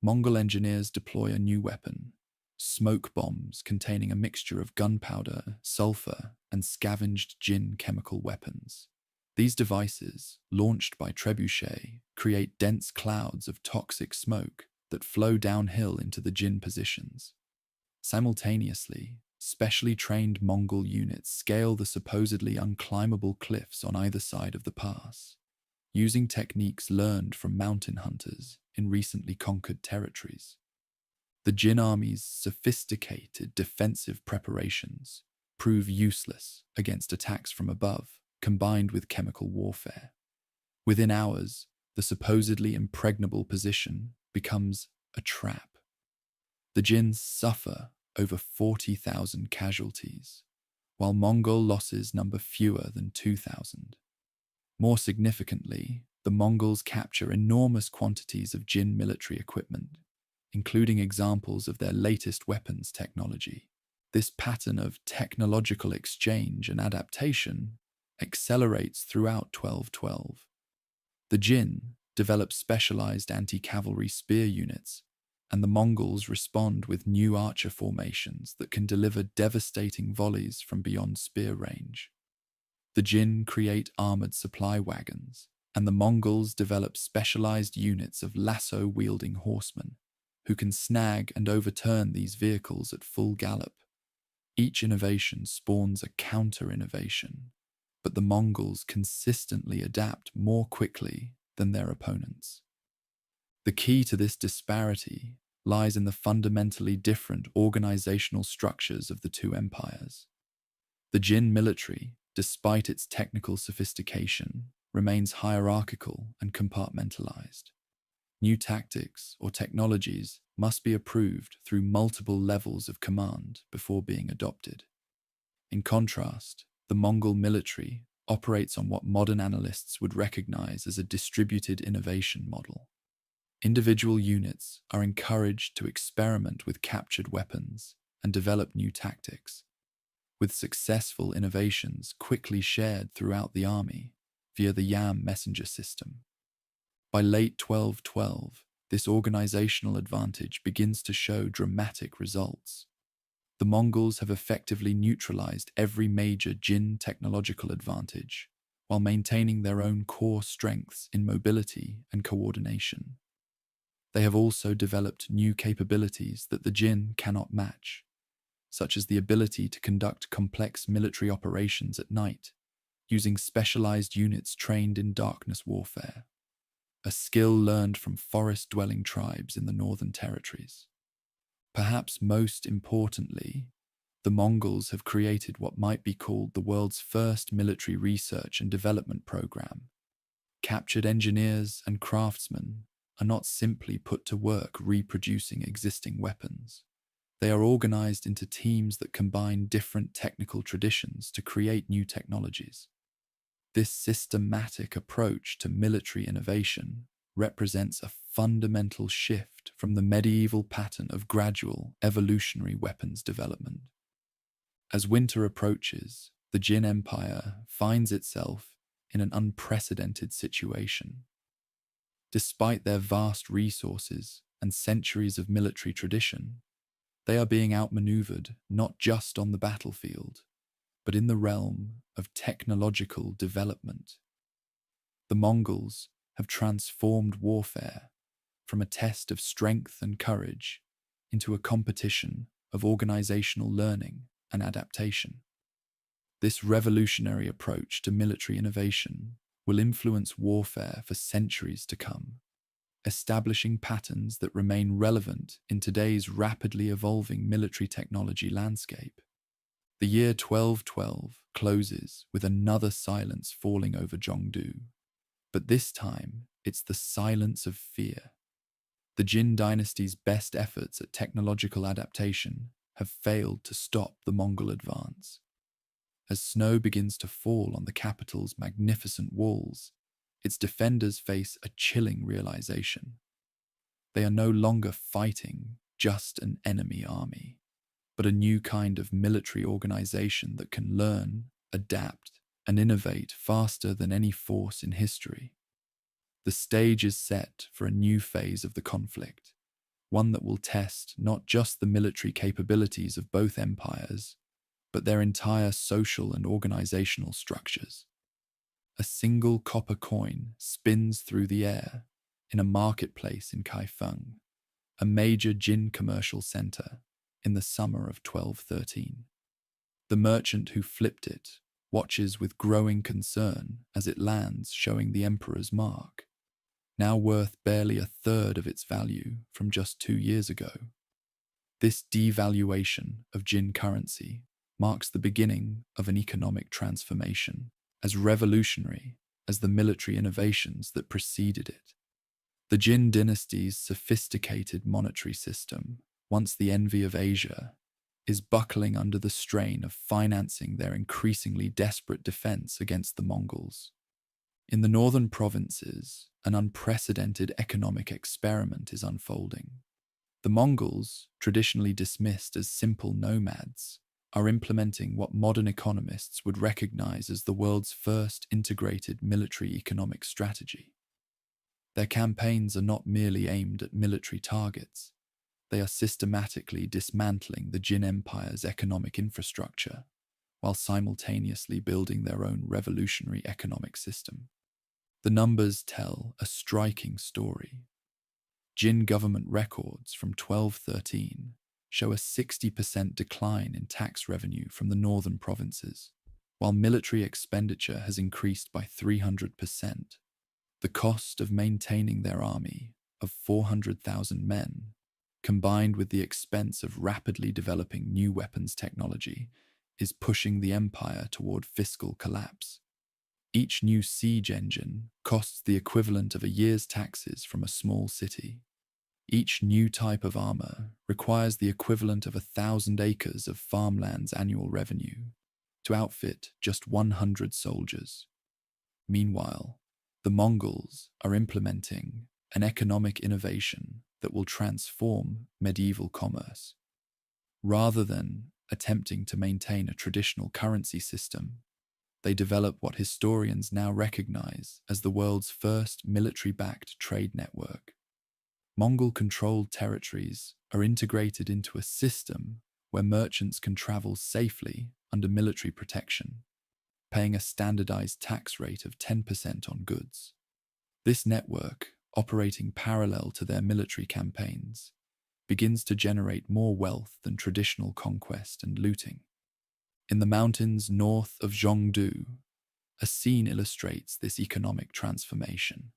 Mongol engineers deploy a new weapon: smoke bombs containing a mixture of gunpowder, sulfur, and scavenged Jin chemical weapons. These devices, launched by trebuchet, create dense clouds of toxic smoke that flow downhill into the Jin positions. Simultaneously, specially trained Mongol units scale the supposedly unclimbable cliffs on either side of the pass, using techniques learned from mountain hunters in recently conquered territories. The Jin army's sophisticated defensive preparations prove useless against attacks from above, combined with chemical warfare. Within hours, the supposedly impregnable position becomes a trap. The Jin suffer over 40,000 casualties, while Mongol losses number fewer than 2,000. More significantly, the Mongols capture enormous quantities of Jin military equipment, including examples of their latest weapons technology. This pattern of technological exchange and adaptation accelerates throughout 1212. The Jin develop specialized anti-cavalry spear units, and the Mongols respond with new archer formations that can deliver devastating volleys from beyond spear range. The Jin create armored supply wagons, and the Mongols developed specialized units of lasso-wielding horsemen who can snag and overturn these vehicles at full gallop. Each innovation spawns a counter-innovation, but the Mongols consistently adapt more quickly than their opponents. The key to this disparity lies in the fundamentally different organizational structures of the two empires. The Jin military, despite its technical sophistication, remains hierarchical and compartmentalized. New tactics or technologies must be approved through multiple levels of command before being adopted. In contrast, the Mongol military operates on what modern analysts would recognize as a distributed innovation model. Individual units are encouraged to experiment with captured weapons and develop new tactics, with successful innovations quickly shared throughout the army via the Yam messenger system. By late 1212, this organizational advantage begins to show dramatic results. The Mongols have effectively neutralized every major Jin technological advantage, while maintaining their own core strengths in mobility and coordination. They have also developed new capabilities that the Jin cannot match, such as the ability to conduct complex military operations at night, using specialized units trained in darkness warfare, a skill learned from forest-dwelling tribes in the northern territories. Perhaps most importantly, the Mongols have created what might be called the world's first military research and development program. Captured engineers and craftsmen are not simply put to work reproducing existing weapons. They are organized into teams that combine different technical traditions to create new technologies. This systematic approach to military innovation represents a fundamental shift from the medieval pattern of gradual evolutionary weapons development. As winter approaches, the Jin Empire finds itself in an unprecedented situation. Despite their vast resources and centuries of military tradition, they are being outmaneuvered not just on the battlefield, but in the realm of technological development. The Mongols have transformed warfare from a test of strength and courage into a competition of organizational learning and adaptation. This revolutionary approach to military innovation will influence warfare for centuries to come, establishing patterns that remain relevant in today's rapidly evolving military technology landscape. The year 1212 closes with another silence falling over Zhongdu, but this time it's the silence of fear. The Jin Dynasty's best efforts at technological adaptation have failed to stop the Mongol advance. As snow begins to fall on the capital's magnificent walls, its defenders face a chilling realization. They are no longer fighting just an enemy army, but a new kind of military organization that can learn, adapt, and innovate faster than any force in history. The stage is set for a new phase of the conflict, one that will test not just the military capabilities of both empires, but their entire social and organizational structures. A single copper coin spins through the air in a marketplace in Kaifeng, a major Jin commercial center, in the summer of 1213. The merchant who flipped it watches with growing concern as it lands, showing the emperor's mark, now worth barely a third of its value from just 2 years ago. This devaluation of Jin currency marks the beginning of an economic transformation, as revolutionary as the military innovations that preceded it. The Jin dynasty's sophisticated monetary system, once the envy of Asia, is buckling under the strain of financing their increasingly desperate defense against the Mongols. In the northern provinces, an unprecedented economic experiment is unfolding. The Mongols, traditionally dismissed as simple nomads, are implementing what modern economists would recognize as the world's first integrated military economic strategy. Their campaigns are not merely aimed at military targets. They are systematically dismantling the Jin Empire's economic infrastructure, while simultaneously building their own revolutionary economic system. The numbers tell a striking story. Jin government records from 1213 show a 60% decline in tax revenue from the northern provinces, while military expenditure has increased by 300%. The cost of maintaining their army of 400,000 men, combined with the expense of rapidly developing new weapons technology, is pushing the empire toward fiscal collapse. Each new siege engine costs the equivalent of a year's taxes from a small city. Each new type of armor requires the equivalent of 1,000 acres of farmland's annual revenue to outfit just 100 soldiers. Meanwhile, the Mongols are implementing an economic innovation that will transform medieval commerce. Rather than attempting to maintain a traditional currency system, they develop what historians now recognize as the world's first military-backed trade network. Mongol-controlled territories are integrated into a system where merchants can travel safely under military protection, paying a standardized tax rate of 10% on goods. This network, operating parallel to their military campaigns, begins to generate more wealth than traditional conquest and looting. In the mountains north of Zhongdu, a scene illustrates this economic transformation.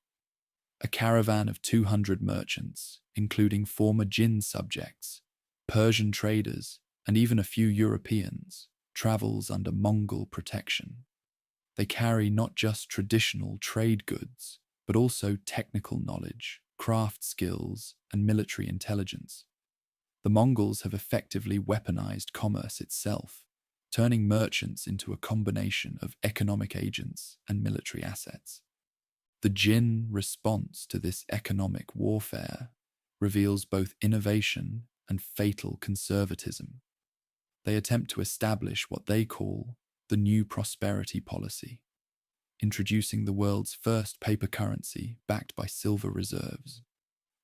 A caravan of 200 merchants, including former Jin subjects, Persian traders, and even a few Europeans, travels under Mongol protection. They carry not just traditional trade goods, but also technical knowledge, craft skills, and military intelligence. The Mongols have effectively weaponized commerce itself, turning merchants into a combination of economic agents and military assets. The Jin response to this economic warfare reveals both innovation and fatal conservatism. They attempt to establish what they call the new prosperity policy, introducing the world's first paper currency backed by silver reserves.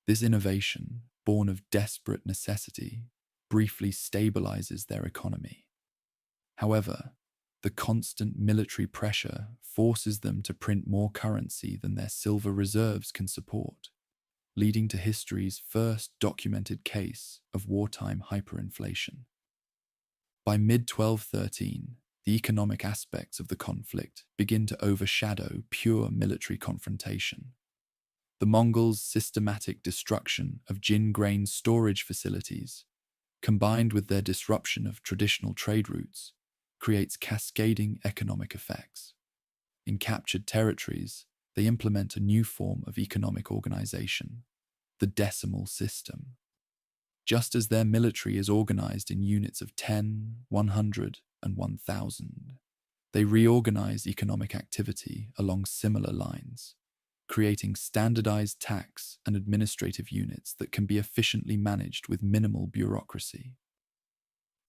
This innovation, born of desperate necessity, briefly stabilizes their economy. However, the constant military pressure forces them to print more currency than their silver reserves can support, leading to history's first documented case of wartime hyperinflation. By mid-1213, the economic aspects of the conflict begin to overshadow pure military confrontation. The Mongols' systematic destruction of Jin grain storage facilities, combined with their disruption of traditional trade routes, creates cascading economic effects. In captured territories, they implement a new form of economic organization, the decimal system. Just as their military is organized in units of 10, 100, and 1,000, they reorganize economic activity along similar lines, creating standardized tax and administrative units that can be efficiently managed with minimal bureaucracy.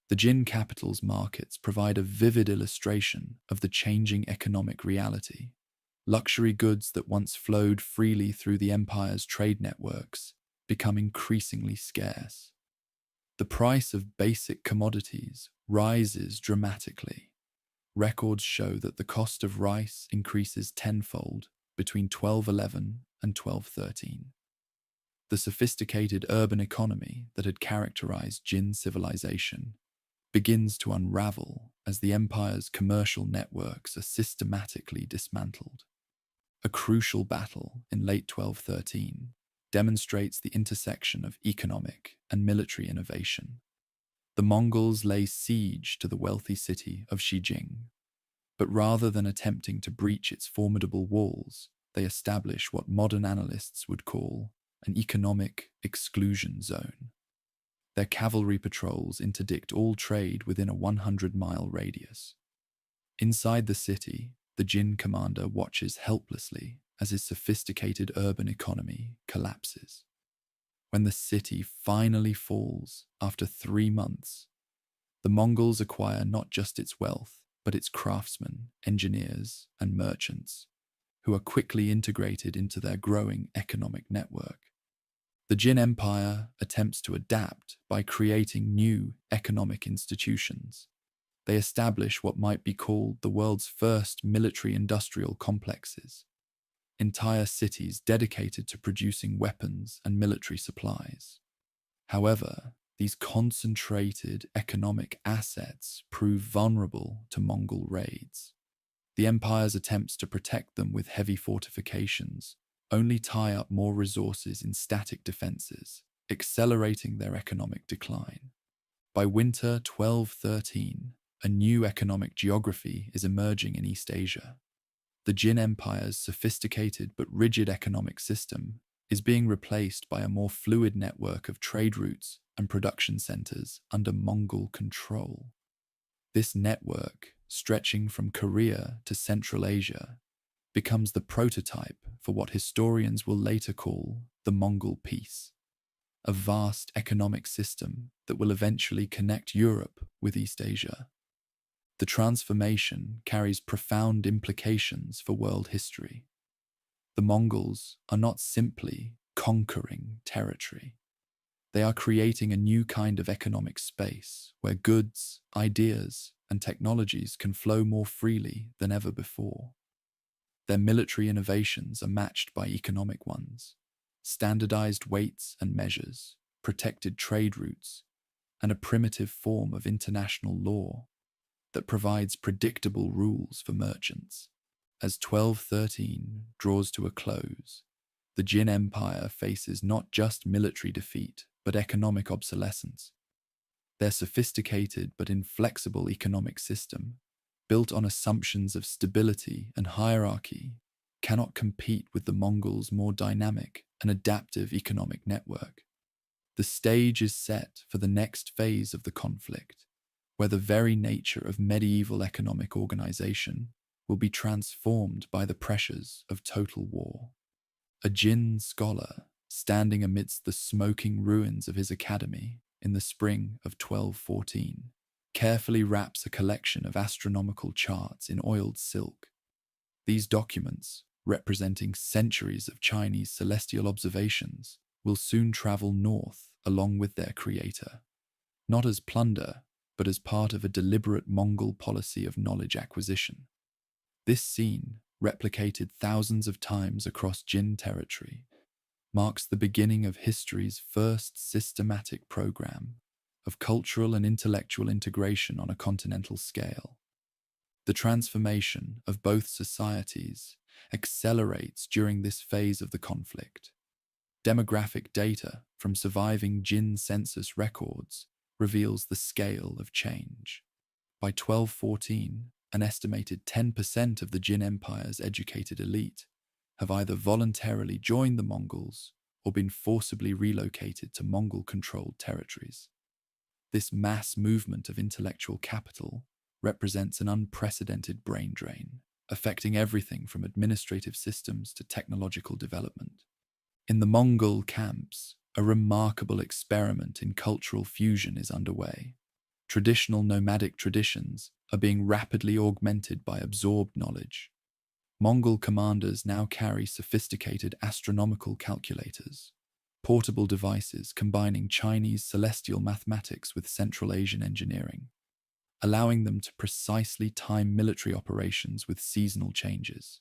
The Jin capital's markets provide a vivid illustration of the changing economic reality. Luxury goods that once flowed freely through the empire's trade networks become increasingly scarce. The price of basic commodities rises dramatically. Records show that the cost of rice increases tenfold between 1211 and 1213. The sophisticated urban economy that had characterized Jin civilization begins to unravel as the empire's commercial networks are systematically dismantled. A crucial battle in late 1213 demonstrates the intersection of economic and military innovation. The Mongols lay siege to the wealthy city of Xijing, but rather than attempting to breach its formidable walls, they establish what modern analysts would call an economic exclusion zone. Their cavalry patrols interdict all trade within a 100-mile radius. Inside the city, the Jin commander watches helplessly as his sophisticated urban economy collapses. When the city finally falls after 3 months, the Mongols acquire not just its wealth, but its craftsmen, engineers, and merchants, who are quickly integrated into their growing economic network. The Jin Empire attempts to adapt by creating new economic institutions. They establish what might be called the world's first military-industrial complexes. entire cities dedicated to producing weapons and military supplies. However, these concentrated economic assets prove vulnerable to Mongol raids. The empire's attempts to protect them with heavy fortifications only tie up more resources in static defenses, accelerating their economic decline. By winter 1213, a new economic geography is emerging in East Asia. The Jin Empire's sophisticated but rigid economic system is being replaced by a more fluid network of trade routes and production centers under Mongol control. This network, stretching from Korea to Central Asia, becomes the prototype for what historians will later call the Mongol Peace, a vast economic system that will eventually connect Europe with East Asia. The transformation carries profound implications for world history. The Mongols are not simply conquering territory. They are creating a new kind of economic space where goods, ideas, and technologies can flow more freely than ever before. Their military innovations are matched by economic ones: standardized weights and measures, protected trade routes, and a primitive form of international law that provides predictable rules for merchants. As 1213 draws to a close, the Jin Empire faces not just military defeat, but economic obsolescence. Their sophisticated but inflexible economic system, built on assumptions of stability and hierarchy, cannot compete with the Mongols' more dynamic and adaptive economic network. The stage is set for the next phase of the conflict, where the very nature of medieval economic organization will be transformed by the pressures of total war. A Jin scholar, standing amidst the smoking ruins of his academy in the spring of 1214, carefully wraps a collection of astronomical charts in oiled silk. These documents, representing centuries of Chinese celestial observations, will soon travel north along with their creator, not as plunder, but as part of a deliberate Mongol policy of knowledge acquisition. This scene, replicated thousands of times across Jin territory, marks the beginning of history's first systematic program of cultural and intellectual integration on a continental scale. The transformation of both societies accelerates during this phase of the conflict. Demographic data from surviving Jin census records reveals the scale of change. By 1214, an estimated 10% of the Jin Empire's educated elite have either voluntarily joined the Mongols or been forcibly relocated to Mongol-controlled territories. This mass movement of intellectual capital represents an unprecedented brain drain, affecting everything from administrative systems to technological development. In the Mongol camps, a remarkable experiment in cultural fusion is underway. Traditional nomadic traditions are being rapidly augmented by absorbed knowledge. Mongol commanders now carry sophisticated astronomical calculators, portable devices combining Chinese celestial mathematics with Central Asian engineering, allowing them to precisely time military operations with seasonal changes.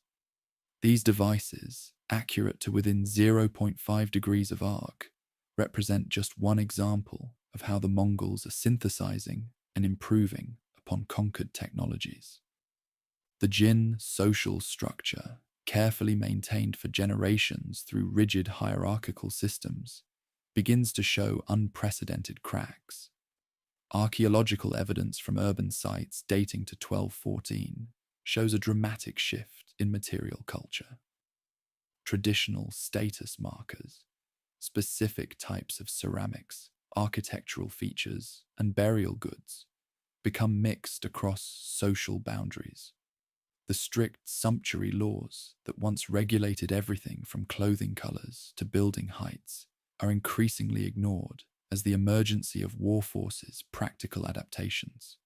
These devices, accurate to within 0.5 degrees of arc, represent just one example of how the Mongols are synthesizing and improving upon conquered technologies. The Jin social structure, carefully maintained for generations through rigid hierarchical systems, begins to show unprecedented cracks. Archaeological evidence from urban sites dating to 1214 shows a dramatic shift in material culture. Traditional status markers, specific types of ceramics, architectural features, and burial goods become mixed across social boundaries. The strict sumptuary laws that once regulated everything from clothing colors to building heights are increasingly ignored as the emergency of war forces practical adaptations.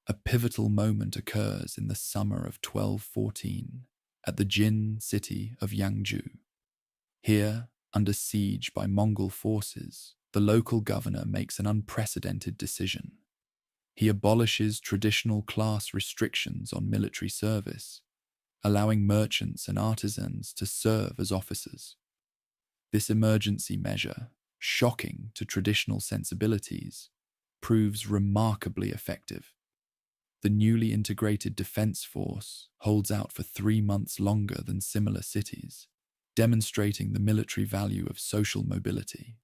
A pivotal moment occurs in the summer of 1214 at the Jin city of Yangju. Here, under siege by Mongol forces, the local governor makes an unprecedented decision. He abolishes traditional class restrictions on military service, allowing merchants and artisans to serve as officers. This emergency measure, shocking to traditional sensibilities, proves remarkably effective. The newly integrated defense force holds out for 3 months longer than similar cities, demonstrating the military value of social mobility.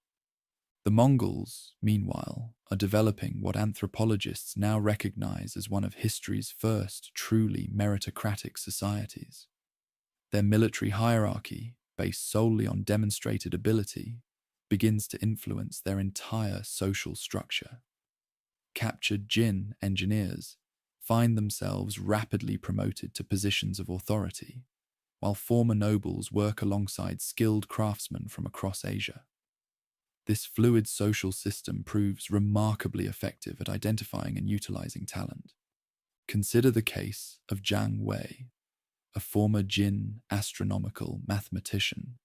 The Mongols, meanwhile, are developing what anthropologists now recognize as one of history's first truly meritocratic societies. Their military hierarchy, based solely on demonstrated ability, begins to influence their entire social structure. Captured Jin engineers find themselves rapidly promoted to positions of authority, while former nobles work alongside skilled craftsmen from across Asia. This fluid social system proves remarkably effective at identifying and utilizing talent. Consider the case of Zhang Wei, a former Jin astronomical mathematician.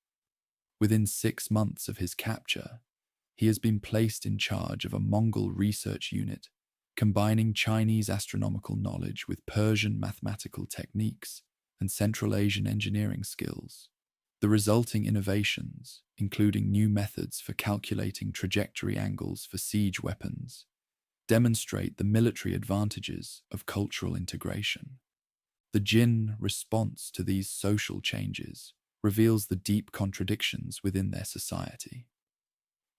Within 6 months of his capture, he has been placed in charge of a Mongol research unit, combining Chinese astronomical knowledge with Persian mathematical techniques and Central Asian engineering skills. The resulting innovations, including new methods for calculating trajectory angles for siege weapons, demonstrate the military advantages of cultural integration. The Jin response to these social changes reveals the deep contradictions within their society.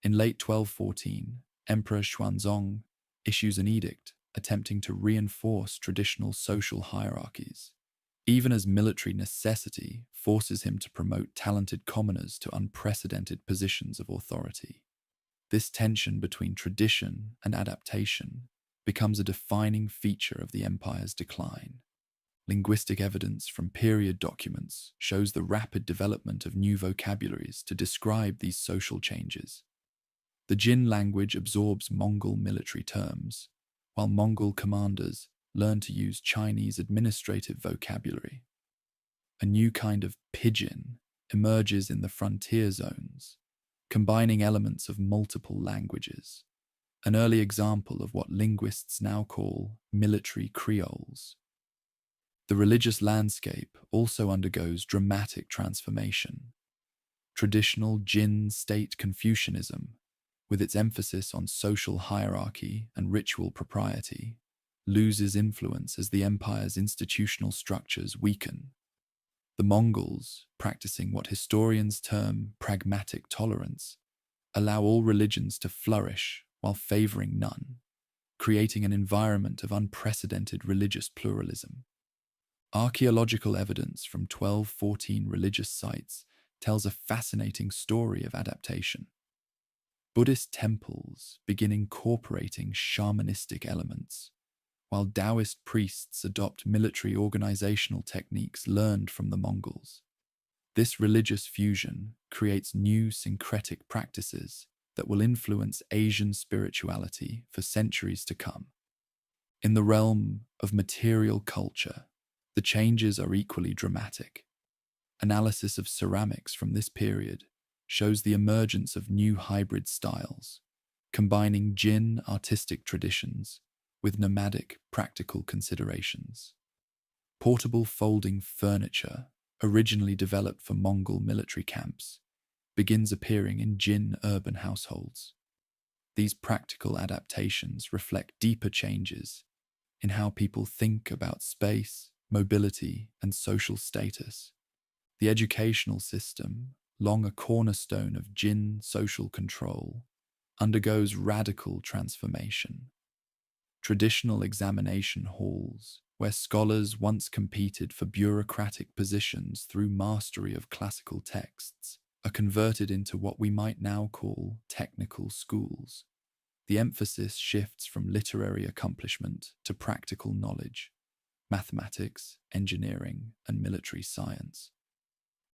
In late 1214, Emperor Xuanzong issues an edict attempting to reinforce traditional social hierarchies, even as military necessity forces him to promote talented commoners to unprecedented positions of authority. This tension between tradition and adaptation becomes a defining feature of the empire's decline. Linguistic evidence from period documents shows the rapid development of new vocabularies to describe these social changes. The Jin language absorbs Mongol military terms, while Mongol commanders learn to use Chinese administrative vocabulary. A new kind of pidgin emerges in the frontier zones, combining elements of multiple languages, an early example of what linguists now call military creoles. The religious landscape also undergoes dramatic transformation. Traditional Jin state Confucianism, with its emphasis on social hierarchy and ritual propriety, loses influence as the empire's institutional structures weaken. The Mongols, practicing what historians term pragmatic tolerance, allow all religions to flourish while favoring none, creating an environment of unprecedented religious pluralism. Archaeological evidence from 1214 religious sites tells a fascinating story of adaptation. Buddhist temples begin incorporating shamanistic elements, while Taoist priests adopt military organizational techniques learned from the Mongols. This religious fusion creates new syncretic practices that will influence Asian spirituality for centuries to come. In the realm of material culture, the changes are equally dramatic. Analysis of ceramics from this period shows the emergence of new hybrid styles, combining Jin artistic traditions with nomadic practical considerations. Portable folding furniture, originally developed for Mongol military camps, begins appearing in Jin urban households. These practical adaptations reflect deeper changes in how people think about space, mobility, and social status. The educational system, long a cornerstone of Jin social control, undergoes radical transformation. Traditional examination halls, where scholars once competed for bureaucratic positions through mastery of classical texts, are converted into what we might now call technical schools. The emphasis shifts from literary accomplishment to practical knowledge, mathematics, engineering, and military science.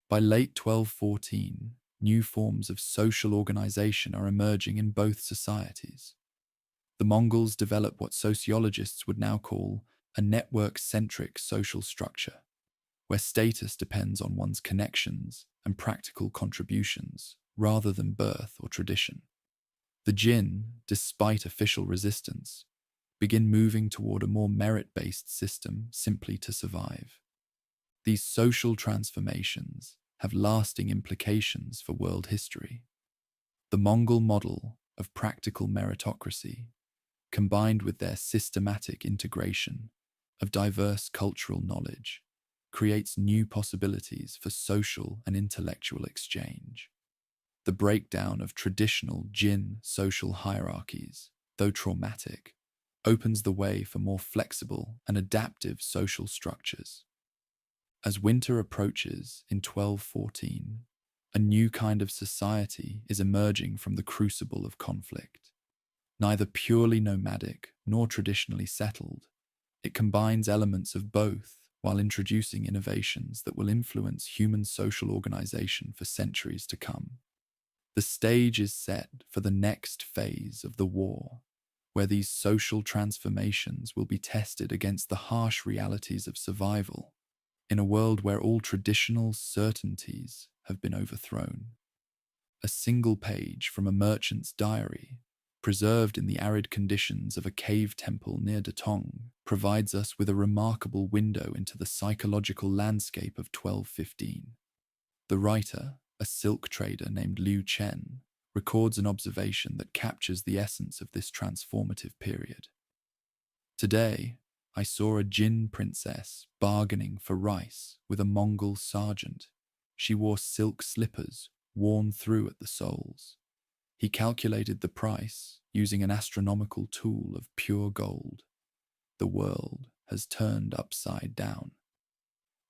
By late 1214, new forms of social organization are emerging in both societies. The Mongols develop what sociologists would now call a network-centric social structure, where status depends on one's connections and practical contributions rather than birth or tradition. The Jin, despite official resistance, begin moving toward a more merit-based system simply to survive. These social transformations have lasting implications for world history. The Mongol model of practical meritocracy, combined with their systematic integration of diverse cultural knowledge, creates new possibilities for social and intellectual exchange. The breakdown of traditional Jin social hierarchies, though traumatic, opens the way for more flexible and adaptive social structures. As winter approaches in 1214, a new kind of society is emerging from the crucible of conflict. Neither purely nomadic nor traditionally settled, it combines elements of both while introducing innovations that will influence human social organization for centuries to come. The stage is set for the next phase of the war, where these social transformations will be tested against the harsh realities of survival in a world where all traditional certainties have been overthrown. A single page from a merchant's diary, preserved in the arid conditions of a cave temple near Datong, provides us with a remarkable window into the psychological landscape of 1215. The writer, a silk trader named Liu Chen, records an observation that captures the essence of this transformative period. Today, I saw a Jin princess bargaining for rice with a Mongol sergeant. She wore silk slippers, worn through at the soles. He calculated the price using an astronomical tool of pure gold. The world has turned upside down.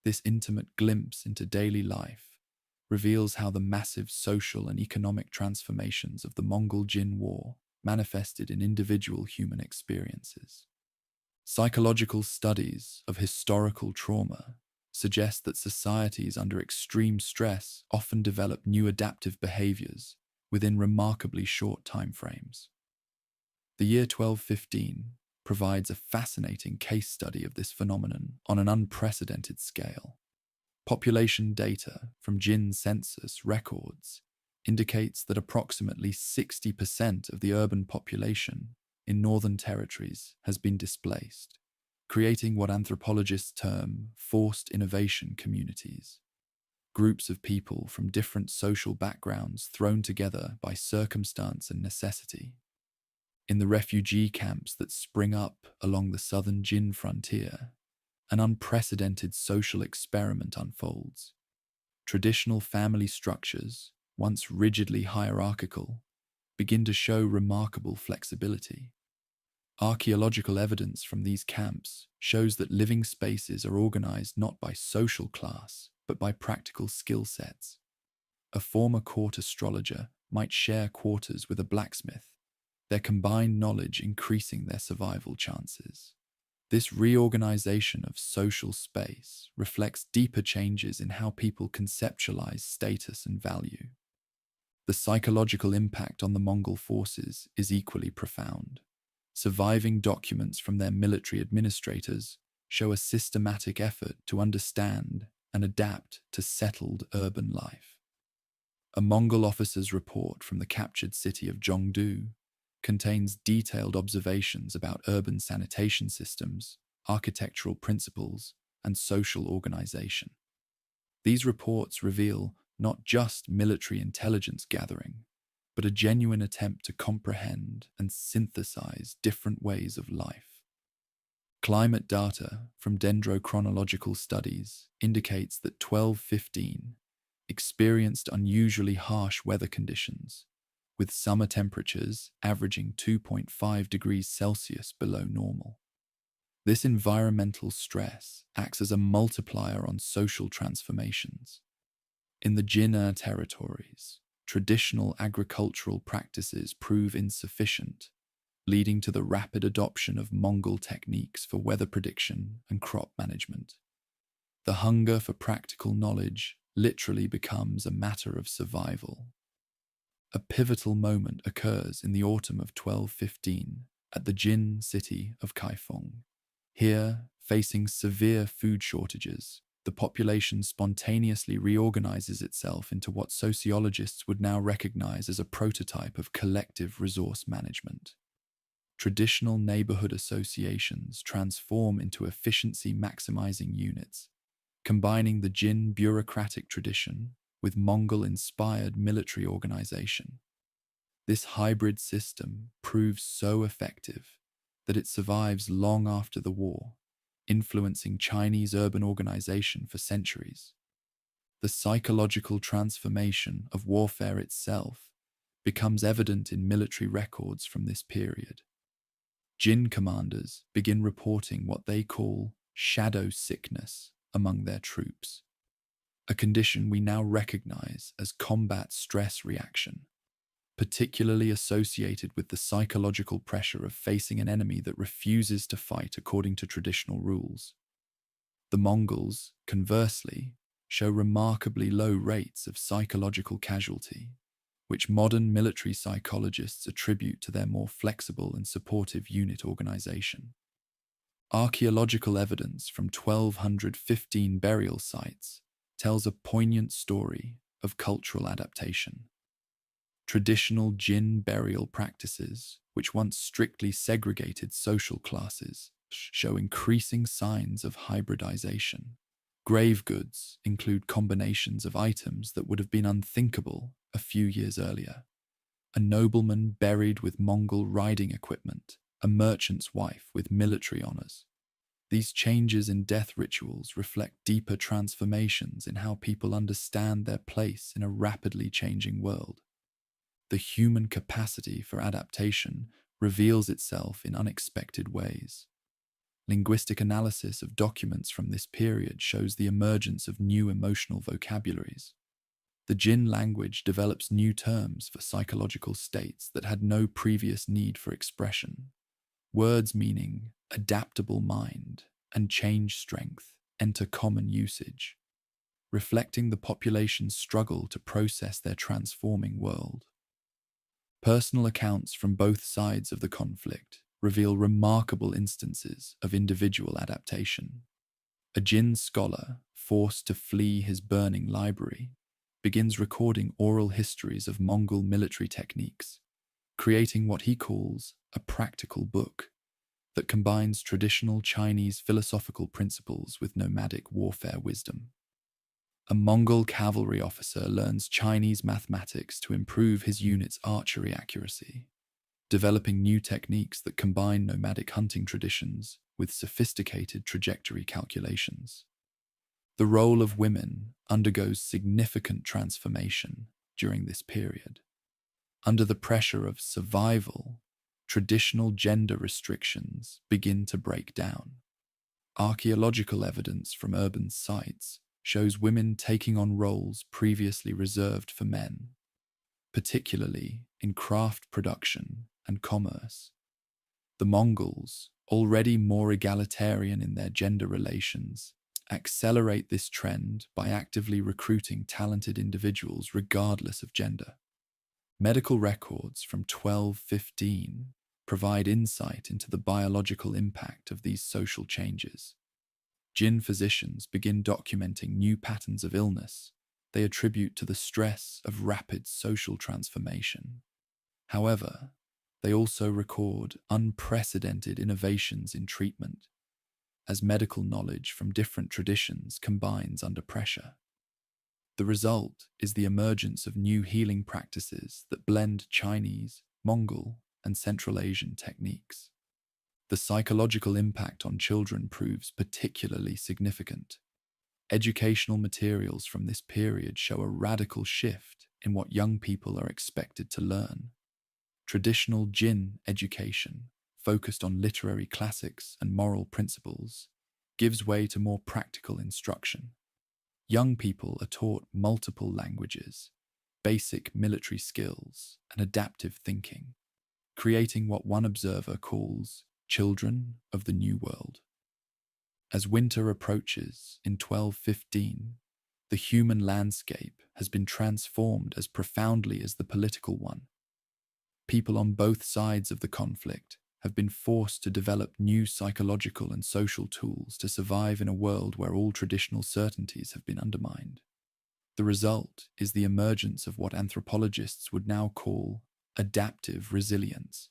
This intimate glimpse into daily life reveals how the massive social and economic transformations of the Mongol-Jin War manifested in individual human experiences. Psychological studies of historical trauma suggest that societies under extreme stress often develop new adaptive behaviors within remarkably short timeframes. The year 1215 provides a fascinating case study of this phenomenon on an unprecedented scale. Population data from Jin census records indicates that approximately 60% of the urban population in northern territories has been displaced, creating what anthropologists term forced innovation communities. Groups of people from different social backgrounds thrown together by circumstance and necessity. In the refugee camps that spring up along the southern Jin frontier, an unprecedented social experiment unfolds. Traditional family structures, once rigidly hierarchical, begin to show remarkable flexibility. Archaeological evidence from these camps shows that living spaces are organized not by social class, but by practical skill sets. A former court astrologer might share quarters with a blacksmith, their combined knowledge increasing their survival chances. This reorganization of social space reflects deeper changes in how people conceptualize status and value. The psychological impact on the Mongol forces is equally profound. Surviving documents from their military administrators show a systematic effort to understand and adapt to settled urban life. A Mongol officer's report from the captured city of Zhongdu contains detailed observations about urban sanitation systems, architectural principles, and social organization. These reports reveal not just military intelligence gathering, but a genuine attempt to comprehend and synthesize different ways of life. Climate data from dendrochronological studies indicates that 1215 experienced unusually harsh weather conditions, with summer temperatures averaging 2.5 degrees Celsius below normal. This environmental stress acts as a multiplier on social transformations. In the Jin territories, traditional agricultural practices prove insufficient, leading to the rapid adoption of Mongol techniques for weather prediction and crop management. The hunger for practical knowledge literally becomes a matter of survival. A pivotal moment occurs in the autumn of 1215 at the Jin city of Kaifeng. Here, facing severe food shortages, the population spontaneously reorganizes itself into what sociologists would now recognize as a prototype of collective resource management. Traditional neighborhood associations transform into efficiency-maximizing units, combining the Jin bureaucratic tradition with Mongol-inspired military organization. This hybrid system proves so effective that it survives long after the war, influencing Chinese urban organization for centuries. The psychological transformation of warfare itself becomes evident in military records from this period. Jin commanders begin reporting what they call shadow sickness among their troops, a condition we now recognize as combat stress reaction, particularly associated with the psychological pressure of facing an enemy that refuses to fight according to traditional rules. The Mongols, conversely, show remarkably low rates of psychological casualty, which modern military psychologists attribute to their more flexible and supportive unit organization. Archaeological evidence from 1215 burial sites tells a poignant story of cultural adaptation. Traditional Jin burial practices, which once strictly segregated social classes, show increasing signs of hybridization. Grave goods include combinations of items that would have been unthinkable a few years earlier. A nobleman buried with Mongol riding equipment, a merchant's wife with military honors. These changes in death rituals reflect deeper transformations in how people understand their place in a rapidly changing world. The human capacity for adaptation reveals itself in unexpected ways. Linguistic analysis of documents from this period shows the emergence of new emotional vocabularies. The Jin language develops new terms for psychological states that had no previous need for expression. Words meaning adaptable mind and change strength enter common usage, reflecting the population's struggle to process their transforming world. Personal accounts from both sides of the conflict reveal remarkable instances of individual adaptation. A Jin scholar, forced to flee his burning library, begins recording oral histories of Mongol military techniques, creating what he calls a practical book that combines traditional Chinese philosophical principles with nomadic warfare wisdom. A Mongol cavalry officer learns Chinese mathematics to improve his unit's archery accuracy, developing new techniques that combine nomadic hunting traditions with sophisticated trajectory calculations. The role of women undergoes significant transformation during this period. Under the pressure of survival, traditional gender restrictions begin to break down. Archaeological evidence from urban sites shows women taking on roles previously reserved for men, particularly in craft production and commerce. The Mongols, already more egalitarian in their gender relations, accelerate this trend by actively recruiting talented individuals regardless of gender. Medical records from 1215 provide insight into the biological impact of these social changes. Jin physicians begin documenting new patterns of illness they attribute to the stress of rapid social transformation. However, they also record unprecedented innovations in treatment, as medical knowledge from different traditions combines under pressure. The result is the emergence of new healing practices that blend Chinese, Mongol, and Central Asian techniques. The psychological impact on children proves particularly significant. Educational materials from this period show a radical shift in what young people are expected to learn. Traditional Jin education, focused on literary classics and moral principles, gives way to more practical instruction. Young people are taught multiple languages, basic military skills, and adaptive thinking, creating what one observer calls children of the New World. As winter approaches in 1215, the human landscape has been transformed as profoundly as the political one. People on both sides of the conflict have been forced to develop new psychological and social tools to survive in a world where all traditional certainties have been undermined. The result is the emergence of what anthropologists would now call adaptive resilience,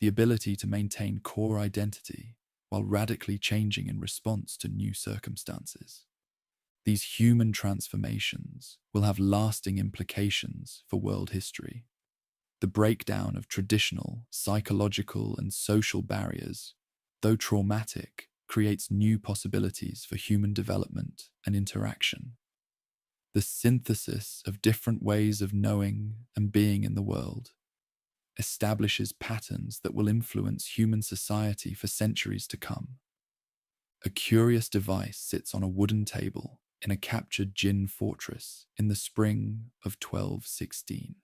the ability to maintain core identity while radically changing in response to new circumstances. These human transformations will have lasting implications for world history. The breakdown of traditional psychological and social barriers, though traumatic, creates new possibilities for human development and interaction. The synthesis of different ways of knowing and being in the world establishes patterns that will influence human society for centuries to come. A curious device sits on a wooden table in a captured Jin fortress in the spring of 1216.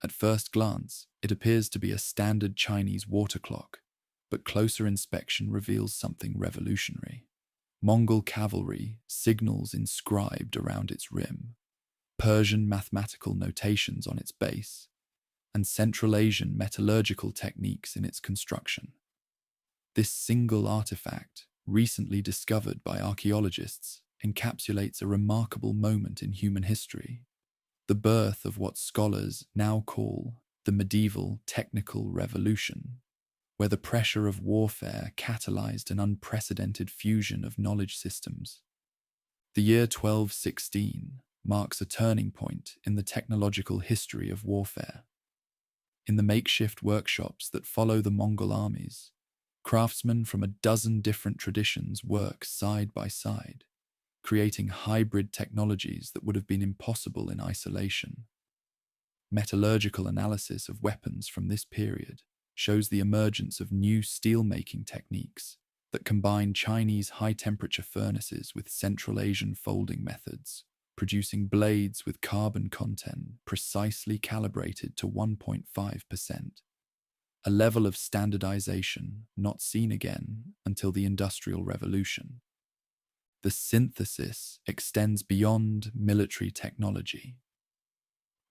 At first glance, it appears to be a standard Chinese water clock, but closer inspection reveals something revolutionary. Mongol cavalry signals inscribed around its rim, Persian mathematical notations on its base, and Central Asian metallurgical techniques in its construction. This single artifact, recently discovered by archaeologists, encapsulates a remarkable moment in human history, the birth of what scholars now call the medieval technical revolution, where the pressure of warfare catalyzed an unprecedented fusion of knowledge systems. The year 1216 marks a turning point in the technological history of warfare. In the makeshift workshops that follow the Mongol armies, craftsmen from a dozen different traditions work side by side, creating hybrid technologies that would have been impossible in isolation. Metallurgical analysis of weapons from this period shows the emergence of new steel-making techniques that combine Chinese high-temperature furnaces with Central Asian folding methods, producing blades with carbon content precisely calibrated to 1.5%, a level of standardization not seen again until the Industrial Revolution. The synthesis extends beyond military technology.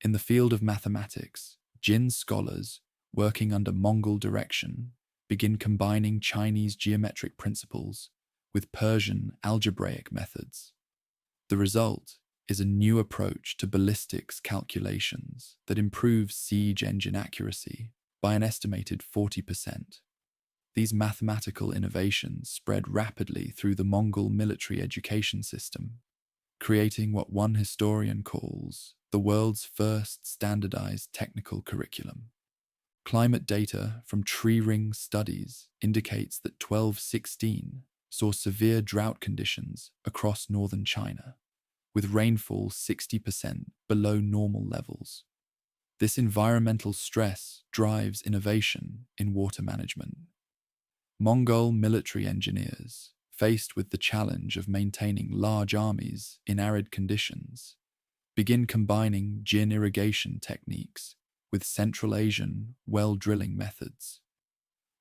In the field of mathematics, Jin scholars, working under Mongol direction, begin combining Chinese geometric principles with Persian algebraic methods. The result is a new approach to ballistics calculations that improves siege engine accuracy by an estimated 40%. These mathematical innovations spread rapidly through the Mongol military education system, creating what one historian calls the world's first standardized technical curriculum. Climate data from tree ring studies indicates that 1216 saw severe drought conditions across northern China, with rainfall 60% below normal levels. This environmental stress drives innovation in water management. Mongol military engineers, faced with the challenge of maintaining large armies in arid conditions, begin combining Jin irrigation techniques with Central Asian well drilling methods.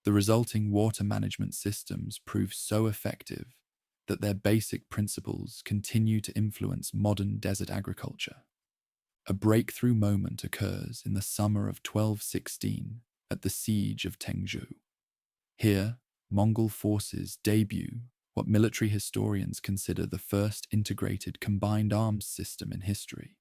The resulting water management systems prove so effective that their basic principles continue to influence modern desert agriculture. A breakthrough moment occurs in the summer of 1216 at the siege of Tengzhou. Here, Mongol forces debut what military historians consider the first integrated combined arms system in history.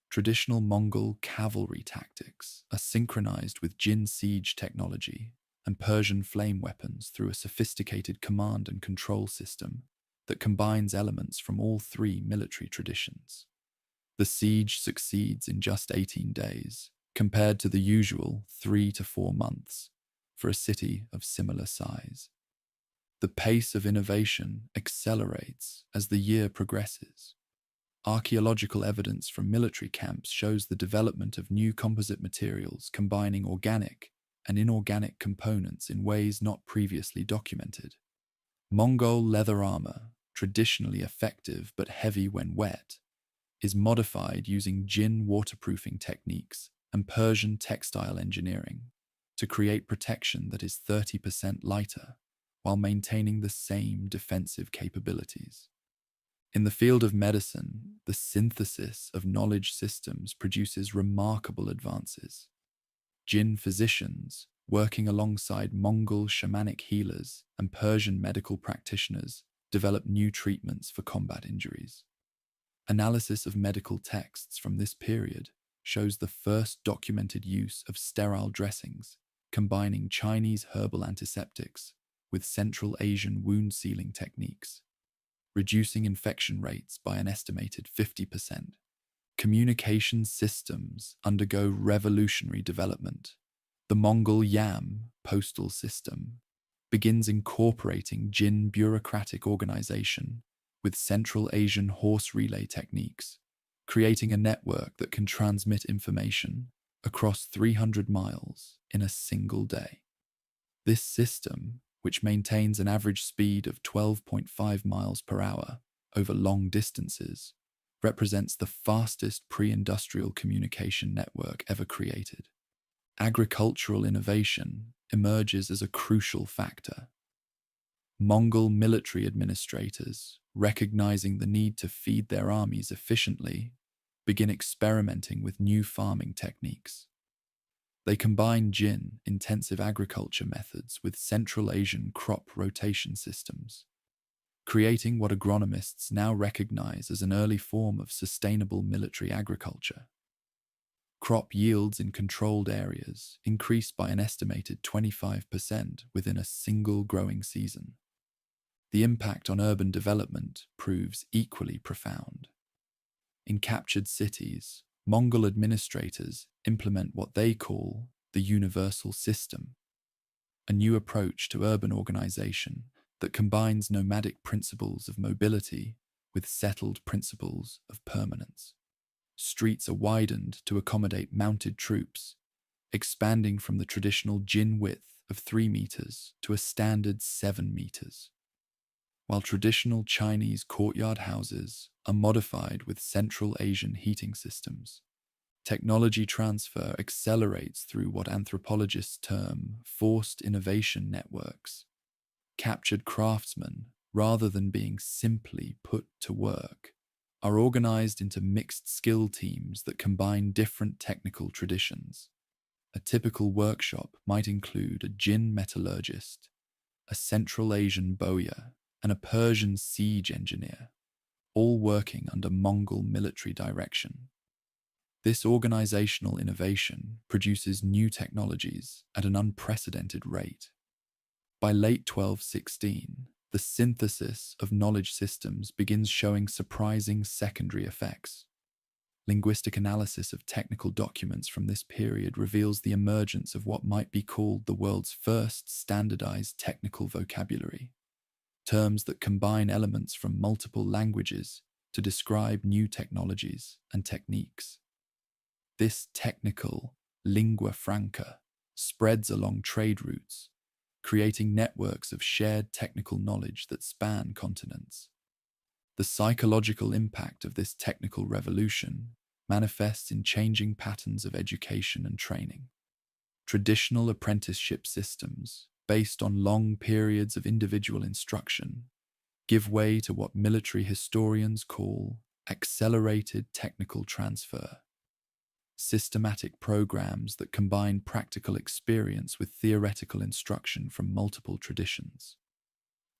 Traditional Mongol cavalry tactics are synchronized with Jin siege technology and Persian flame weapons through a sophisticated command and control system that combines elements from all three military traditions. The siege succeeds in just 18 days, compared to the usual 3 to 4 months for a city of similar size. The pace of innovation accelerates as the year progresses. Archaeological evidence from military camps shows the development of new composite materials combining organic and inorganic components in ways not previously documented. Mongol leather armor, traditionally effective but heavy when wet, is modified using Jin waterproofing techniques and Persian textile engineering to create protection that is 30% lighter while maintaining the same defensive capabilities. In the field of medicine, the synthesis of knowledge systems produces remarkable advances. Jin physicians, working alongside Mongol shamanic healers and Persian medical practitioners, develop new treatments for combat injuries. Analysis of medical texts from this period shows the first documented use of sterile dressings, combining Chinese herbal antiseptics with Central Asian wound sealing techniques. reducing infection rates by an estimated 50%. Communication systems undergo revolutionary development. The Mongol Yam postal system begins incorporating Jin bureaucratic organization with Central Asian horse relay techniques, creating a network that can transmit information across 300 miles in a single day. This system, which maintains an average speed of 12.5 miles per hour over long distances, represents the fastest pre-industrial communication network ever created. Agricultural innovation emerges as a crucial factor. Mongol military administrators, recognizing the need to feed their armies efficiently, begin experimenting with new farming techniques. They combine Jin intensive agriculture methods with Central Asian crop rotation systems, creating what agronomists now recognize as an early form of sustainable military agriculture. Crop yields in controlled areas increase by an estimated 25% within a single growing season. The impact on urban development proves equally profound. In captured cities, Mongol administrators implement what they call the universal system, a new approach to urban organization that combines nomadic principles of mobility with settled principles of permanence. Streets are widened to accommodate mounted troops, expanding from the traditional Jin width of 3 meters to a standard 7 meters. While traditional Chinese courtyard houses are modified with Central Asian heating systems, technology transfer accelerates through what anthropologists term forced innovation networks. Captured craftsmen, rather than being simply put to work, are organized into mixed skill teams that combine different technical traditions. A typical workshop might include a Jin metallurgist, a Central Asian bowyer, and a Persian siege engineer, all working under Mongol military direction. This organizational innovation produces new technologies at an unprecedented rate. By late 1216, the synthesis of knowledge systems begins showing surprising secondary effects. Linguistic analysis of technical documents from this period reveals the emergence of what might be called the world's first standardized technical vocabulary, terms that combine elements from multiple languages to describe new technologies and techniques. This technical lingua franca spreads along trade routes, creating networks of shared technical knowledge that span continents. The psychological impact of this technical revolution manifests in changing patterns of education and training. Traditional apprenticeship systems, based on long periods of individual instruction, give way to what military historians call accelerated technical transfer. Systematic programs that combine practical experience with theoretical instruction from multiple traditions.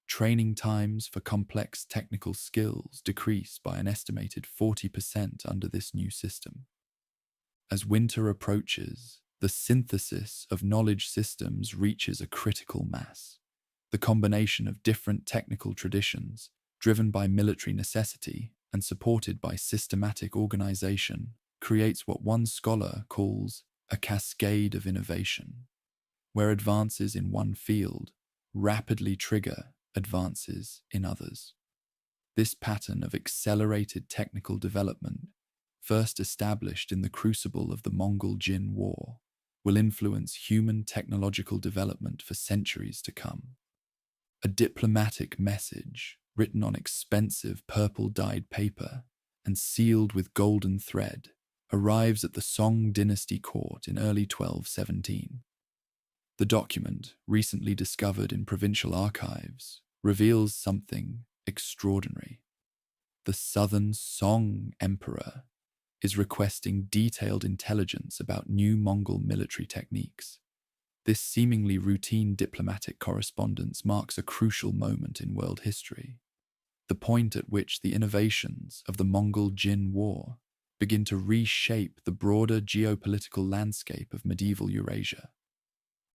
Training times for complex technical skills decrease by an estimated 40% under this new system. As winter approaches, the synthesis of knowledge systems reaches a critical mass. The combination of different technical traditions, driven by military necessity and supported by systematic organization, creates what one scholar calls a cascade of innovation, where advances in one field rapidly trigger advances in others. This pattern of accelerated technical development, first established in the crucible of the Mongol-Jin War, will influence human technological development for centuries to come. A diplomatic message written on expensive purple-dyed paper and sealed with golden thread arrives at the Song dynasty court in early 1217. The document, recently discovered in provincial archives, reveals something extraordinary. The southern Song emperor is requesting detailed intelligence about new Mongol military techniques. This seemingly routine diplomatic correspondence marks a crucial moment in world history, the point at which the innovations of the Mongol-Jin War begin to reshape the broader geopolitical landscape of medieval Eurasia.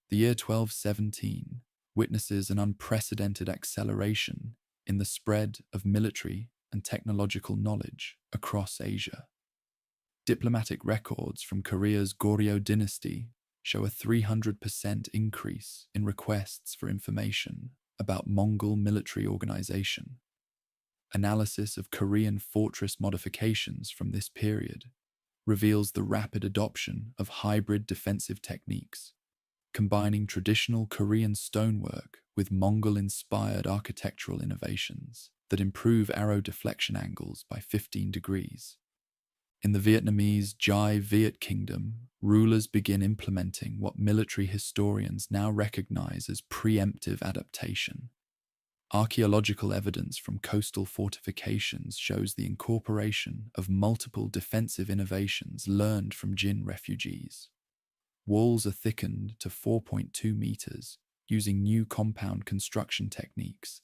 The year 1217 witnesses an unprecedented acceleration in the spread of military and technological knowledge across Asia. Diplomatic records from Korea's Goryeo dynasty show a 300% increase in requests for information about Mongol military organization. Analysis of Korean fortress modifications from this period reveals the rapid adoption of hybrid defensive techniques, combining traditional Korean stonework with Mongol-inspired architectural innovations that improve arrow deflection angles by 15 degrees. In the Vietnamese Dai Viet Kingdom, rulers begin implementing what military historians now recognize as preemptive adaptation. Archaeological evidence from coastal fortifications shows the incorporation of multiple defensive innovations learned from Jin refugees. Walls are thickened to 4.2 meters using new compound construction techniques,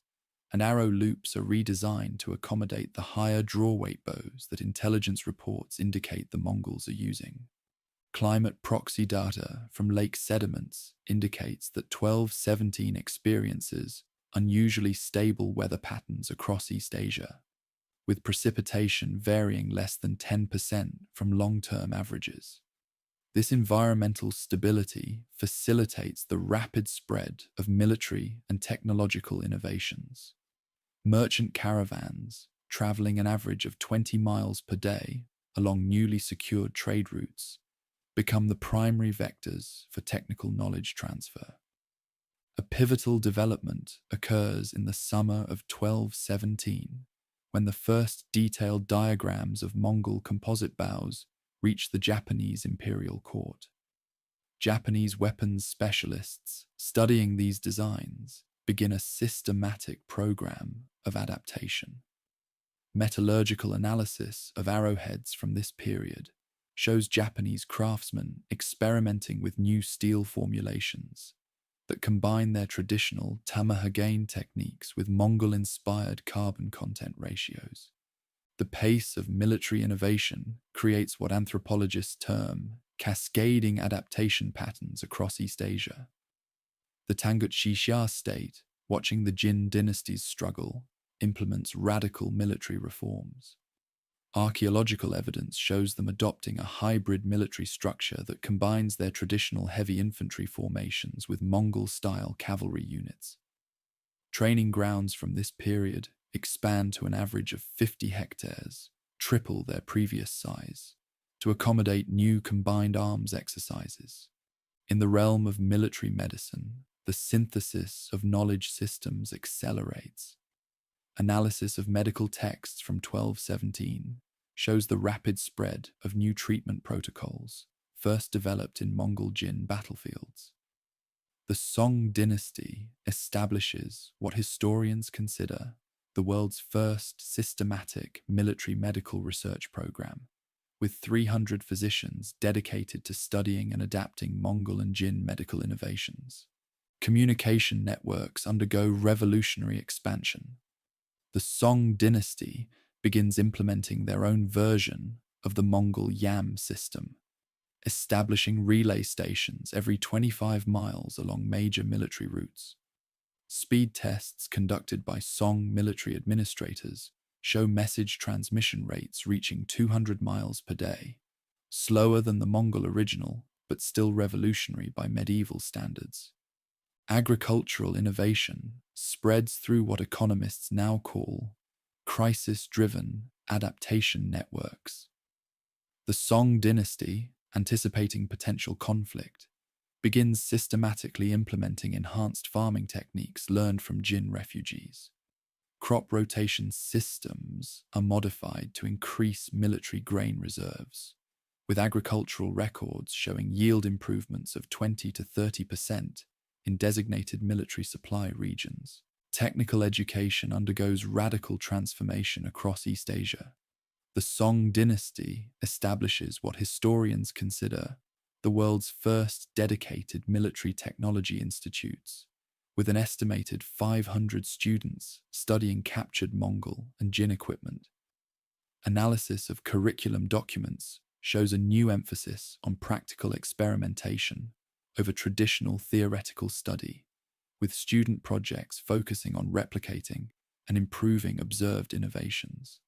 and arrow loops are redesigned to accommodate the higher draw-weight bows that intelligence reports indicate the Mongols are using. Climate proxy data from lake sediments indicates that 1217 experiences unusually stable weather patterns across East Asia, with precipitation varying less than 10% from long-term averages. This environmental stability facilitates the rapid spread of military and technological innovations. Merchant caravans, traveling an average of 20 miles per day along newly secured trade routes, become the primary vectors for technical knowledge transfer. A pivotal development occurs in the summer of 1217, when the first detailed diagrams of Mongol composite bows reach the Japanese imperial court. Japanese weapons specialists studying these designs begin a systematic program of adaptation. Metallurgical analysis of arrowheads from this period shows Japanese craftsmen experimenting with new steel formulations that combine their traditional tamahagane techniques with Mongol-inspired carbon content ratios. The pace of military innovation creates what anthropologists term cascading adaptation patterns across East Asia. The Tangut state, watching the Jin Dynasty's struggle, implements radical military reforms. Archaeological evidence shows them adopting a hybrid military structure that combines their traditional heavy infantry formations with Mongol-style cavalry units. Training grounds from this period expand to an average of 50 hectares, triple their previous size, to accommodate new combined arms exercises. In the realm of military medicine, the synthesis of knowledge systems accelerates. Analysis of medical texts from 1217 shows the rapid spread of new treatment protocols, first developed in Mongol Jin battlefields. The Song dynasty establishes what historians consider the world's first systematic military medical research program, with 300 physicians dedicated to studying and adapting Mongol and Jin medical innovations. Communication networks undergo revolutionary expansion. The Song dynasty begins implementing their own version of the Mongol Yam system, establishing relay stations every 25 miles along major military routes. Speed tests conducted by Song military administrators show message transmission rates reaching 200 miles per day, slower than the Mongol original, but still revolutionary by medieval standards. Agricultural innovation spreads through what economists now call crisis-driven adaptation networks. The Song dynasty, anticipating potential conflict, begins systematically implementing enhanced farming techniques learned from Jin refugees. Crop rotation systems are modified to increase military grain reserves, with agricultural records showing yield improvements of 20 to 30% in designated military supply regions. Technical education undergoes radical transformation across East Asia. The Song dynasty establishes what historians consider the world's first dedicated military technology institutes, with an estimated 500 students studying captured Mongol and Jin equipment. Analysis of curriculum documents shows a new emphasis on practical experimentation over traditional theoretical study, with student projects focusing on replicating and improving observed innovations.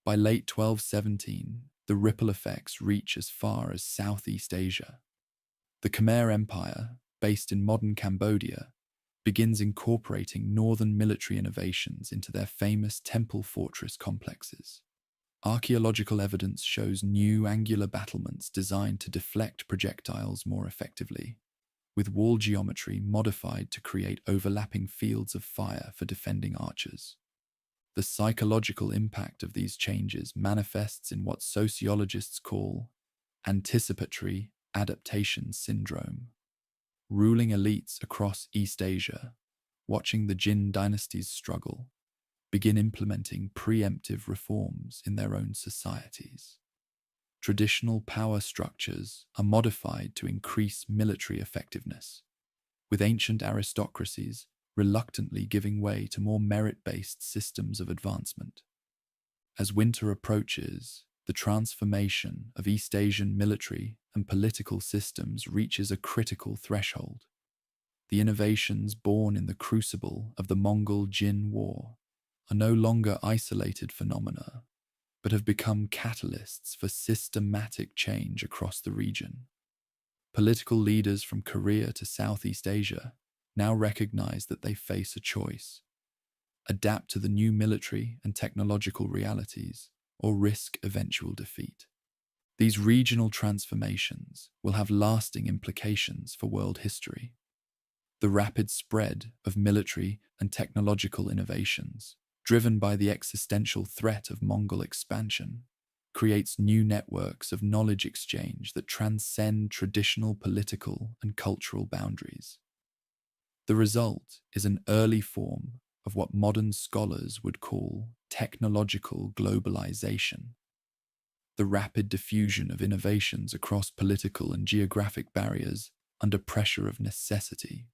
By late 1217, the ripple effects reach as far as Southeast Asia. The Khmer Empire, based in modern Cambodia, begins incorporating northern military innovations into their famous temple fortress complexes. Archaeological evidence shows new angular battlements designed to deflect projectiles more effectively, with wall geometry modified to create overlapping fields of fire for defending archers. The psychological impact of these changes manifests in what sociologists call anticipatory adaptation syndrome. Ruling elites across East Asia, watching the Jin Dynasty's struggle, begin implementing preemptive reforms in their own societies. Traditional power structures are modified to increase military effectiveness, with ancient aristocracies reluctantly giving way to more merit-based systems of advancement. As winter approaches, the transformation of East Asian military and political systems reaches a critical threshold. The innovations born in the crucible of the Mongol-Jin War are no longer isolated phenomena, but have become catalysts for systematic change across the region. Political leaders from Korea to Southeast Asia now recognize that they face a choice: adapt to the new military and technological realities, or risk eventual defeat. These regional transformations will have lasting implications for world history. The rapid spread of military and technological innovations, driven by the existential threat of Mongol expansion, creates new networks of knowledge exchange that transcend traditional political and cultural boundaries. The result is an early form of what modern scholars would call technological globalization. The rapid diffusion of innovations across political and geographic barriers under pressure of necessity.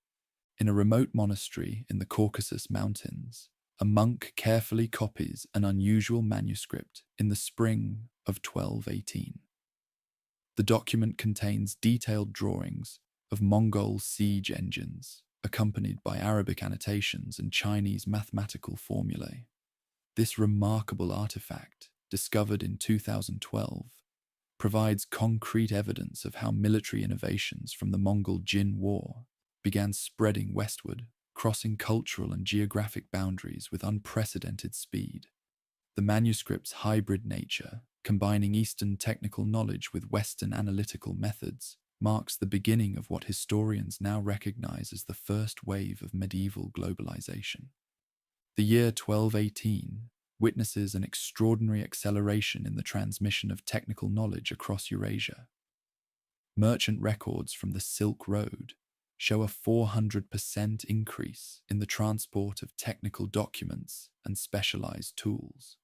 In a remote monastery in the Caucasus Mountains, a monk carefully copies an unusual manuscript in the spring of 1218. The document contains detailed drawings of Mongol siege engines, accompanied by Arabic annotations and Chinese mathematical formulae. This remarkable artifact, discovered in 2012, provides concrete evidence of how military innovations from the Mongol-Jin War began spreading westward, crossing cultural and geographic boundaries with unprecedented speed. The manuscript's hybrid nature, combining Eastern technical knowledge with Western analytical methods, marks the beginning of what historians now recognize as the first wave of medieval globalization. The year 1218 witnesses an extraordinary acceleration in the transmission of technical knowledge across Eurasia. Merchant records from the Silk Road show a 400% increase in the transport of technical documents and specialized tools.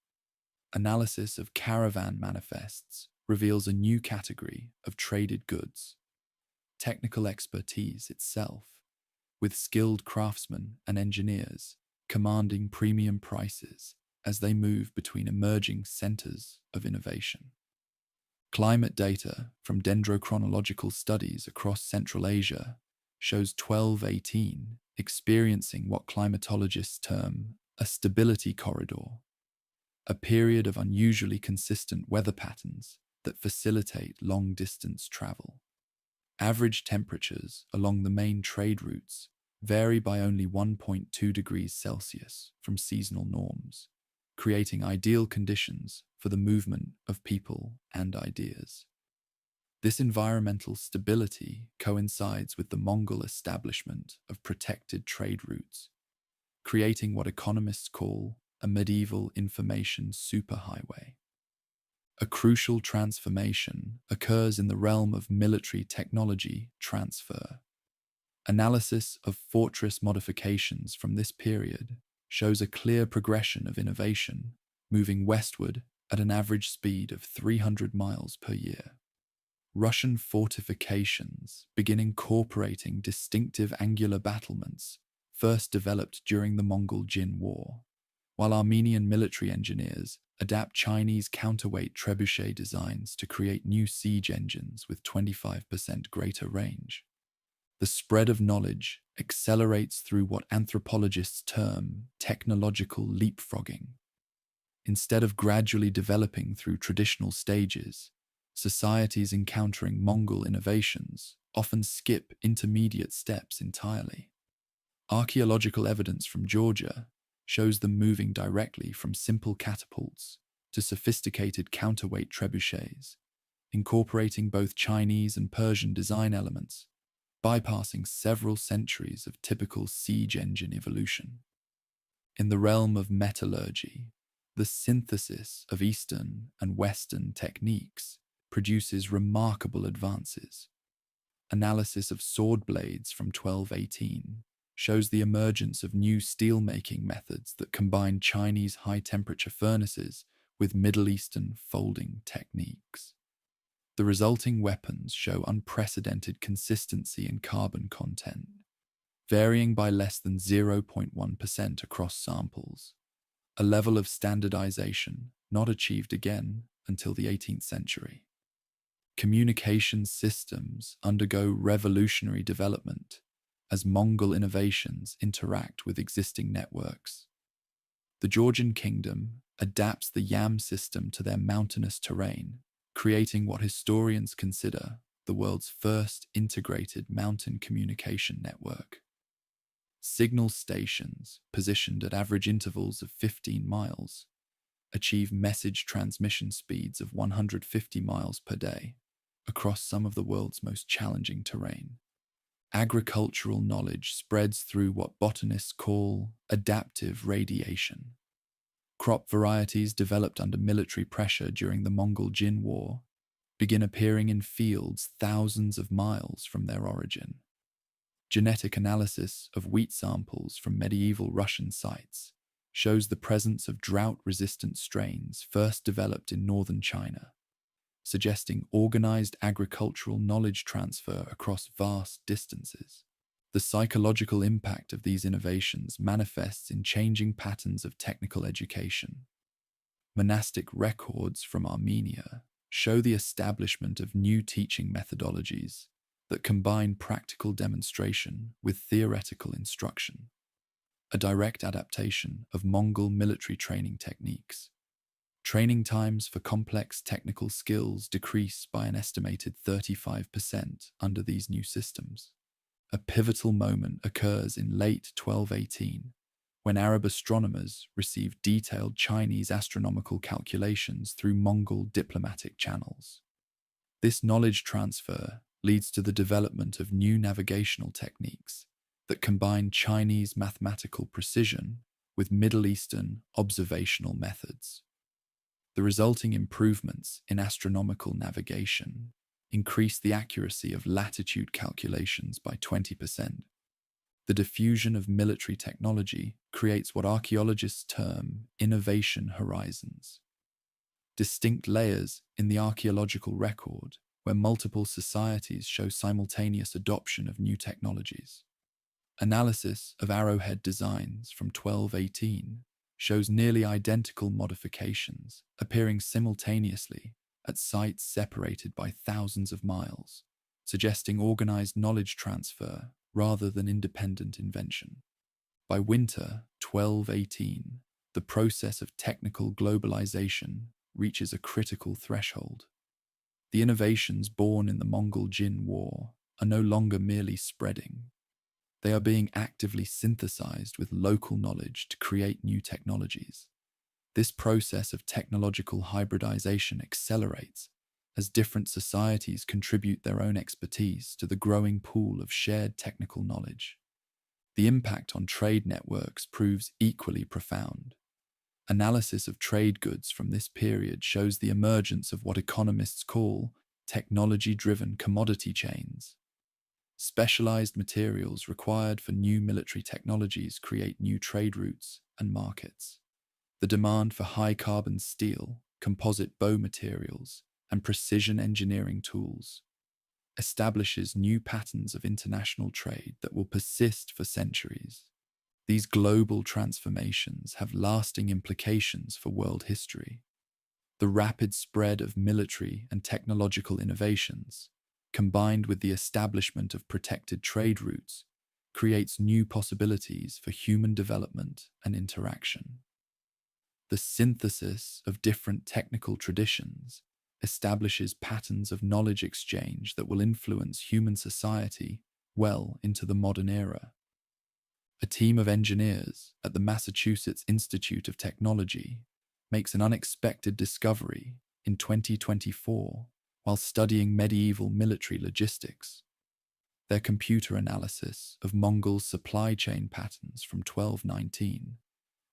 Analysis of caravan manifests reveals a new category of traded goods: technical expertise itself, with skilled craftsmen and engineers commanding premium prices as they move between emerging centers of innovation. Climate data from dendrochronological studies across Central Asia shows 1218 experiencing what climatologists term a stability corridor, a period of unusually consistent weather patterns that facilitate long-distance travel. Average temperatures along the main trade routes vary by only 1.2 degrees Celsius from seasonal norms, creating ideal conditions for the movement of people and ideas. This environmental stability coincides with the Mongol establishment of protected trade routes, creating what economists call a medieval information superhighway. A crucial transformation occurs in the realm of military technology transfer. Analysis of fortress modifications from this period shows a clear progression of innovation, moving westward at an average speed of 300 miles per year. Russian fortifications begin incorporating distinctive angular battlements first developed during the Mongol-Jin War, while Armenian military engineers adapt Chinese counterweight trebuchet designs to create new siege engines with 25% greater range. The The spread of knowledge accelerates through what anthropologists term technological leapfrogging. Instead of gradually developing through traditional stages, societies encountering Mongol innovations often skip intermediate steps entirely. Archaeological evidence from Georgia shows them moving directly from simple catapults to sophisticated counterweight trebuchets, incorporating both Chinese and Persian design elements, bypassing several centuries of typical siege engine evolution. In the realm of metallurgy, the synthesis of Eastern and Western techniques produces remarkable advances. Analysis of sword blades from 1218 shows the emergence of new steelmaking methods that combine Chinese high-temperature furnaces with Middle Eastern folding techniques. The resulting weapons show unprecedented consistency in carbon content, varying by less than 0.1% across samples, a level of standardization not achieved again until the 18th century. Communication systems undergo revolutionary development as Mongol innovations interact with existing networks. The Georgian kingdom adapts the Yam system to their mountainous terrain, creating what historians consider the world's first integrated mountain communication network. Signal stations, positioned at average intervals of 15 miles, achieve message transmission speeds of 150 miles per day across some of the world's most challenging terrain. Agricultural knowledge spreads through what botanists call adaptive radiation. Crop varieties developed under military pressure during the Mongol-Jin War begin appearing in fields thousands of miles from their origin. Genetic analysis of wheat samples from medieval Russian sites shows the presence of drought-resistant strains first developed in northern China, suggesting organized agricultural knowledge transfer across vast distances. The psychological impact of these innovations manifests in changing patterns of technical education. Monastic records from Armenia show the establishment of new teaching methodologies that combine practical demonstration with theoretical instruction, a direct adaptation of Mongol military training techniques. Training times for complex technical skills decrease by an estimated 35% under these new systems. A pivotal moment occurs in late 1218, when Arab astronomers received detailed Chinese astronomical calculations through Mongol diplomatic channels. This knowledge transfer leads to the development of new navigational techniques that combine Chinese mathematical precision with Middle Eastern observational methods. The resulting improvements in astronomical navigation increase the accuracy of latitude calculations by 20%. The diffusion of military technology creates what archaeologists term innovation horizons, distinct layers in the archaeological record where multiple societies show simultaneous adoption of new technologies. Analysis of arrowhead designs from 1218 shows nearly identical modifications appearing simultaneously at sites separated by thousands of miles, suggesting organized knowledge transfer rather than independent invention. By winter 1218, the process of technical globalization reaches a critical threshold. The innovations born in the Mongol-Jin War are no longer merely spreading. They are being actively synthesized with local knowledge to create new technologies. This process of technological hybridization accelerates as different societies contribute their own expertise to the growing pool of shared technical knowledge. The impact on trade networks proves equally profound. Analysis of trade goods from this period shows the emergence of what economists call technology-driven commodity chains. Specialized materials required for new military technologies create new trade routes and markets. The demand for high-carbon steel, composite bow materials, and precision engineering tools establishes new patterns of international trade that will persist for centuries. These global transformations have lasting implications for world history. The rapid spread of military and technological innovations, combined with the establishment of protected trade routes, creates new possibilities for human development and interaction. The synthesis of different technical traditions establishes patterns of knowledge exchange that will influence human society well into the modern era. A team of engineers at the Massachusetts Institute of Technology makes an unexpected discovery in 2024 while studying medieval military logistics. Their computer analysis of Mongol supply chain patterns from 1219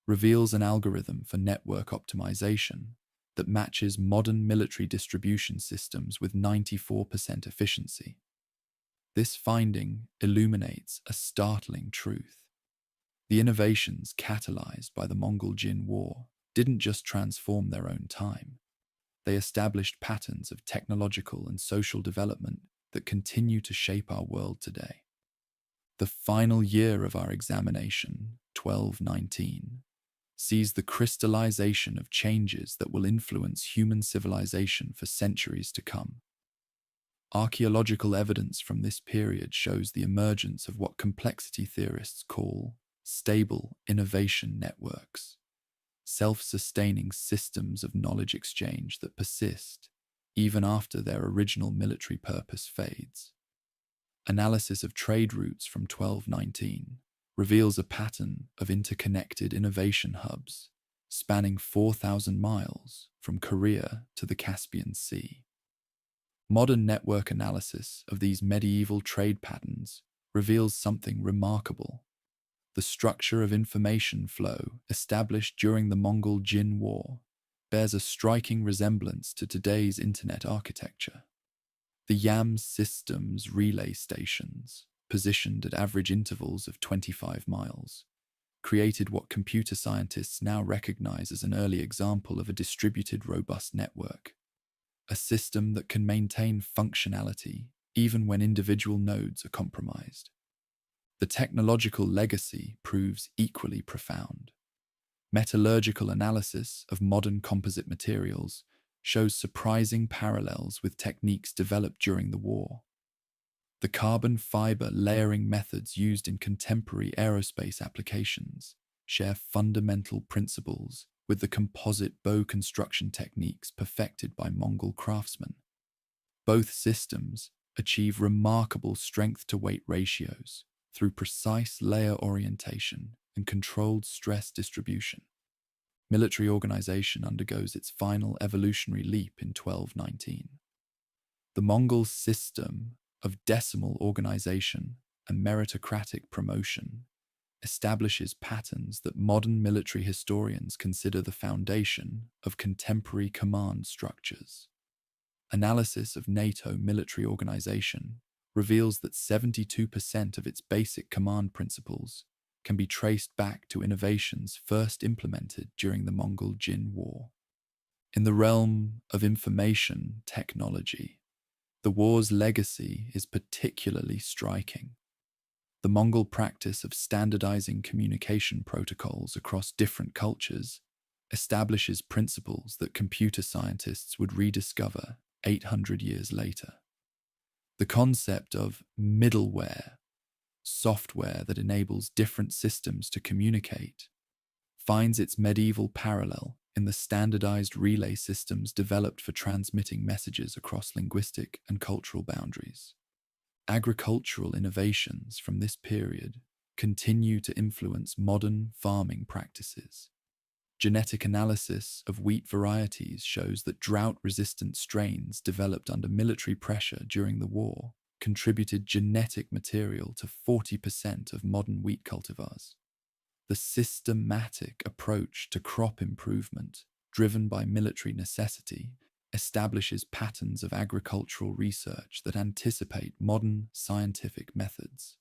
reveals an algorithm for network optimization that matches modern military distribution systems with 94% efficiency. This finding illuminates a startling truth. The innovations catalyzed by the Mongol Jin War didn't just transform their own time. They established patterns of technological and social development that continue to shape our world today. The final year of our examination, 1219, sees the crystallization of changes that will influence human civilization for centuries to come. Archaeological evidence from this period shows the emergence of what complexity theorists call stable innovation networks, self-sustaining systems of knowledge exchange that persist even after their original military purpose fades. Analysis of trade routes from 1219 reveals a pattern of interconnected innovation hubs spanning 4,000 miles from Korea to the Caspian Sea. Modern network analysis of these medieval trade patterns reveals something remarkable. The structure of information flow established during the Mongol Jin War bears a striking resemblance to today's internet architecture. The YAM system's relay stations, positioned at average intervals of 25 miles, created what computer scientists now recognize as an early example of a distributed, robust network, a system that can maintain functionality even when individual nodes are compromised. The technological legacy proves equally profound. Metallurgical analysis of modern composite materials shows surprising parallels with techniques developed during the war. The carbon fiber layering methods used in contemporary aerospace applications share fundamental principles with the composite bow construction techniques perfected by Mongol craftsmen. Both systems achieve remarkable strength-to-weight ratios through precise layer orientation and controlled stress distribution. Military organization undergoes its final evolutionary leap in 1219. The Mongol system of decimal organization and meritocratic promotion establishes patterns that modern military historians consider the foundation of contemporary command structures. Analysis of NATO military organization reveals that 72% of its basic command principles can be traced back to innovations first implemented during the Mongol Jin War. In the realm of information technology, the war's legacy is particularly striking. The Mongol practice of standardizing communication protocols across different cultures establishes principles that computer scientists would rediscover 800 years later. The concept of middleware, software that enables different systems to communicate, finds its medieval parallel in the standardized relay systems developed for transmitting messages across linguistic and cultural boundaries. Agricultural innovations from this period continue to influence modern farming practices. Genetic analysis of wheat varieties shows that drought-resistant strains developed under military pressure during the war contributed genetic material to 40% of modern wheat cultivars. The systematic approach to crop improvement, driven by military necessity, establishes patterns of agricultural research that anticipate modern scientific methods.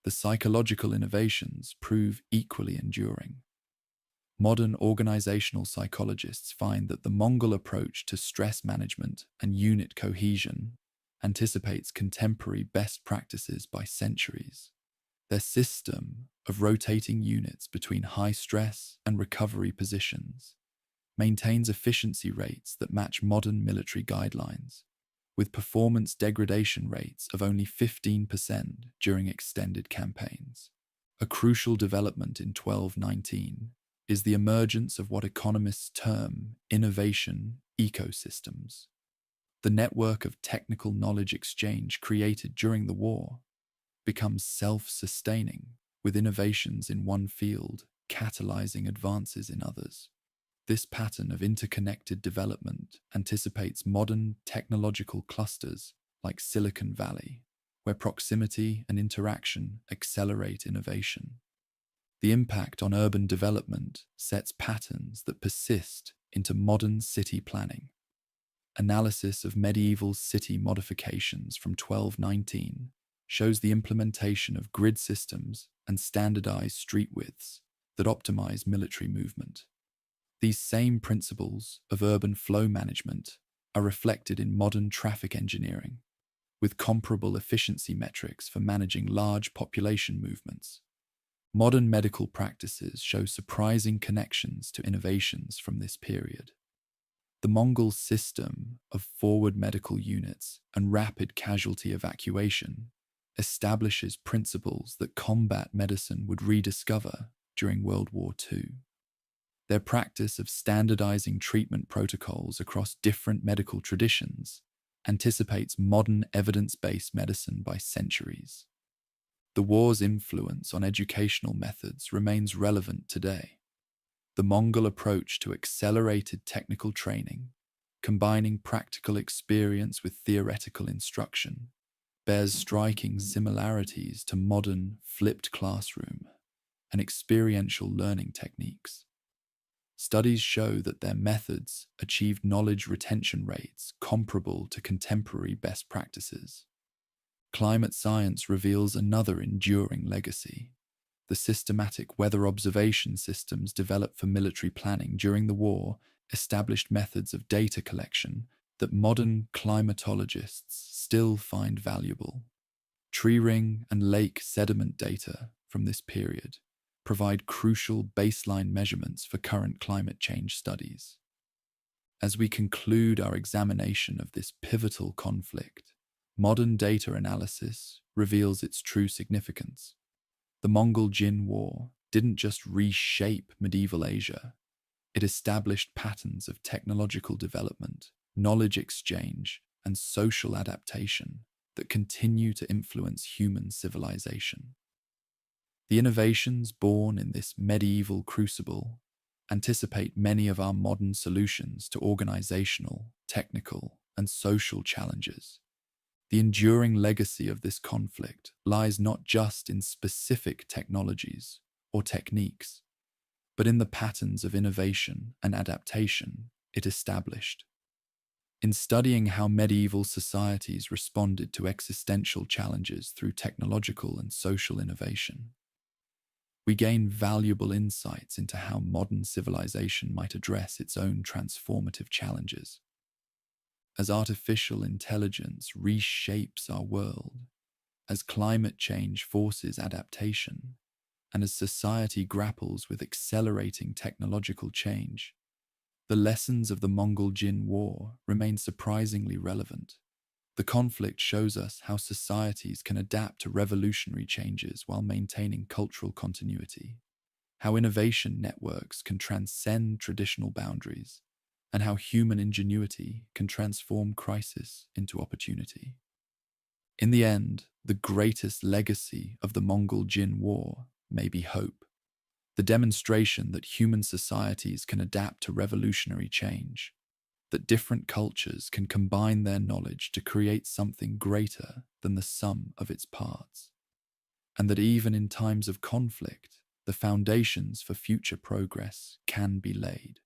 The psychological innovations prove equally enduring. Modern organizational psychologists find that the Mongol approach to stress management and unit cohesion anticipates contemporary best practices by centuries. Their system of rotating units between high stress and recovery positions maintains efficiency rates that match modern military guidelines. with performance degradation rates of only 15% during extended campaigns. A crucial development in 1219 is the emergence of what economists term innovation ecosystems. The network of technical knowledge exchange created during the war becomes self-sustaining, with innovations in one field catalyzing advances in others. This pattern of interconnected development anticipates modern technological clusters like Silicon Valley, where proximity and interaction accelerate innovation. The impact on urban development sets patterns that persist into modern city planning. Analysis of medieval city modifications from 1219 shows the implementation of grid systems and standardized street widths that optimize military movement. These same principles of urban flow management are reflected in modern traffic engineering, with comparable efficiency metrics for managing large population movements. Modern medical practices show surprising connections to innovations from this period. The Mongol system of forward medical units and rapid casualty evacuation establishes principles that combat medicine would rediscover during World War II. Their practice of standardizing treatment protocols across different medical traditions anticipates modern evidence-based medicine by centuries. The war's influence on educational methods remains relevant today. The Mongol approach to accelerated technical training, combining practical experience with theoretical instruction, bears striking similarities to modern flipped classroom and experiential learning techniques. Studies show that their methods achieved knowledge retention rates comparable to contemporary best practices. Climate science reveals another enduring legacy. The systematic weather observation systems developed for military planning during the war established methods of data collection that modern climatologists still find valuable. Tree ring and lake sediment data from this period provide crucial baseline measurements for current climate change studies. As we conclude our examination of this pivotal conflict, modern data analysis reveals its true significance. The Mongol-Jin War didn't just reshape medieval Asia, it established patterns of technological development, knowledge exchange, and social adaptation that continue to influence human civilization. The innovations born in this medieval crucible anticipate many of our modern solutions to organizational, technical, and social challenges. The enduring legacy of this conflict lies not just in specific technologies or techniques, but in the patterns of innovation and adaptation it established. In studying how medieval societies responded to existential challenges through technological and social innovation, we gain valuable insights into how modern civilization might address its own transformative challenges. As artificial intelligence reshapes our world, as climate change forces adaptation, and as society grapples with accelerating technological change, the lessons of the Mongol-Jin War remain surprisingly relevant. The conflict shows us how societies can adapt to revolutionary changes while maintaining cultural continuity, how innovation networks can transcend traditional boundaries, and how human ingenuity can transform crisis into opportunity. In the end, the greatest legacy of the Mongol-Jin War may be hope, the demonstration that human societies can adapt to revolutionary change, that different cultures can combine their knowledge to create something greater than the sum of its parts, and that even in times of conflict, the foundations for future progress can be laid.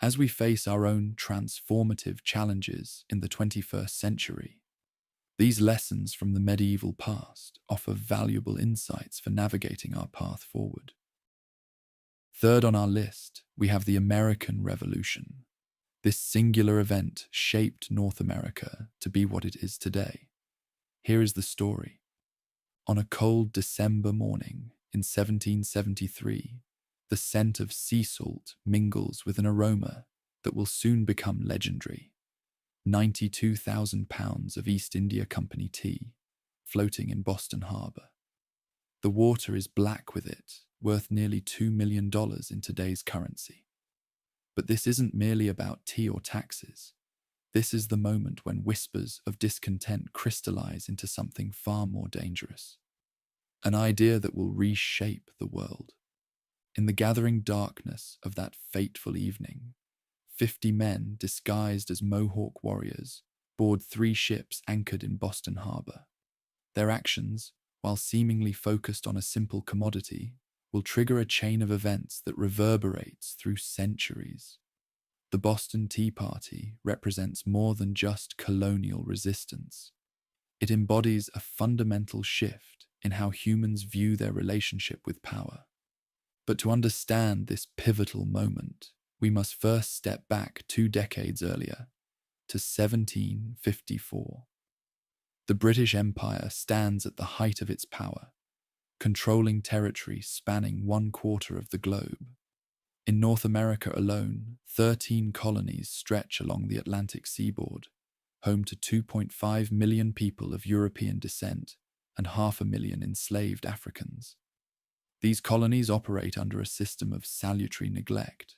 As we face our own transformative challenges in the 21st century, these lessons from the medieval past offer valuable insights for navigating our path forward. Third on our list, we have the American Revolution. This singular event shaped North America to be what it is today. Here is the story. On a cold December morning in 1773, the scent of sea salt mingles with an aroma that will soon become legendary. 92,000 pounds of East India Company tea floating in Boston Harbor. The water is black with it, worth nearly $2 million in today's currency. But this isn't merely about tea or taxes. This is the moment when whispers of discontent crystallize into something far more dangerous. An idea that will reshape the world. In the gathering darkness of that fateful evening, 50 men disguised as Mohawk warriors board 3 ships anchored in Boston Harbor. Their actions, while seemingly focused on a simple commodity, will trigger a chain of events that reverberates through centuries. The Boston Tea Party represents more than just colonial resistance. It embodies a fundamental shift in how humans view their relationship with power. But to understand this pivotal moment, we must first step back 2 decades earlier, to 1754. The British Empire stands at the height of its power, controlling territory spanning 1/4 of the globe. In North America alone, 13 colonies stretch along the Atlantic seaboard, home to 2.5 million people of European descent and 500,000 enslaved Africans. These colonies operate under a system of salutary neglect,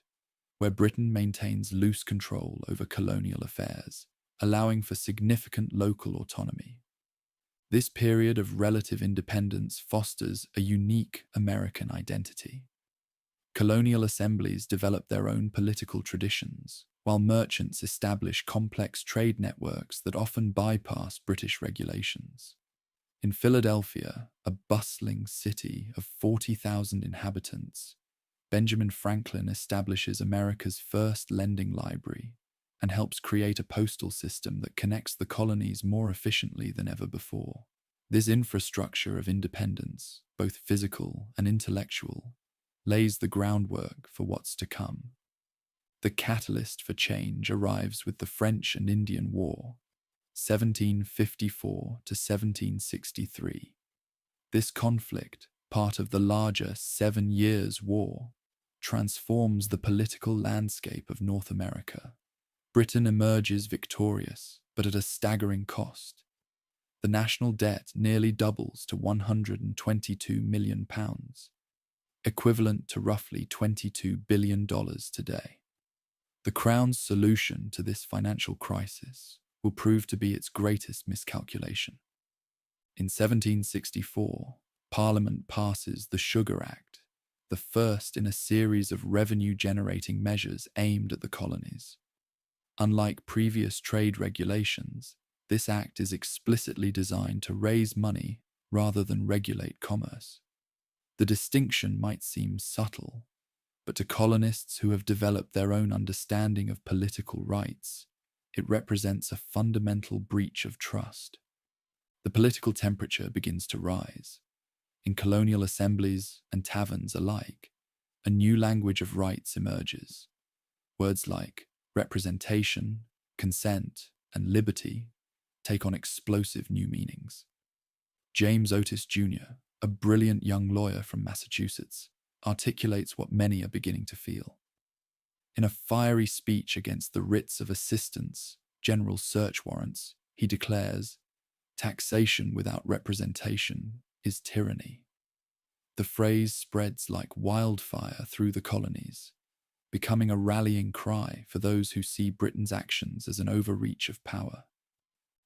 where Britain maintains loose control over colonial affairs, allowing for significant local autonomy. This period of relative independence fosters a unique American identity. Colonial assemblies develop their own political traditions, while merchants establish complex trade networks that often bypass British regulations. In Philadelphia, a bustling city of 40,000 inhabitants, Benjamin Franklin establishes America's first lending library and helps create a postal system that connects the colonies more efficiently than ever before. This infrastructure of independence, both physical and intellectual, lays the groundwork for what's to come. The catalyst for change arrives with the French and Indian War, 1754 to 1763. This conflict, part of the larger 7 Years' War, transforms the political landscape of North America. Britain emerges victorious, but at a staggering cost. The national debt nearly doubles to £122 million, equivalent to roughly $22 billion today. The Crown's solution to this financial crisis will prove to be its greatest miscalculation. In 1764, Parliament passes the Sugar Act, the first in a series of revenue-generating measures aimed at the colonies. Unlike previous trade regulations, this act is explicitly designed to raise money rather than regulate commerce. The distinction might seem subtle, but to colonists who have developed their own understanding of political rights, it represents a fundamental breach of trust. The political temperature begins to rise. In colonial assemblies and taverns alike, a new language of rights emerges. Words like representation, consent, and liberty take on explosive new meanings. James Otis Jr., a brilliant young lawyer from Massachusetts, articulates what many are beginning to feel. In a fiery speech against the writs of assistance, general search warrants, he declares, "Taxation without representation is tyranny." The phrase spreads like wildfire through the colonies, becoming a rallying cry for those who see Britain's actions as an overreach of power.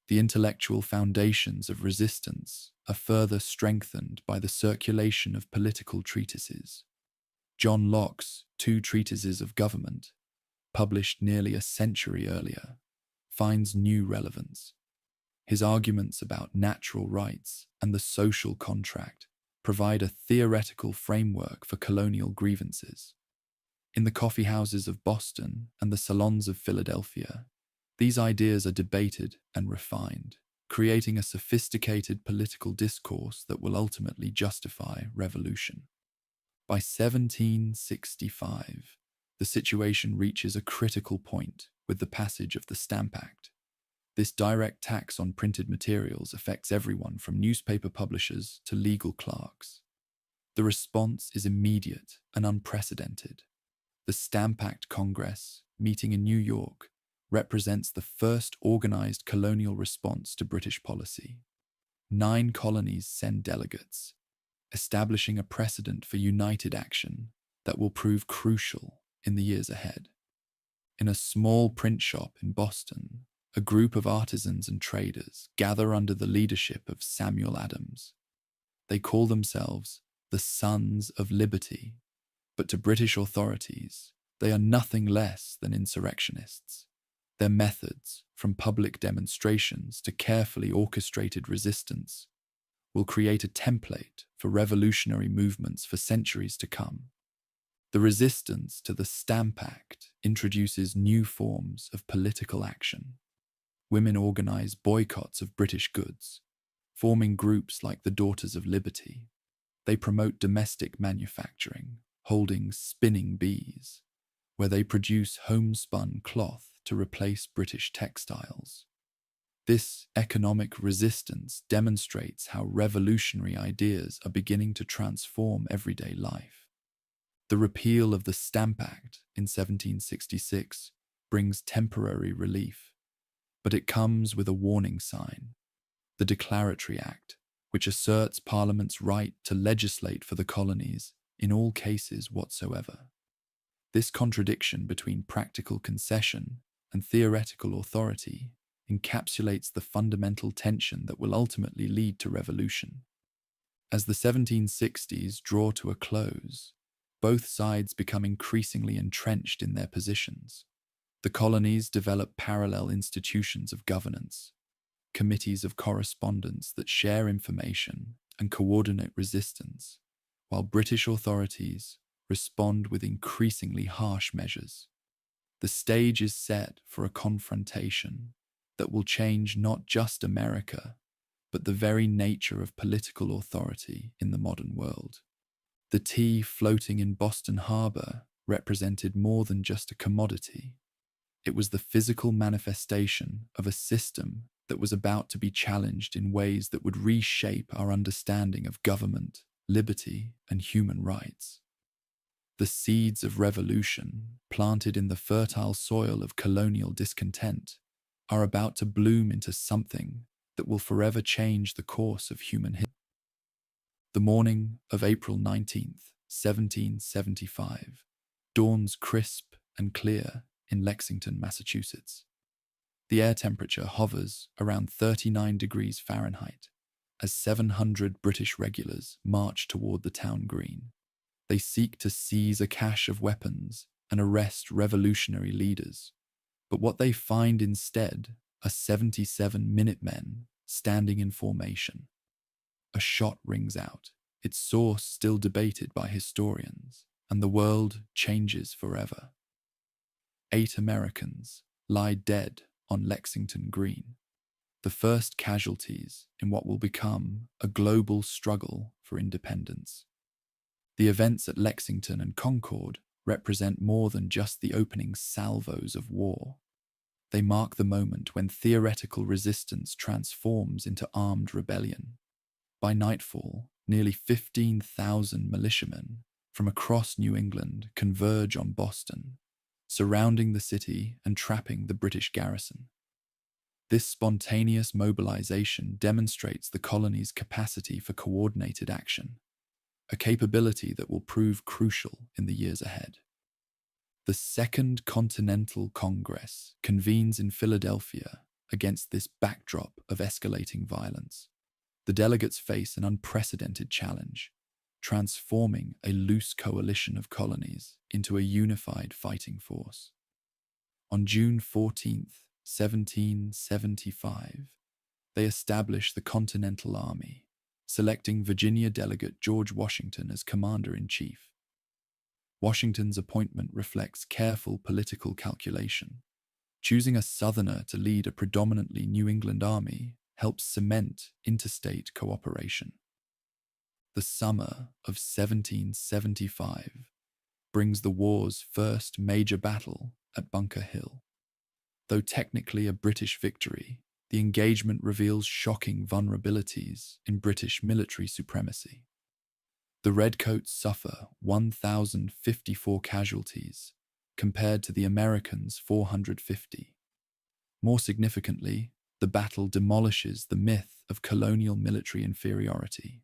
The intellectual foundations of resistance are further strengthened by the circulation of political treatises. John Locke's 2 Treatises of Government, published nearly a century earlier, finds new relevance. His arguments about natural rights and the social contract provide a theoretical framework for colonial grievances. In the coffeehouses of Boston and the salons of Philadelphia, these ideas are debated and refined, creating a sophisticated political discourse that will ultimately justify revolution. By 1765, the situation reaches a critical point with the passage of the Stamp Act. This direct tax on printed materials affects everyone from newspaper publishers to legal clerks. The response is immediate and unprecedented. The Stamp Act Congress, meeting in New York, represents the first organized colonial response to British policy. 9 colonies send delegates, establishing a precedent for united action that will prove crucial in the years ahead. In a small print shop in Boston, a group of artisans and traders gather under the leadership of Samuel Adams. They call themselves the Sons of Liberty, but to British authorities, they are nothing less than insurrectionists. Their methods, from public demonstrations to carefully orchestrated resistance, will create a template for revolutionary movements for centuries to come. The resistance to the Stamp Act introduces new forms of political action. Women organize boycotts of British goods, forming groups like the Daughters of Liberty. They promote domestic manufacturing, holding spinning bees, where they produce homespun cloth to replace British textiles. This economic resistance demonstrates how revolutionary ideas are beginning to transform everyday life. The repeal of the Stamp Act in 1766 brings temporary relief, but it comes with a warning sign: the Declaratory Act, which asserts Parliament's right to legislate for the colonies in all cases whatsoever. This contradiction between practical concession and theoretical authority encapsulates the fundamental tension that will ultimately lead to revolution. As the 1760s draw to a close, both sides become increasingly entrenched in their positions. The colonies develop parallel institutions of governance, committees of correspondence that share information and coordinate resistance, while British authorities respond with increasingly harsh measures. The stage is set for a confrontation that will change not just America, but the very nature of political authority in the modern world. The tea floating in Boston Harbor represented more than just a commodity. It was the physical manifestation of a system that was about to be challenged in ways that would reshape our understanding of government, liberty, and human rights. The seeds of revolution, planted in the fertile soil of colonial discontent, are about to bloom into something that will forever change the course of human history. The morning of April 19th, 1775, dawns crisp and clear in Lexington, Massachusetts. The air temperature hovers around 39 degrees Fahrenheit as 700 British regulars march toward the town green. They seek to seize a cache of weapons and arrest revolutionary leaders. But what they find instead are 77 Minutemen standing in formation. A shot rings out, its source still debated by historians, and the world changes forever. 8 Americans lie dead on Lexington Green, the first casualties in what will become a global struggle for independence. The events at Lexington and Concord represent more than just the opening salvos of war. They mark the moment when theoretical resistance transforms into armed rebellion. By nightfall, nearly 15,000 militiamen from across New England converge on Boston, surrounding the city and trapping the British garrison. This spontaneous mobilization demonstrates the colony's capacity for coordinated action, a capability that will prove crucial in the years ahead. The Second Continental Congress convenes in Philadelphia against this backdrop of escalating violence. The delegates face an unprecedented challenge, transforming a loose coalition of colonies into a unified fighting force. On June 14th, 1775, they establish the Continental Army, selecting Virginia delegate George Washington as commander-in-chief. Washington's appointment reflects careful political calculation. Choosing a Southerner to lead a predominantly New England army helps cement interstate cooperation. The summer of 1775 brings the war's first major battle at Bunker Hill. Though technically a British victory, the engagement reveals shocking vulnerabilities in British military supremacy. The Redcoats suffer 1,054 casualties compared to the Americans' 450. More significantly, the battle demolishes the myth of colonial military inferiority.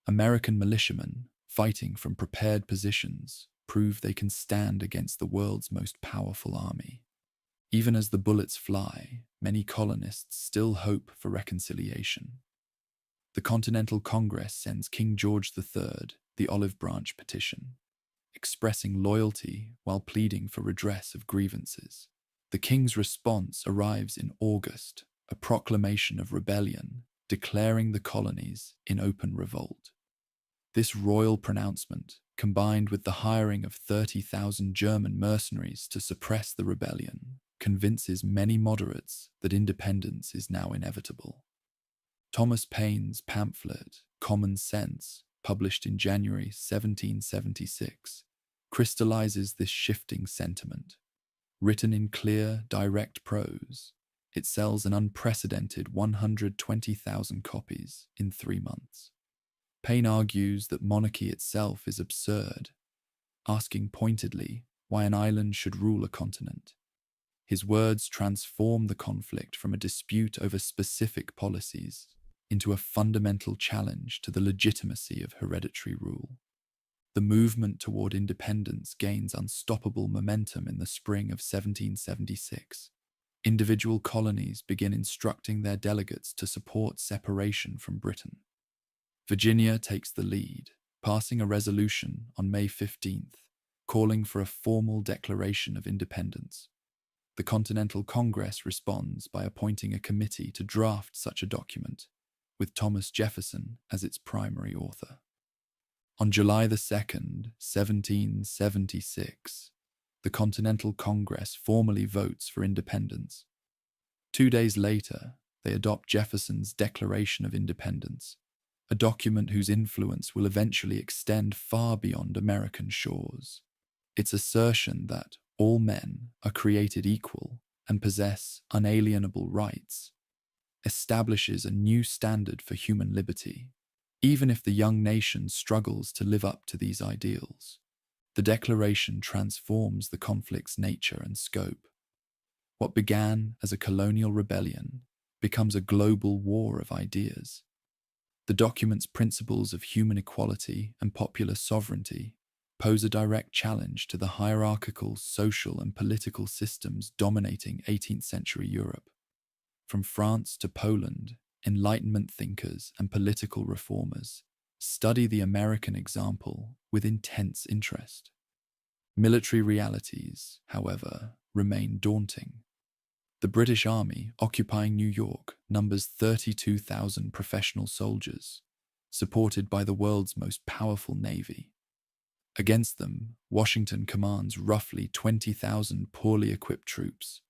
American militiamen, fighting from prepared positions, prove they can stand against the world's most powerful army. Even as the bullets fly, many colonists still hope for reconciliation. The Continental Congress sends King George III the Olive Branch Petition, expressing loyalty while pleading for redress of grievances. The king's response arrives in August, a proclamation of rebellion, declaring the colonies in open revolt. This royal pronouncement, combined with the hiring of 30,000 German mercenaries to suppress the rebellion, convinces many moderates that independence is now inevitable. Thomas Paine's pamphlet, Common Sense, published in January 1776, crystallizes this shifting sentiment. Written in clear, direct prose, it sells an unprecedented 120,000 copies in 3 months. Paine argues that monarchy itself is absurd, asking pointedly why an island should rule a continent. His words transform the conflict from a dispute over specific policies into a fundamental challenge to the legitimacy of hereditary rule. The movement toward independence gains unstoppable momentum in the spring of 1776. Individual colonies begin instructing their delegates to support separation from Britain. Virginia takes the lead, passing a resolution on May 15th, calling for a formal declaration of independence. The Continental Congress responds by appointing a committee to draft such a document, with Thomas Jefferson as its primary author. On July 2nd, 1776, the Continental Congress formally votes for independence. 2 days later, they adopt Jefferson's Declaration of Independence, a document whose influence will eventually extend far beyond American shores. Its assertion that all men are created equal and possess unalienable rights establishes a new standard for human liberty. Even if the young nation struggles to live up to these ideals, the Declaration transforms the conflict's nature and scope. What began as a colonial rebellion becomes a global war of ideas. The document's principles of human equality and popular sovereignty pose a direct challenge to the hierarchical social and political systems dominating 18th century Europe. From France to Poland, Enlightenment thinkers and political reformers study the American example with intense interest. Military realities, however, remain daunting. The British Army, occupying New York, numbers 32,000 professional soldiers, supported by the world's most powerful navy. Against them, Washington commands roughly 20,000 poorly equipped troops,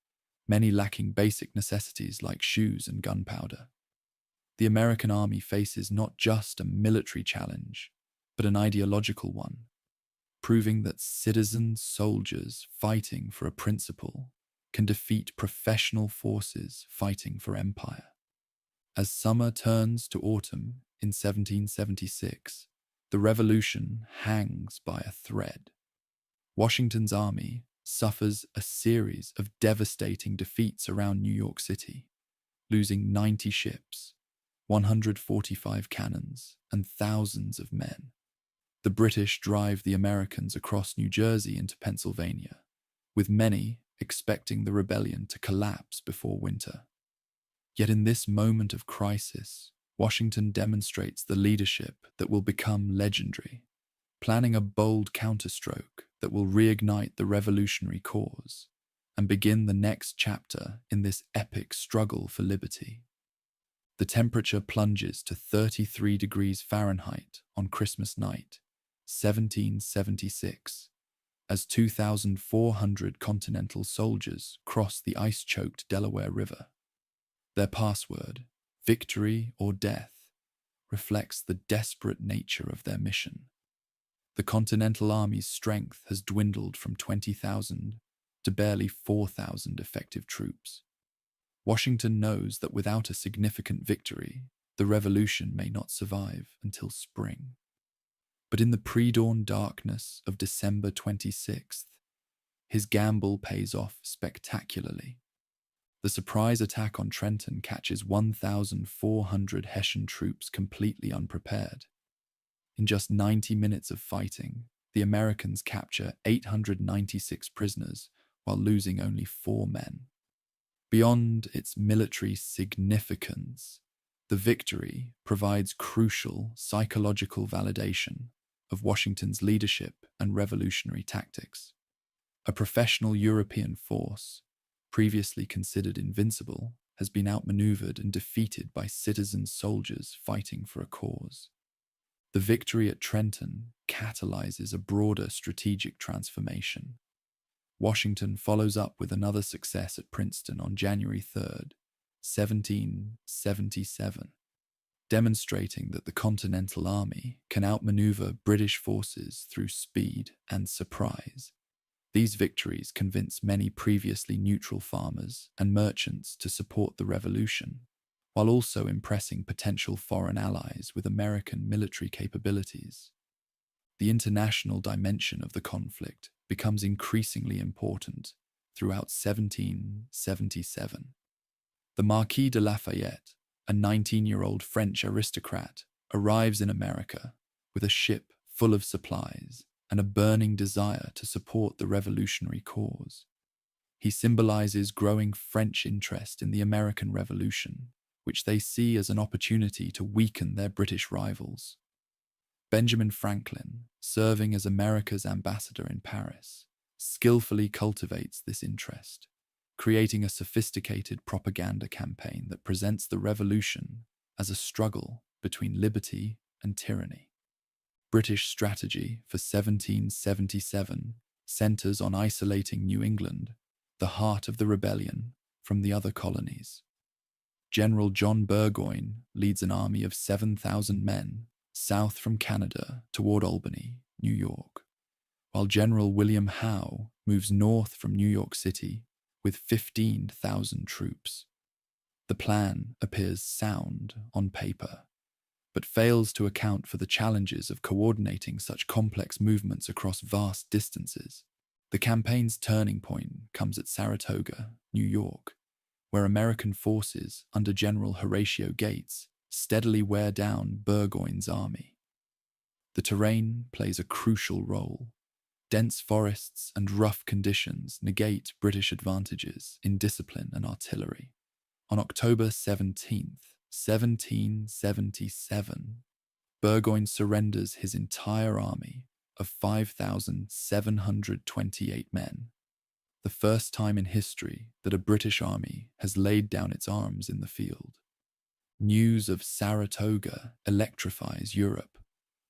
many lacking basic necessities like shoes and gunpowder. The American army faces not just a military challenge, but an ideological one, proving that citizen soldiers fighting for a principle can defeat professional forces fighting for empire. As summer turns to autumn in 1776, the revolution hangs by a thread. Washington's army suffers a series of devastating defeats around New York City, losing 90 ships, 145 cannons, and thousands of men. The British drive the Americans across New Jersey into Pennsylvania, with many expecting the rebellion to collapse before winter. Yet in this moment of crisis, Washington demonstrates the leadership that will become legendary, planning a bold counterstroke that will reignite the revolutionary cause and begin the next chapter in this epic struggle for liberty. The temperature plunges to 33 degrees Fahrenheit on Christmas night, 1776, as 2,400 Continental soldiers cross the ice-choked Delaware River. Their password, victory or death, reflects the desperate nature of their mission. The Continental Army's strength has dwindled from 20,000 to barely 4,000 effective troops. Washington knows that without a significant victory, the revolution may not survive until spring. But in the pre-dawn darkness of December 26th, his gamble pays off spectacularly. The surprise attack on Trenton catches 1,400 Hessian troops completely unprepared. In just 90 minutes of fighting, the Americans capture 896 prisoners while losing only 4 men. Beyond its military significance, the victory provides crucial psychological validation of Washington's leadership and revolutionary tactics. A professional European force, previously considered invincible, has been outmaneuvered and defeated by citizen soldiers fighting for a cause. The victory at Trenton catalyzes a broader strategic transformation. Washington follows up with another success at Princeton on January 3rd, 1777, demonstrating that the Continental Army can outmaneuver British forces through speed and surprise. These victories convince many previously neutral farmers and merchants to support the revolution, while also impressing potential foreign allies with American military capabilities. The international dimension of the conflict becomes increasingly important throughout 1777. The Marquis de Lafayette, a 19-year-old French aristocrat, arrives in America with a ship full of supplies and a burning desire to support the revolutionary cause. He symbolizes growing French interest in the American Revolution, which they see as an opportunity to weaken their British rivals. Benjamin Franklin, serving as America's ambassador in Paris, skillfully cultivates this interest, creating a sophisticated propaganda campaign that presents the revolution as a struggle between liberty and tyranny. British strategy for 1777 centers on isolating New England, the heart of the rebellion, from the other colonies. General John Burgoyne leads an army of 7,000 men south from Canada toward Albany, New York, while General William Howe moves north from New York City with 15,000 troops. The plan appears sound on paper, but fails to account for the challenges of coordinating such complex movements across vast distances. The campaign's turning point comes at Saratoga, New York, where American forces under General Horatio Gates steadily wear down Burgoyne's army. The terrain plays a crucial role. Dense forests and rough conditions negate British advantages in discipline and artillery. On October 17th, 1777, Burgoyne surrenders his entire army of 5,728 men, the first time in history that a British army has laid down its arms in the field. News of Saratoga electrifies Europe.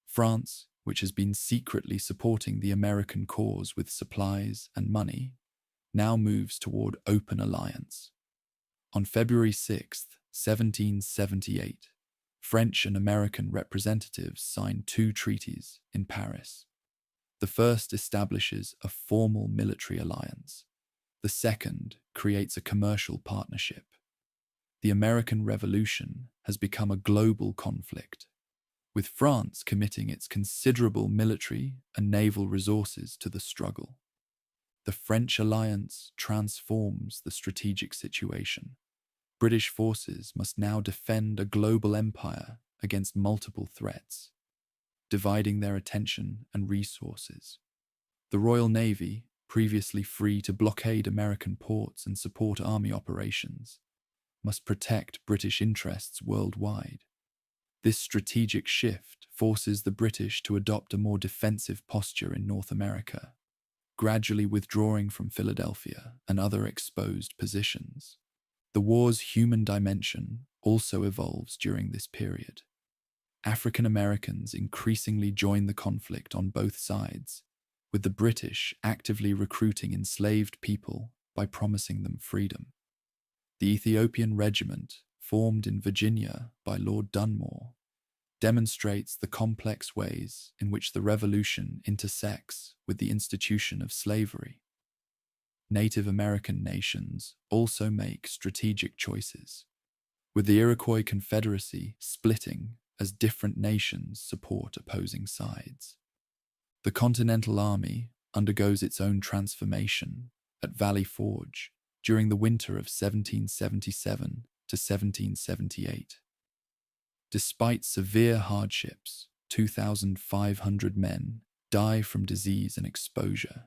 France, which has been secretly supporting the American cause with supplies and money, now moves toward open alliance. On February 6, 1778, French and American representatives signed 2 treaties in Paris. The first establishes a formal military alliance. The second creates a commercial partnership. The American Revolution has become a global conflict, with France committing its considerable military and naval resources to the struggle. The French alliance transforms the strategic situation. British forces must now defend a global empire against multiple threats, dividing their attention and resources. The Royal Navy, previously free to blockade American ports and support army operations, must protect British interests worldwide. This strategic shift forces the British to adopt a more defensive posture in North America, gradually withdrawing from Philadelphia and other exposed positions. The war's human dimension also evolves during this period. African Americans increasingly join the conflict on both sides, with the British actively recruiting enslaved people by promising them freedom. The Ethiopian Regiment, formed in Virginia by Lord Dunmore, demonstrates the complex ways in which the revolution intersects with the institution of slavery. Native American nations also make strategic choices, with the Iroquois Confederacy splitting as different nations support opposing sides. The Continental Army undergoes its own transformation at Valley Forge, during the winter of 1777 to 1778. Despite severe hardships, 2,500 men die from disease and exposure.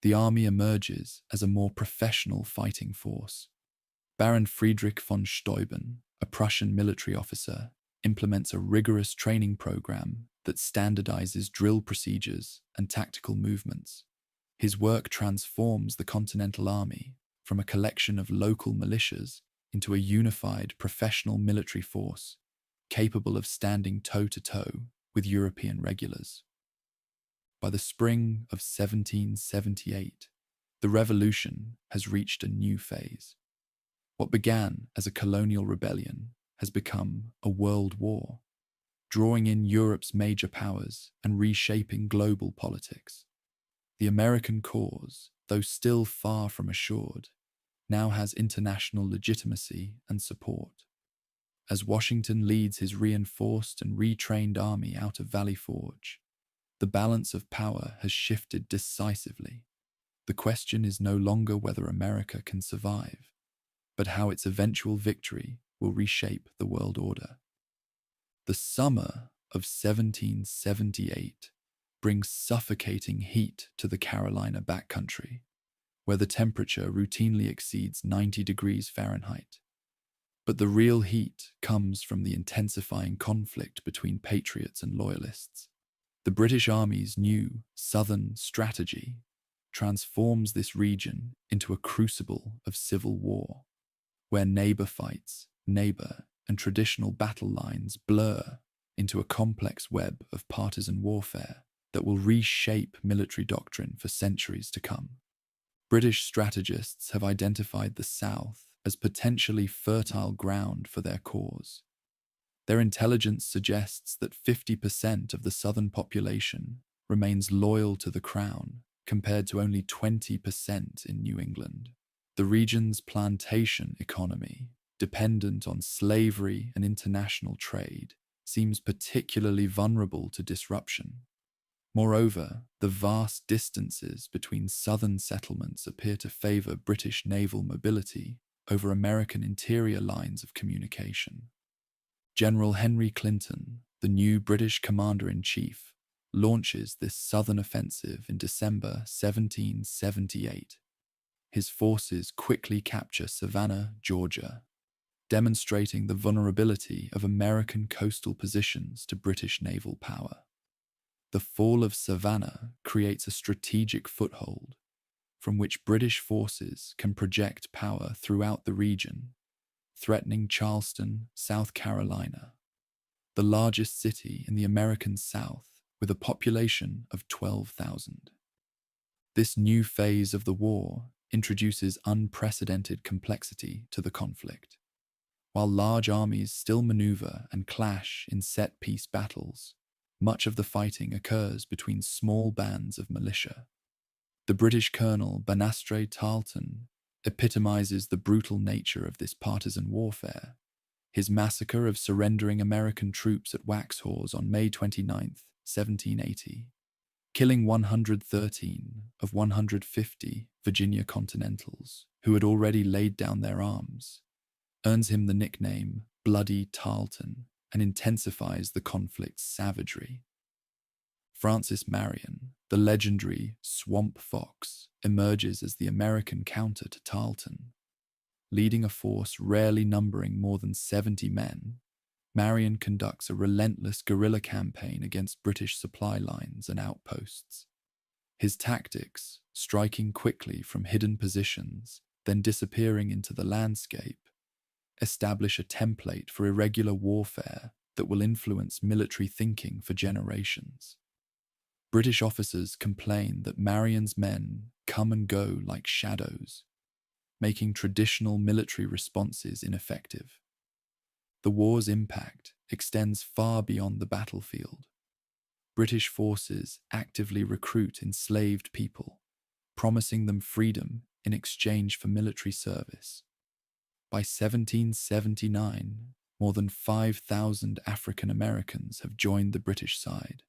The army emerges as a more professional fighting force. Baron Friedrich von Steuben, a Prussian military officer, implements a rigorous training program that standardizes drill procedures and tactical movements. His work transforms the Continental Army from a collection of local militias into a unified professional military force capable of standing toe-to-toe with European regulars. By the spring of 1778, the revolution has reached a new phase. What began as a colonial rebellion has become a world war, drawing in Europe's major powers and reshaping global politics. The American cause, though still far from assured, now has international legitimacy and support. As Washington leads his reinforced and retrained army out of Valley Forge, the balance of power has shifted decisively. The question is no longer whether America can survive, but how its eventual victory will reshape the world order. The summer of 1778 brings suffocating heat to the Carolina backcountry, where the temperature routinely exceeds 90 degrees Fahrenheit. But the real heat comes from the intensifying conflict between patriots and loyalists. The British Army's new southern strategy transforms this region into a crucible of civil war, where neighbor fights neighbor and traditional battle lines blur into a complex web of partisan warfare that will reshape military doctrine for centuries to come. British strategists have identified the South as potentially fertile ground for their cause. Their intelligence suggests that 50% of the southern population remains loyal to the crown, compared to only 20% in New England. The region's plantation economy, dependent on slavery and international trade, seems particularly vulnerable to disruption. Moreover, the vast distances between southern settlements appear to favor British naval mobility over American interior lines of communication. General Henry Clinton, the new British commander-in-chief, launches this southern offensive in December 1778. His forces quickly capture Savannah, Georgia, demonstrating the vulnerability of American coastal positions to British naval power. The fall of Savannah creates a strategic foothold from which British forces can project power throughout the region, threatening Charleston, South Carolina, the largest city in the American South with a population of 12,000. This new phase of the war introduces unprecedented complexity to the conflict. While large armies still maneuver and clash in set-piece battles, much of the fighting occurs between small bands of militia. The British colonel Banastre Tarleton epitomizes the brutal nature of this partisan warfare. His massacre of surrendering American troops at Waxhaws on May 29, 1780, killing 113 of 150 Virginia Continentals who had already laid down their arms, earns him the nickname Bloody Tarleton and intensifies the conflict's savagery. Francis Marion, the legendary Swamp Fox, emerges as the American counter to Tarleton. Leading a force rarely numbering more than 70 men, Marion conducts a relentless guerrilla campaign against British supply lines and outposts. His tactics, striking quickly from hidden positions, then disappearing into the landscape, establish a template for irregular warfare that will influence military thinking for generations. British officers complain that Marion's men come and go like shadows, making traditional military responses ineffective. The war's impact extends far beyond the battlefield. British forces actively recruit enslaved people, promising them freedom in exchange for military service. By 1779, more than 5,000 African Americans have joined the British side.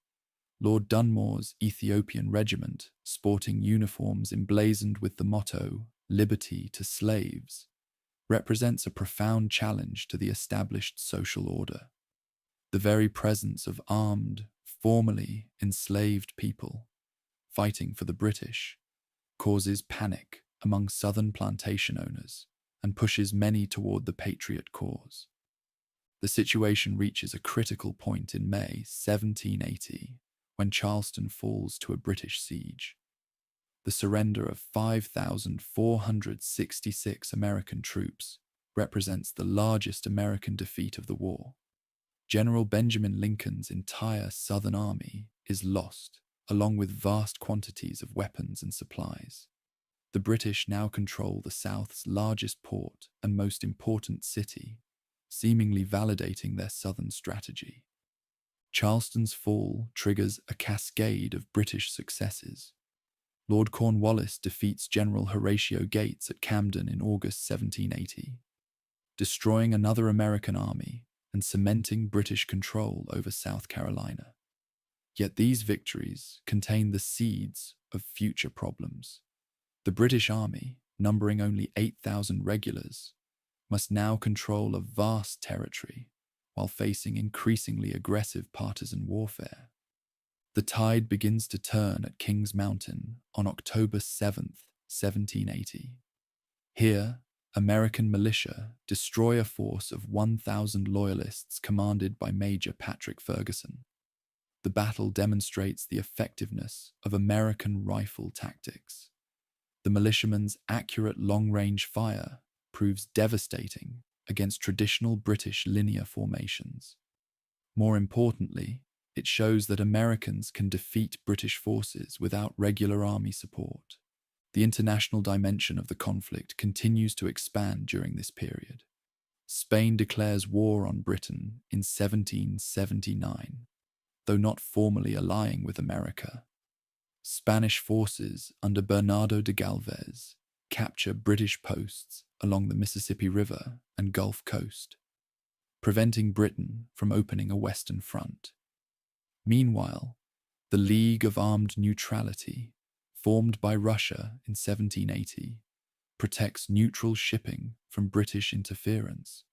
Lord Dunmore's Ethiopian regiment, sporting uniforms emblazoned with the motto, liberty to slaves, represents a profound challenge to the established social order. The very presence of armed, formerly enslaved people fighting for the British causes panic among southern plantation owners and pushes many toward the patriot cause. The situation reaches a critical point in May 1780 when Charleston falls to a British siege. The surrender of 5,466 American troops represents the largest American defeat of the war. General Benjamin Lincoln's entire Southern Army is lost, along with vast quantities of weapons and supplies. The British now control the South's largest port and most important city, seemingly validating their Southern strategy. Charleston's fall triggers a cascade of British successes. Lord Cornwallis defeats General Horatio Gates at Camden in August 1780, destroying another American army and cementing British control over South Carolina. Yet these victories contain the seeds of future problems. The British Army, numbering only 8,000 regulars, must now control a vast territory while facing increasingly aggressive partisan warfare. The tide begins to turn at Kings Mountain on October 7th, 1780. Here, American militia destroy a force of 1,000 loyalists commanded by Major Patrick Ferguson. The battle demonstrates the effectiveness of American rifle tactics. The militiamen's accurate long-range fire proves devastating against traditional British linear formations. More importantly, it shows that Americans can defeat British forces without regular army support. The international dimension of the conflict continues to expand during this period. Spain declares war on Britain in 1779, though not formally allying with America. Spanish forces under Bernardo de Galvez capture British posts along the Mississippi River and Gulf Coast, preventing Britain from opening a western front. Meanwhile, the League of Armed Neutrality, formed by Russia in 1780, protects neutral shipping from British interference,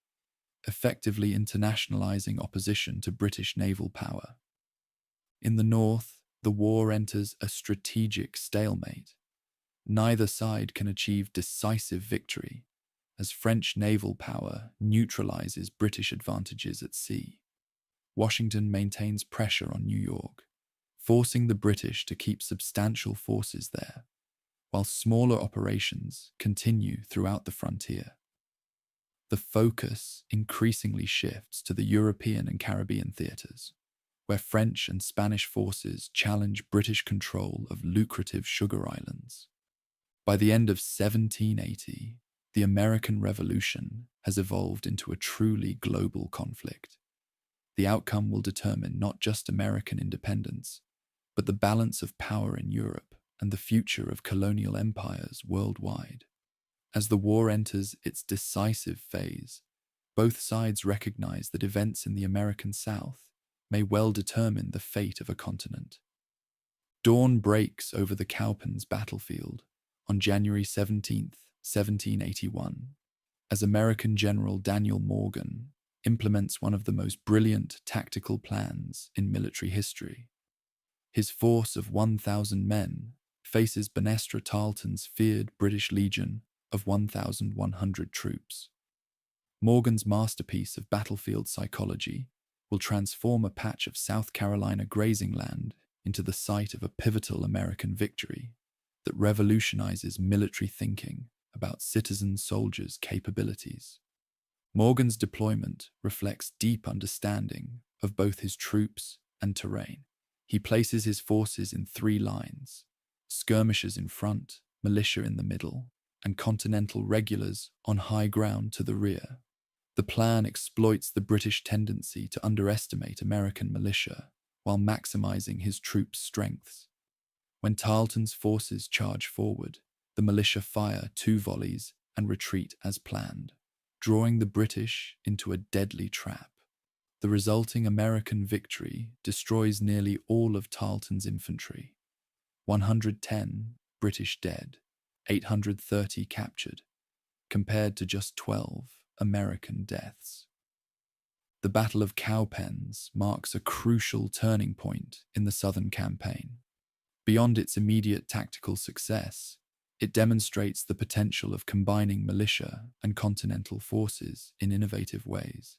effectively internationalizing opposition to British naval power. In the north, the war enters a strategic stalemate. Neither side can achieve decisive victory, as French naval power neutralizes British advantages at sea. Washington maintains pressure on New York, forcing the British to keep substantial forces there, while smaller operations continue throughout the frontier. The focus increasingly shifts to the European and Caribbean theaters, where French and Spanish forces challenge British control of lucrative sugar islands. By the end of 1780, the American Revolution has evolved into a truly global conflict. The outcome will determine not just American independence, but the balance of power in Europe and the future of colonial empires worldwide. As the war enters its decisive phase, both sides recognize that events in the American South may well determine the fate of a continent. Dawn breaks over the Cowpens battlefield on January 17, 1781, as American General Daniel Morgan implements one of the most brilliant tactical plans in military history. His force of 1,000 men faces Benestra Tarleton's feared British Legion of 1,100 troops. Morgan's masterpiece of battlefield psychology will transform a patch of South Carolina grazing land into the site of a pivotal American victory that revolutionizes military thinking about citizen soldiers' capabilities. Morgan's deployment reflects deep understanding of both his troops and terrain. He places his forces in 3 lines: skirmishers in front, militia in the middle, and Continental regulars on high ground to the rear. The plan exploits the British tendency to underestimate American militia while maximizing his troops' strengths. When Tarleton's forces charge forward, the militia fire 2 volleys and retreat as planned, drawing the British into a deadly trap. The resulting American victory destroys nearly all of Tarleton's infantry, 110 British dead, 830 captured, compared to just 12 American deaths. The Battle of Cowpens marks a crucial turning point in the Southern Campaign. Beyond its immediate tactical success, it demonstrates the potential of combining militia and continental forces in innovative ways.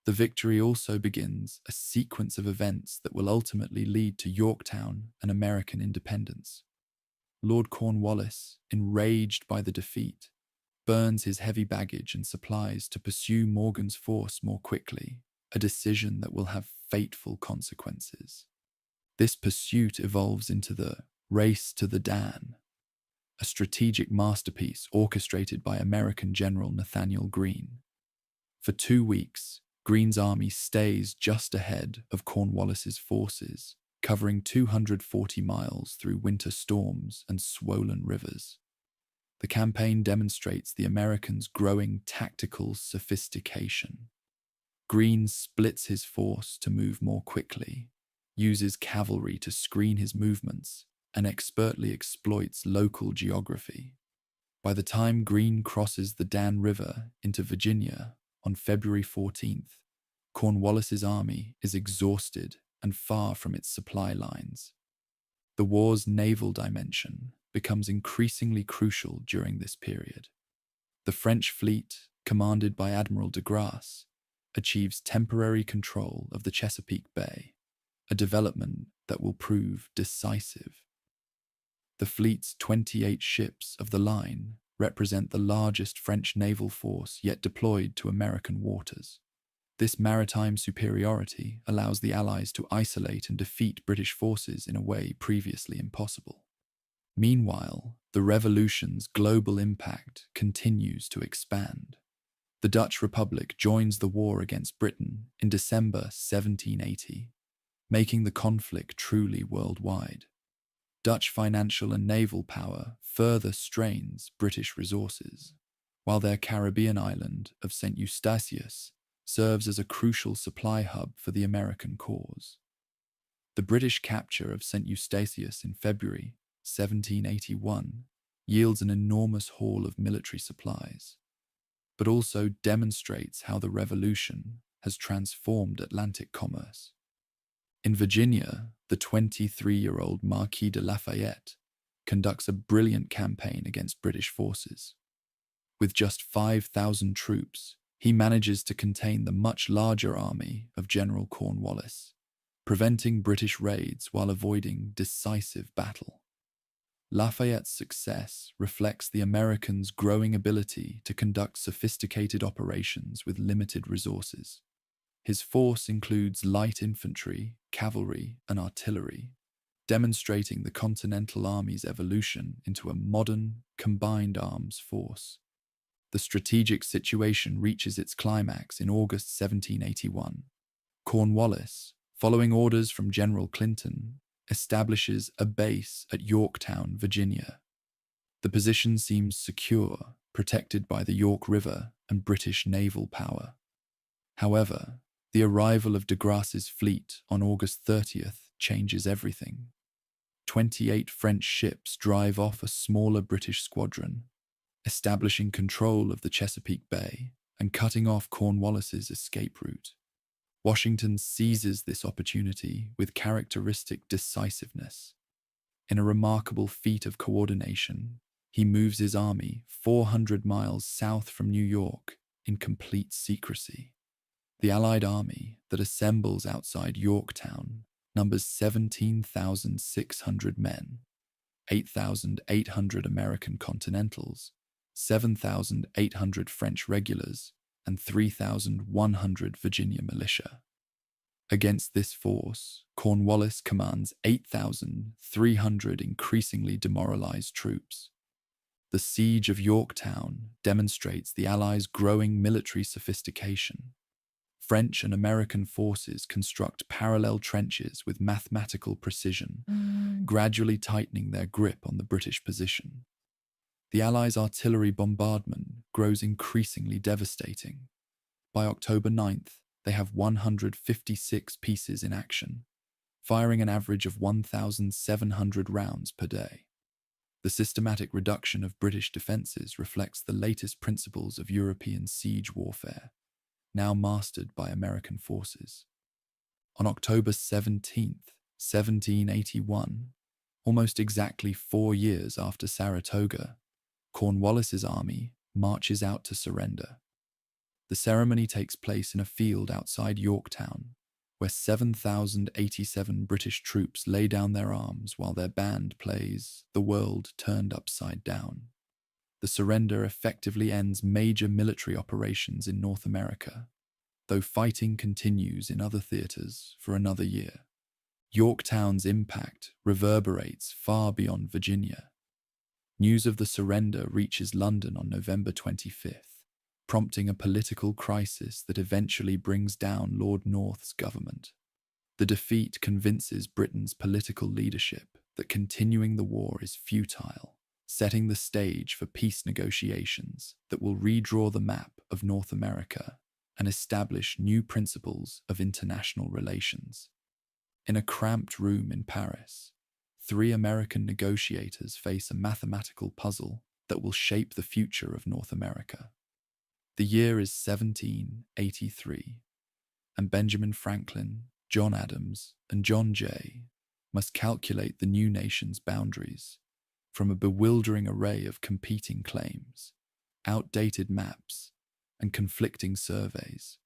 The victory also begins a sequence of events that will ultimately lead to Yorktown and American independence. Lord Cornwallis, enraged by the defeat, burns his heavy baggage and supplies to pursue Morgan's force more quickly, a decision that will have fateful consequences. This pursuit evolves into the Race to the Dan, a strategic masterpiece orchestrated by American General Nathaniel Greene. For 2 weeks, Greene's army stays just ahead of Cornwallis's forces, covering 240 miles through winter storms and swollen rivers. The campaign demonstrates the Americans' growing tactical sophistication. Greene splits his force to move more quickly, uses cavalry to screen his movements, and expertly exploits local geography. By the time Greene crosses the Dan River into Virginia on February 14th, Cornwallis's army is exhausted and far from its supply lines. The war's naval dimension becomes increasingly crucial during this period. The French fleet, commanded by Admiral de Grasse, achieves temporary control of the Chesapeake Bay, a development that will prove decisive. The fleet's 28 ships of the line represent the largest French naval force yet deployed to American waters. This maritime superiority allows the Allies to isolate and defeat British forces in a way previously impossible. Meanwhile, the Revolution's global impact continues to expand. The Dutch Republic joins the war against Britain in December 1780, making the conflict truly worldwide. Dutch financial and naval power further strains British resources, while their Caribbean island of St. Eustatius serves as a crucial supply hub for the American cause. The British capture of St. Eustatius in February 1781 yields an enormous haul of military supplies, but also demonstrates how the Revolution has transformed Atlantic commerce. In Virginia, the 23-year-old Marquis de Lafayette conducts a brilliant campaign against British forces. With just 5,000 troops, he manages to contain the much larger army of General Cornwallis, preventing British raids while avoiding decisive battle. Lafayette's success reflects the Americans' growing ability to conduct sophisticated operations with limited resources. His force includes light infantry, cavalry, and artillery, demonstrating the Continental Army's evolution into a modern, combined arms force. The strategic situation reaches its climax in August 1781. Cornwallis, following orders from General Clinton, establishes a base at Yorktown, Virginia. The position seems secure, protected by the York River and British naval power. However, the arrival of de Grasse's fleet on August 30th changes everything. 28 French ships drive off a smaller British squadron, establishing control of the Chesapeake Bay and cutting off Cornwallis's escape route. Washington seizes this opportunity with characteristic decisiveness. In a remarkable feat of coordination, he moves his army 400 miles south from New York in complete secrecy. The Allied army that assembles outside Yorktown numbers 17,600 men, 8,800 American Continentals, 7,800 French regulars, and 3,100 Virginia militia. Against this force, Cornwallis commands 8,300 increasingly demoralized troops. The siege of Yorktown demonstrates the Allies' growing military sophistication. French and American forces construct parallel trenches with mathematical precision, gradually tightening their grip on the British position. The Allies' artillery bombardment grows increasingly devastating. By October 9th, they have 156 pieces in action, firing an average of 1,700 rounds per day. The systematic reduction of British defences reflects the latest principles of European siege warfare, now mastered by American forces. On October 17, 1781, almost exactly 4 years after Saratoga, Cornwallis's army marches out to surrender. The ceremony takes place in a field outside Yorktown, where 7,087 British troops lay down their arms while their band plays "The World Turned Upside Down." The surrender effectively ends major military operations in North America, though fighting continues in other theatres for another year. Yorktown's impact reverberates far beyond Virginia. News of the surrender reaches London on November 25th, prompting a political crisis that eventually brings down Lord North's government. The defeat convinces Britain's political leadership that continuing the war is futile, setting the stage for peace negotiations that will redraw the map of North America and establish new principles of international relations. In a cramped room in Paris, 3 American negotiators face a mathematical puzzle that will shape the future of North America. The year is 1783, and Benjamin Franklin, John Adams, and John Jay must calculate the new nation's boundaries from a bewildering array of competing claims, outdated maps, and conflicting surveys.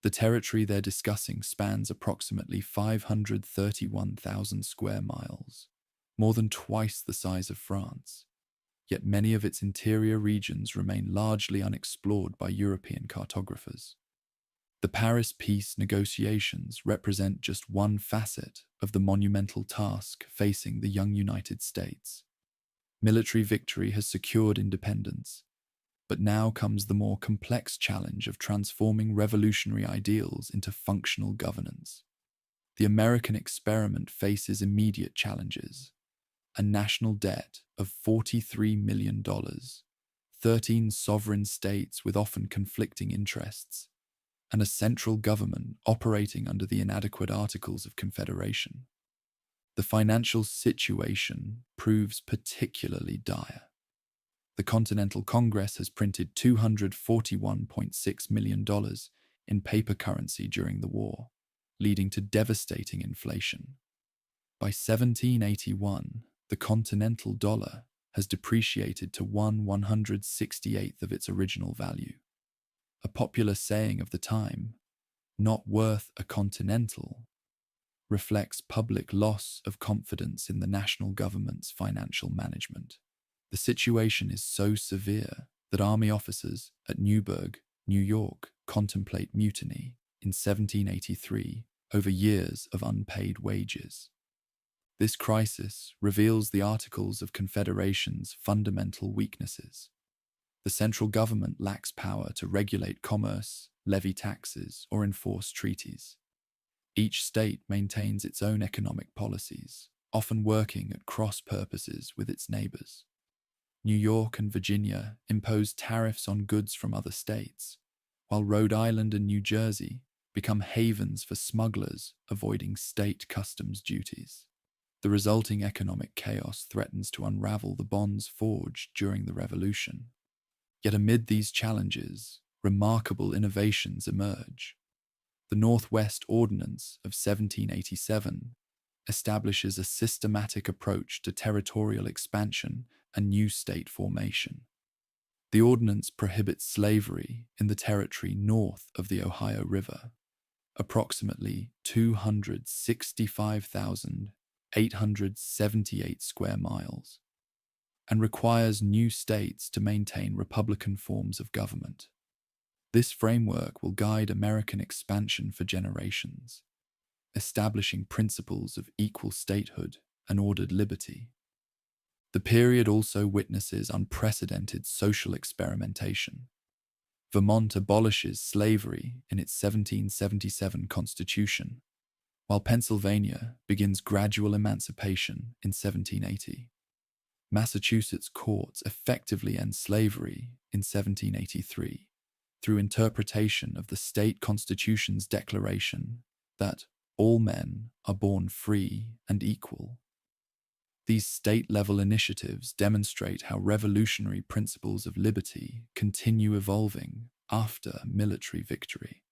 The territory they're discussing spans approximately 531,000 square miles, more than twice the size of France, yet many of its interior regions remain largely unexplored by European cartographers. The Paris peace negotiations represent just one facet of the monumental task facing the young United States. Military victory has secured independence, but now comes the more complex challenge of transforming revolutionary ideals into functional governance. The American experiment faces immediate challenges: a national debt of $43 million, 13 sovereign states with often conflicting interests, and a central government operating under the inadequate Articles of Confederation. The financial situation proves particularly dire. The Continental Congress has printed $241.6 million in paper currency during the war, leading to devastating inflation. By 1781, the continental dollar has depreciated to 1/168th of its original value. A popular saying of the time, "not worth a continental," reflects public loss of confidence in the national government's financial management. The situation is so severe that army officers at Newburgh, New York, contemplate mutiny in 1783 over years of unpaid wages. This crisis reveals the Articles of Confederation's fundamental weaknesses. The central government lacks power to regulate commerce, levy taxes, or enforce treaties. Each state maintains its own economic policies, often working at cross purposes with its neighbors. New York and Virginia impose tariffs on goods from other states, while Rhode Island and New Jersey become havens for smugglers avoiding state customs duties. The resulting economic chaos threatens to unravel the bonds forged during the Revolution. Yet amid these challenges, remarkable innovations emerge. The Northwest Ordinance of 1787 establishes a systematic approach to territorial expansion and new state formation. The ordinance prohibits slavery in the territory north of the Ohio River, approximately 265,878 square miles, and requires new states to maintain republican forms of government. This framework will guide American expansion for generations, establishing principles of equal statehood and ordered liberty. The period also witnesses unprecedented social experimentation. Vermont abolishes slavery in its 1777 Constitution, while Pennsylvania begins gradual emancipation in 1780. Massachusetts courts effectively end slavery in 1783 through interpretation of the state constitution's declaration that all men are born free and equal. These state-level initiatives demonstrate how revolutionary principles of liberty continue evolving after military victory.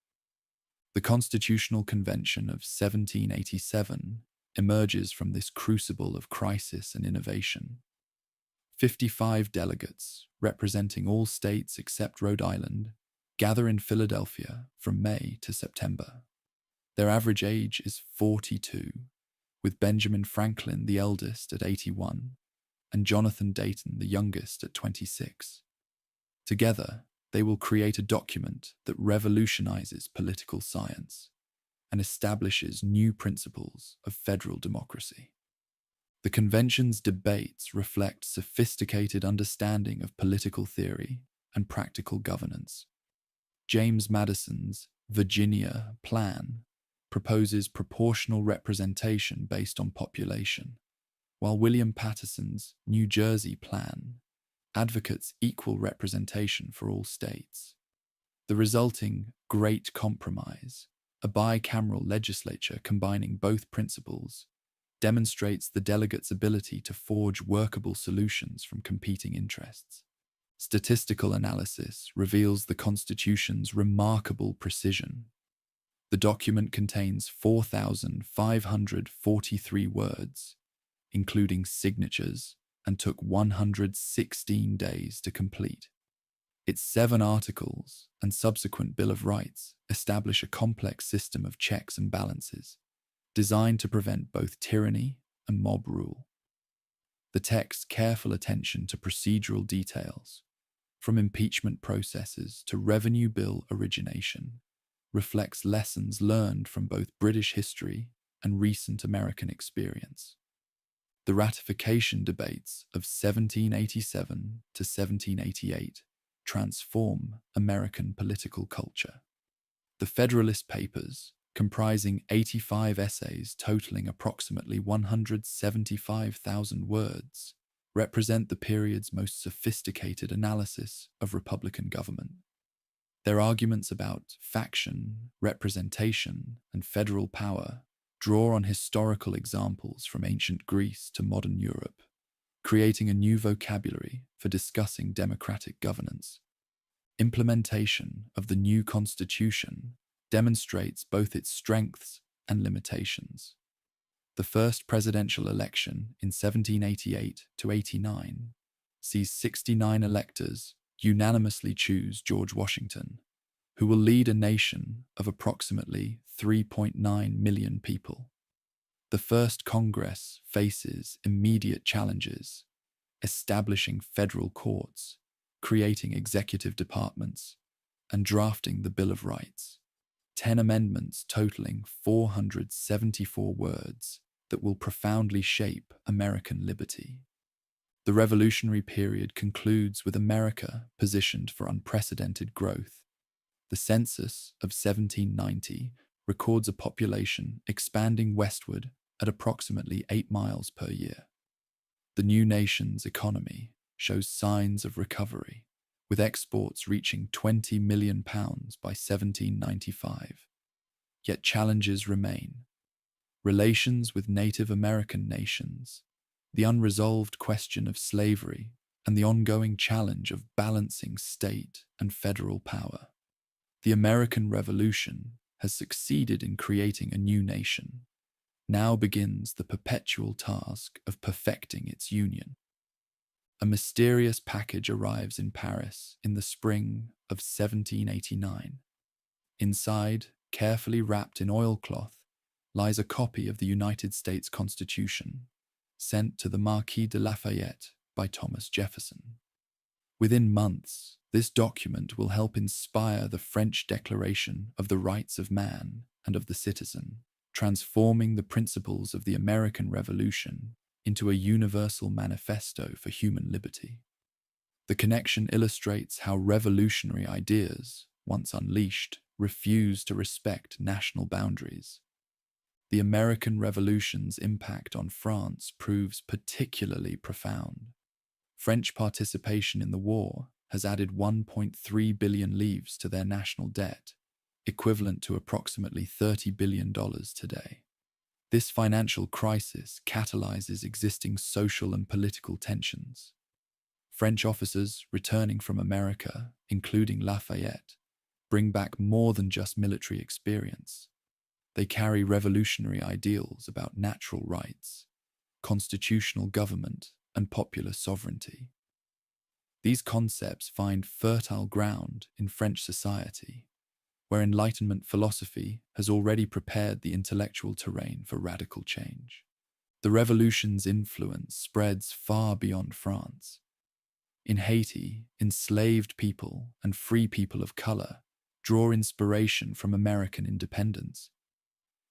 The Constitutional Convention of 1787 emerges from this crucible of crisis and innovation. 55 delegates, representing all states except Rhode Island, gather in Philadelphia from May to September. Their average age is 42, with Benjamin Franklin the eldest at 81 and Jonathan Dayton the youngest at 26. Together, they will create a document that revolutionizes political science and establishes new principles of federal democracy. The convention's debates reflect sophisticated understanding of political theory and practical governance. James Madison's Virginia Plan proposes proportional representation based on population, while William Patterson's New Jersey Plan advocates equal representation for all states. The resulting Great Compromise, a bicameral legislature combining both principles, demonstrates the delegates' ability to forge workable solutions from competing interests. Statistical analysis reveals the Constitution's remarkable precision. The document contains 4,543 words, including signatures, and took 116 days to complete. Its 7 articles and subsequent Bill of Rights establish a complex system of checks and balances, designed to prevent both tyranny and mob rule. The text's careful attention to procedural details, from impeachment processes to revenue bill origination, reflects lessons learned from both British history and recent American experience. The ratification debates of 1787 to 1788 transform American political culture. The Federalist Papers, comprising 85 essays totaling approximately 175,000 words, represent the period's most sophisticated analysis of Republican government. Their arguments about faction, representation, and federal power draw on historical examples from ancient Greece to modern Europe, creating a new vocabulary for discussing democratic governance. Implementation of the new constitution demonstrates both its strengths and limitations. The first presidential election in 1788 to 89 sees 69 electors unanimously choose George Washington, who will lead a nation of approximately 3.9 million people. The first Congress faces immediate challenges, establishing federal courts, creating executive departments, and drafting the Bill of Rights. 10 amendments totaling 474 words that will profoundly shape American liberty. The revolutionary period concludes with America positioned for unprecedented growth. The census of 1790 records a population expanding westward at approximately 8 miles per year. The new nation's economy shows signs of recovery, with exports reaching £20 million by 1795. Yet challenges remain. Relations with Native American nations, the unresolved question of slavery, and the ongoing challenge of balancing state and federal power. The American Revolution has succeeded in creating a new nation. Now begins the perpetual task of perfecting its union. A mysterious package arrives in Paris in the spring of 1789. Inside, carefully wrapped in oilcloth, lies a copy of the United States Constitution, sent to the Marquis de Lafayette by Thomas Jefferson. Within months, this document will help inspire the French Declaration of the Rights of Man and of the Citizen, transforming the principles of the American Revolution into a universal manifesto for human liberty. The connection illustrates how revolutionary ideas, once unleashed, refuse to respect national boundaries. The American Revolution's impact on France proves particularly profound. French participation in the war has added 1.3 billion livres to their national debt, equivalent to approximately $30 billion today. This financial crisis catalyzes existing social and political tensions. French officers returning from America, including Lafayette, bring back more than just military experience. They carry revolutionary ideals about natural rights, constitutional government, and popular sovereignty. These concepts find fertile ground in French society, where Enlightenment philosophy has already prepared the intellectual terrain for radical change. The revolution's influence spreads far beyond France. In Haiti, enslaved people and free people of color draw inspiration from American independence.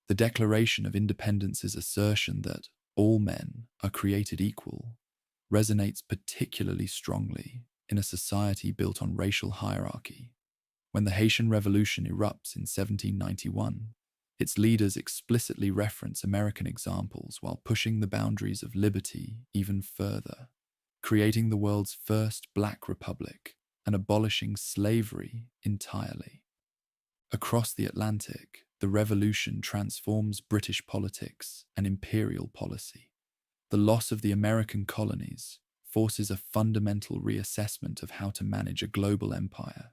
The Declaration of Independence's assertion that all men are created equal resonates particularly strongly in a society built on racial hierarchy. When the Haitian Revolution erupts in 1791, its leaders explicitly reference American examples while pushing the boundaries of liberty even further, creating the world's first black republic and abolishing slavery entirely. Across the Atlantic, the revolution transforms British politics and imperial policy. The loss of the American colonies forces a fundamental reassessment of how to manage a global empire.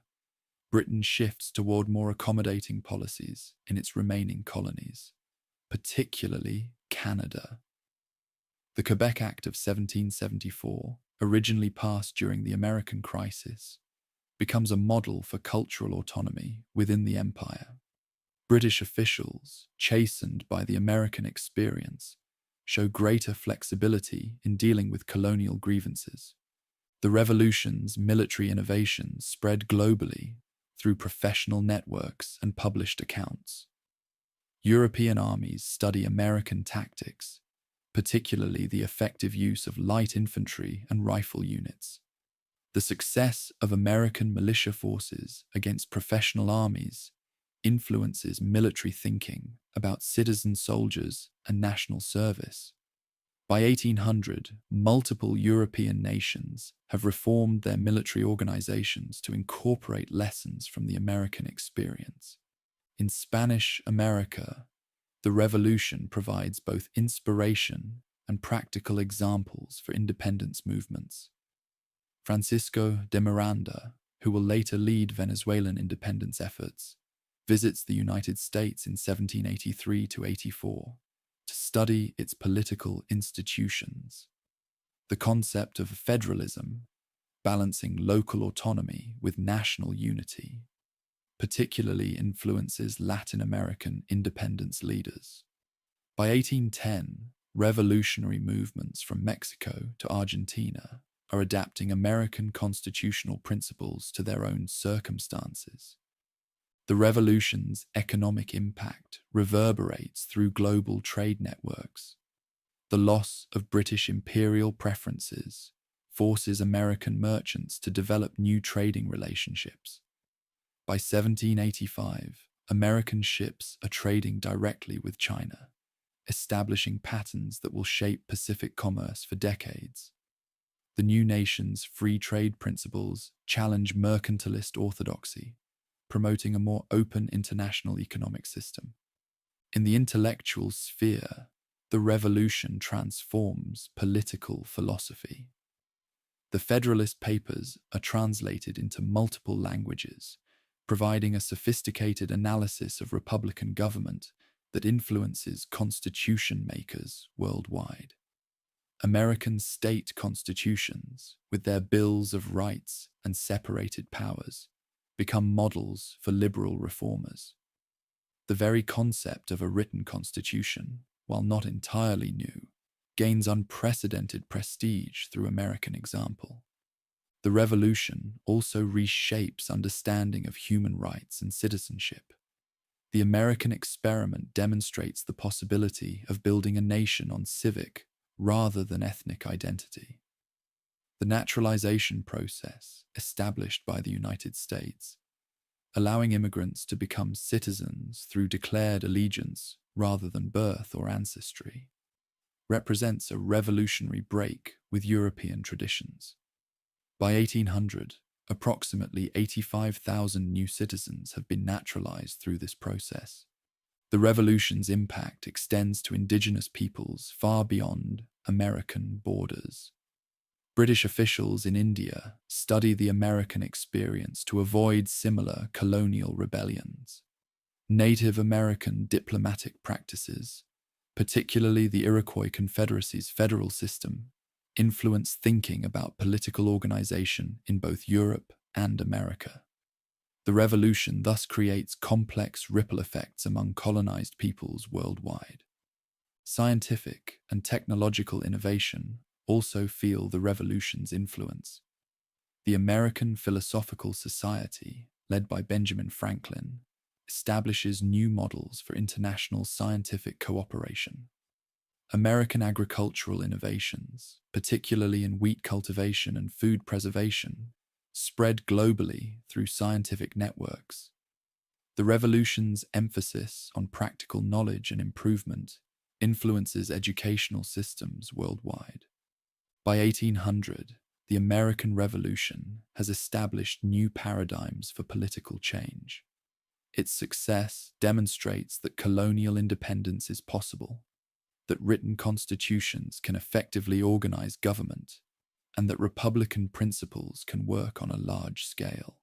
Britain shifts toward more accommodating policies in its remaining colonies, particularly Canada. The Quebec Act of 1774, originally passed during the American crisis, becomes a model for cultural autonomy within the empire. British officials, chastened by the American experience, show greater flexibility in dealing with colonial grievances. The revolution's military innovations spread globally through professional networks and published accounts. European armies study American tactics, particularly the effective use of light infantry and rifle units. The success of American militia forces against professional armies influences military thinking about citizen soldiers and national service. By 1800, multiple European nations have reformed their military organizations to incorporate lessons from the American experience. In Spanish America, the revolution provides both inspiration and practical examples for independence movements. Francisco de Miranda, who will later lead Venezuelan independence efforts, visits the United States in 1783 to 84 to study its political institutions. The concept of federalism, balancing local autonomy with national unity, particularly influences Latin American independence leaders. By 1810, revolutionary movements from Mexico to Argentina are adapting American constitutional principles to their own circumstances. The revolution's economic impact reverberates through global trade networks. The loss of British imperial preferences forces American merchants to develop new trading relationships. By 1785, American ships are trading directly with China, establishing patterns that will shape Pacific commerce for decades. The new nation's free trade principles challenge mercantilist orthodoxy, promoting a more open international economic system. In the intellectual sphere, the revolution transforms political philosophy. The Federalist Papers are translated into multiple languages, providing a sophisticated analysis of republican government that influences constitution makers worldwide. American state constitutions, with their bills of rights and separated powers, become models for liberal reformers. The very concept of a written constitution, while not entirely new, gains unprecedented prestige through American example. The revolution also reshapes understanding of human rights and citizenship. The American experiment demonstrates the possibility of building a nation on civic rather than ethnic identity. The naturalization process, established by the United States, allowing immigrants to become citizens through declared allegiance rather than birth or ancestry, represents a revolutionary break with European traditions. By 1800, approximately 85,000 new citizens have been naturalized through this process. The revolution's impact extends to indigenous peoples far beyond American borders. British officials in India study the American experience to avoid similar colonial rebellions. Native American diplomatic practices, particularly the Iroquois Confederacy's federal system, influence thinking about political organization in both Europe and America. The revolution thus creates complex ripple effects among colonized peoples worldwide. Scientific and technological innovation also feel the revolution's influence. The American Philosophical Society, led by Benjamin Franklin, establishes new models for international scientific cooperation. American agricultural innovations, particularly in wheat cultivation and food preservation, spread globally through scientific networks. The revolution's emphasis on practical knowledge and improvement influences educational systems worldwide. By 1800, the American Revolution has established new paradigms for political change. Its success demonstrates that colonial independence is possible, that written constitutions can effectively organize government, and that republican principles can work on a large scale.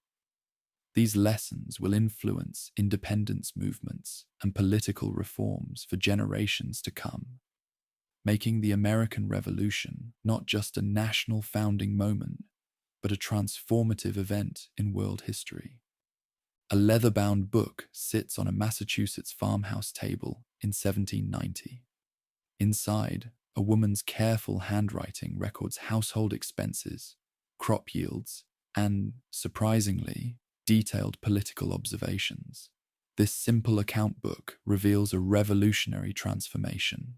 These lessons will influence independence movements and political reforms for generations to come, making the American Revolution not just a national founding moment, but a transformative event in world history. A leather-bound book sits on a Massachusetts farmhouse table in 1790. Inside, a woman's careful handwriting records household expenses, crop yields, and, surprisingly, detailed political observations. This simple account book reveals a revolutionary transformation.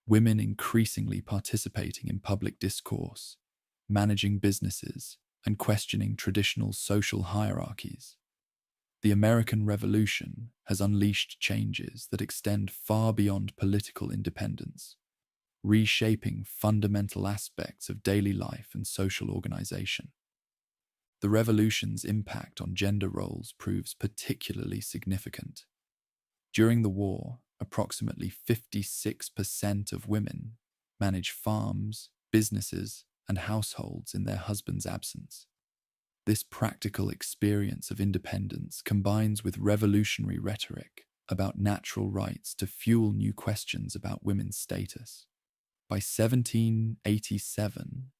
Women increasingly participating in public discourse, managing businesses, and questioning traditional social hierarchies. The American Revolution has unleashed changes that extend far beyond political independence, reshaping fundamental aspects of daily life and social organization. The revolution's impact on gender roles proves particularly significant. During the war, approximately 56% of women manage farms, businesses, and households in their husband's absence. This practical experience of independence combines with revolutionary rhetoric about natural rights to fuel new questions about women's status. By 1787,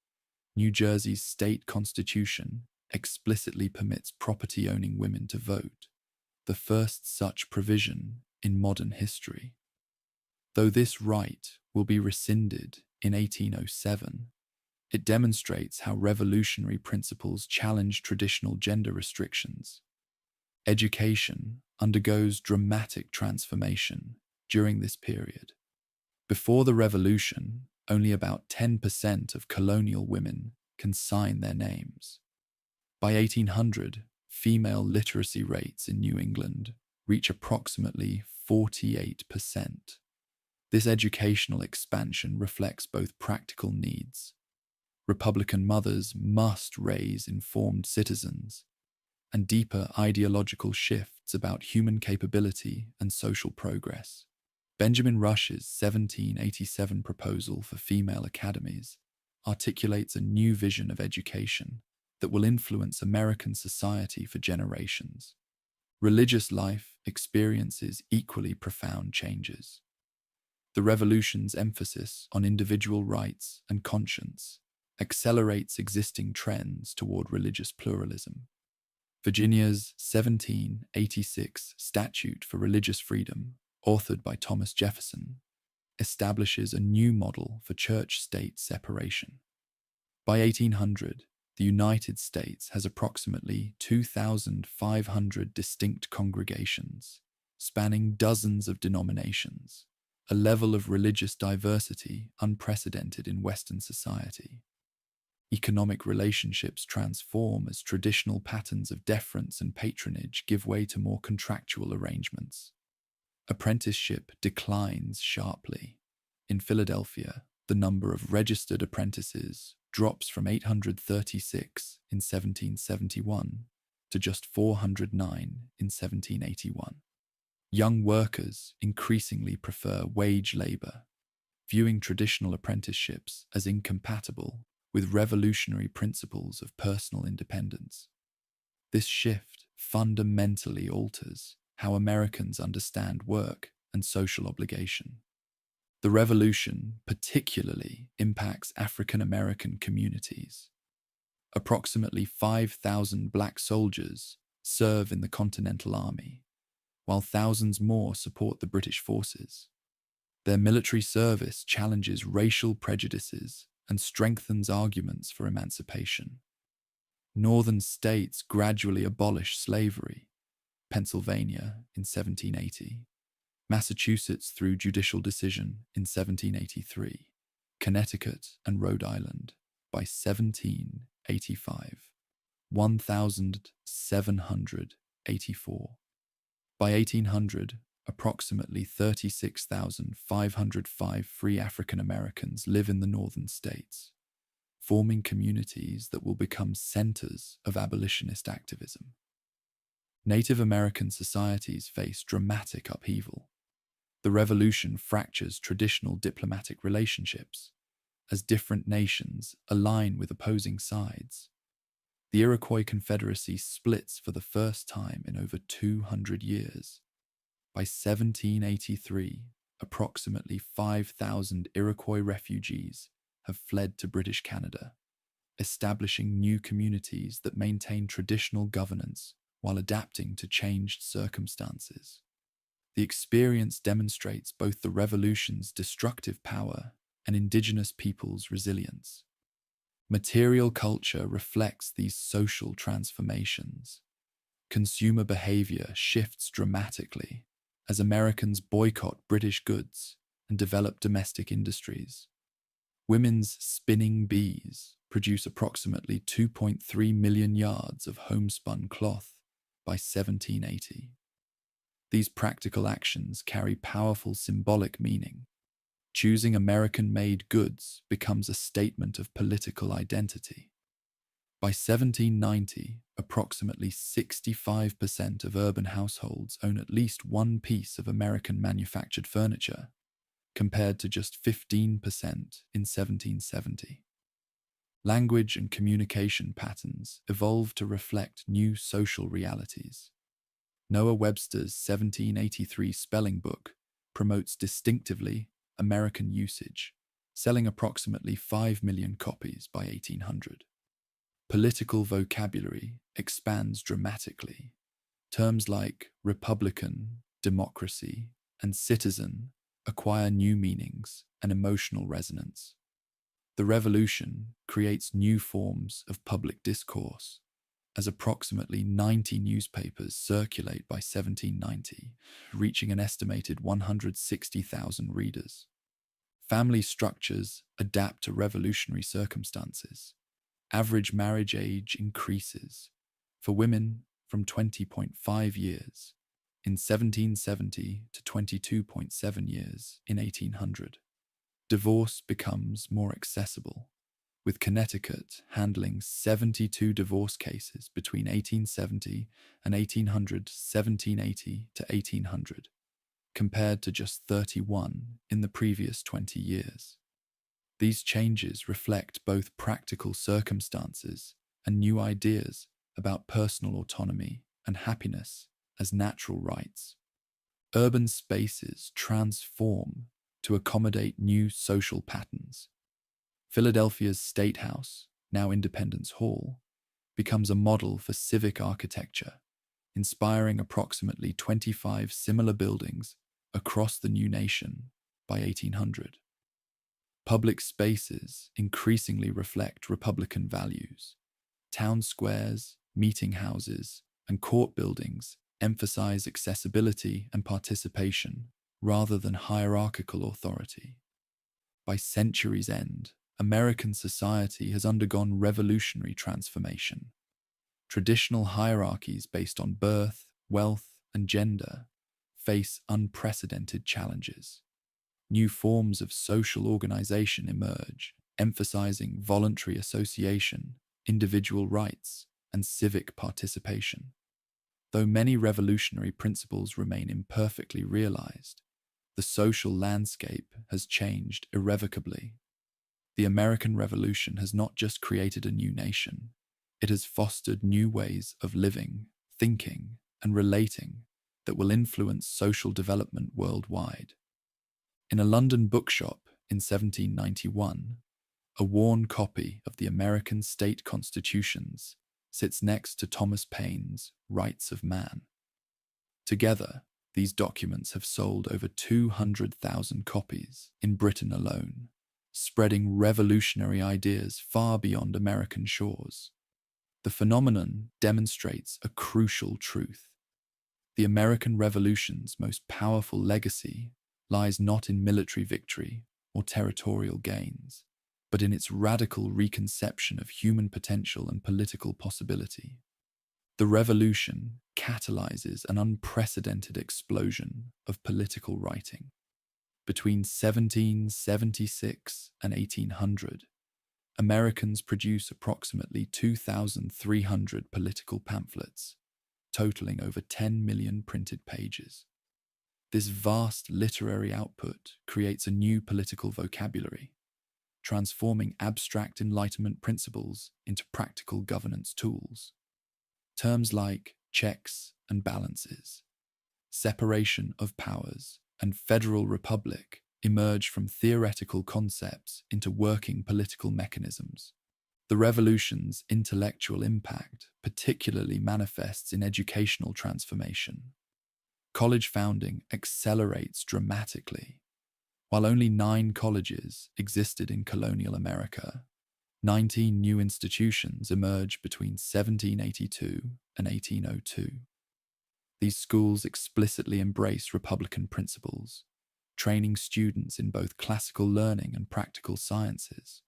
New Jersey's state constitution explicitly permits property-owning women to vote, the first such provision in modern history. Though this right will be rescinded in 1807, it demonstrates how revolutionary principles challenge traditional gender restrictions. Education undergoes dramatic transformation during this period. Before the revolution, only about 10% of colonial women can sign their names. By 1800, female literacy rates in New England reach approximately 48%. This educational expansion reflects both practical needs. Republican mothers must raise informed citizens, and deeper ideological shifts about human capability and social progress. Benjamin Rush's 1787 proposal for female academies articulates a new vision of education that will influence American society for generations. Religious life experiences equally profound changes. The revolution's emphasis on individual rights and conscience accelerates existing trends toward religious pluralism. Virginia's 1786 Statute for Religious Freedom, authored by Thomas Jefferson, establishes a new model for church-state separation. By 1800, the United States has approximately 2,500 distinct congregations, spanning dozens of denominations, a level of religious diversity unprecedented in Western society. Economic relationships transform as traditional patterns of deference and patronage give way to more contractual arrangements. Apprenticeship declines sharply. In Philadelphia, the number of registered apprentices drops from 836 in 1771 to just 409 in 1781. Young workers increasingly prefer wage labor, viewing traditional apprenticeships as incompatible with revolutionary principles of personal independence. This shift fundamentally alters how Americans understand work and social obligation. The revolution particularly impacts African American communities. Approximately 5,000 black soldiers serve in the Continental Army, while thousands more support the British forces. Their military service challenges racial prejudices and strengthens arguments for emancipation. Northern states gradually abolish slavery, Pennsylvania in 1780, Massachusetts through judicial decision in 1783, Connecticut and Rhode Island by 1785, 1784. By 1800, approximately 36,505 free African Americans live in the northern states, forming communities that will become centers of abolitionist activism. Native American societies face dramatic upheaval. The revolution fractures traditional diplomatic relationships as different nations align with opposing sides. The Iroquois Confederacy splits for the first time in over 200 years. By 1783, approximately 5,000 Iroquois refugees have fled to British Canada, establishing new communities that maintain traditional governance while adapting to changed circumstances. The experience demonstrates both the revolution's destructive power and indigenous peoples' resilience. Material culture reflects these social transformations. Consumer behavior shifts dramatically as Americans boycott British goods and develop domestic industries. Women's spinning bees produce approximately 2.3 million yards of homespun cloth by 1780. These practical actions carry powerful symbolic meaning. Choosing American-made goods becomes a statement of political identity. By 1790, approximately 65% of urban households own at least one piece of American-manufactured furniture, compared to just 15% in 1770. Language and communication patterns evolved to reflect new social realities. Noah Webster's 1783 spelling book promotes distinctively American usage, selling approximately 5 million copies by 1800. Political vocabulary expands dramatically. Terms like republican, democracy, and citizen acquire new meanings and emotional resonance. The revolution creates new forms of public discourse, as approximately 90 newspapers circulate by 1790, reaching an estimated 160,000 readers. Family structures adapt to revolutionary circumstances. Average marriage age increases, for women from 20.5 years in 1770 to 22.7 years in 1800. Divorce becomes more accessible, with Connecticut handling 72 divorce cases between 1870 and 1780 to 1800, compared to just 31 in the previous 20 years. These changes reflect both practical circumstances and new ideas about personal autonomy and happiness as natural rights. Urban spaces transform to accommodate new social patterns. Philadelphia's State House, now Independence Hall, becomes a model for civic architecture, inspiring approximately 25 similar buildings across the new nation by 1800. Public spaces increasingly reflect Republican values. Town squares, meeting houses, and court buildings emphasize accessibility and participation rather than hierarchical authority. By century's end, American society has undergone revolutionary transformation. Traditional hierarchies based on birth, wealth, and gender face unprecedented challenges. New forms of social organization emerge, emphasizing voluntary association, individual rights, and civic participation. Though many revolutionary principles remain imperfectly realized, the social landscape has changed irrevocably. The American Revolution has not just created a new nation, it has fostered new ways of living, thinking, and relating that will influence social development worldwide. In a London bookshop in 1791, a worn copy of the American state constitutions sits next to Thomas Paine's Rights of Man. Together, these documents have sold over 200,000 copies in Britain alone, spreading revolutionary ideas far beyond American shores. The phenomenon demonstrates a crucial truth. The American Revolution's most powerful legacy lies not in military victory or territorial gains, but in its radical reconception of human potential and political possibility. The revolution catalyzes an unprecedented explosion of political writing. Between 1776 and 1800, Americans produce approximately 2,300 political pamphlets, totaling over 10 million printed pages. This vast literary output creates a new political vocabulary, transforming abstract Enlightenment principles into practical governance tools. Terms like checks and balances, separation of powers, and federal republic emerge from theoretical concepts into working political mechanisms. The revolution's intellectual impact particularly manifests in educational transformation. College founding accelerates dramatically. While only 9 colleges existed in colonial America, 19 new institutions emerged between 1782 and 1802. These schools explicitly embrace Republican principles, training students in both classical learning and practical sciences.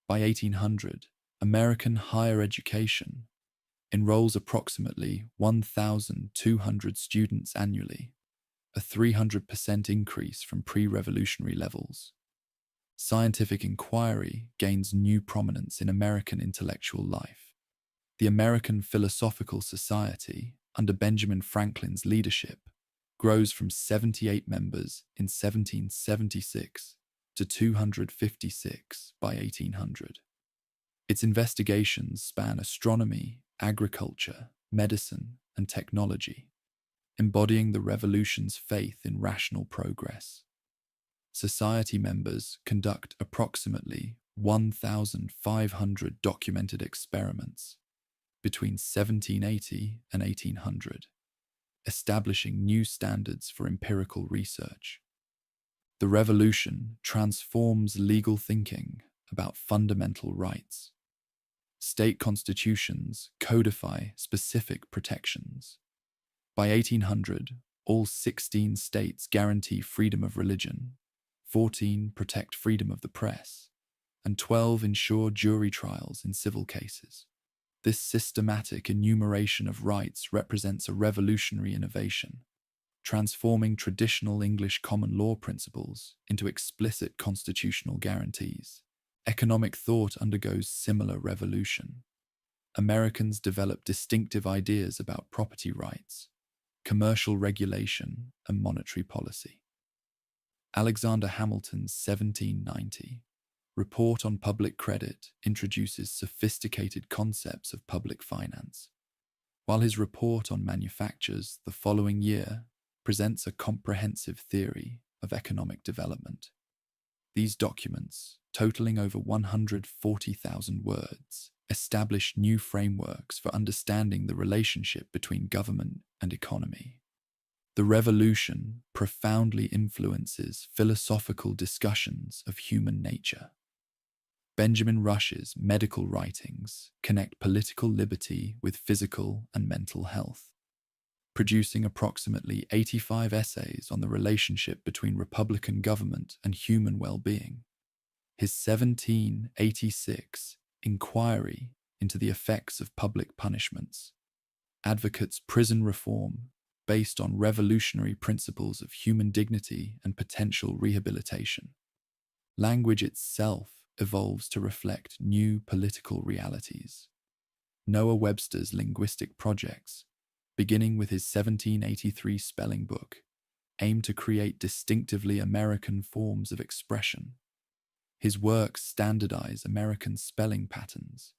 By 1800, American higher education enrolls approximately 1,200 students annually, a 300% increase from pre-revolutionary levels. Scientific inquiry gains new prominence in American intellectual life. The American Philosophical Society, under Benjamin Franklin's leadership, grows from 78 members in 1776 to 256 by 1800. Its investigations span astronomy, agriculture, medicine, and technology, embodying the revolution's faith in rational progress. Society members conduct approximately 1,500 documented experiments between 1780 and 1800, establishing new standards for empirical research. The revolution transforms legal thinking about fundamental rights. State constitutions codify specific protections. By 1800, all 16 states guarantee freedom of religion, 14 protect freedom of the press, and 12 ensure jury trials in civil cases. This systematic enumeration of rights represents a revolutionary innovation, transforming traditional English common law principles into explicit constitutional guarantees. Economic thought undergoes similar revolution. Americans develop distinctive ideas about property rights, commercial regulation, and monetary policy. Alexander Hamilton's 1790 Report on Public Credit introduces sophisticated concepts of public finance, while his report on manufactures the following year presents a comprehensive theory of economic development. These documents, totaling over 140,000 words, establish new frameworks for understanding the relationship between government and economy. The revolution profoundly influences philosophical discussions of human nature. Benjamin Rush's medical writings connect political liberty with physical and mental health, producing approximately 85 essays on the relationship between republican government and human well-being. His 1786 Inquiry into the Effects of Public Punishments advocates prison reform based on revolutionary principles of human dignity and potential rehabilitation. Language itself evolves to reflect new political realities. Noah Webster's linguistic projects beginning with his 1783 spelling book, aimed to create distinctively American forms of expression. His works standardize American spelling patterns,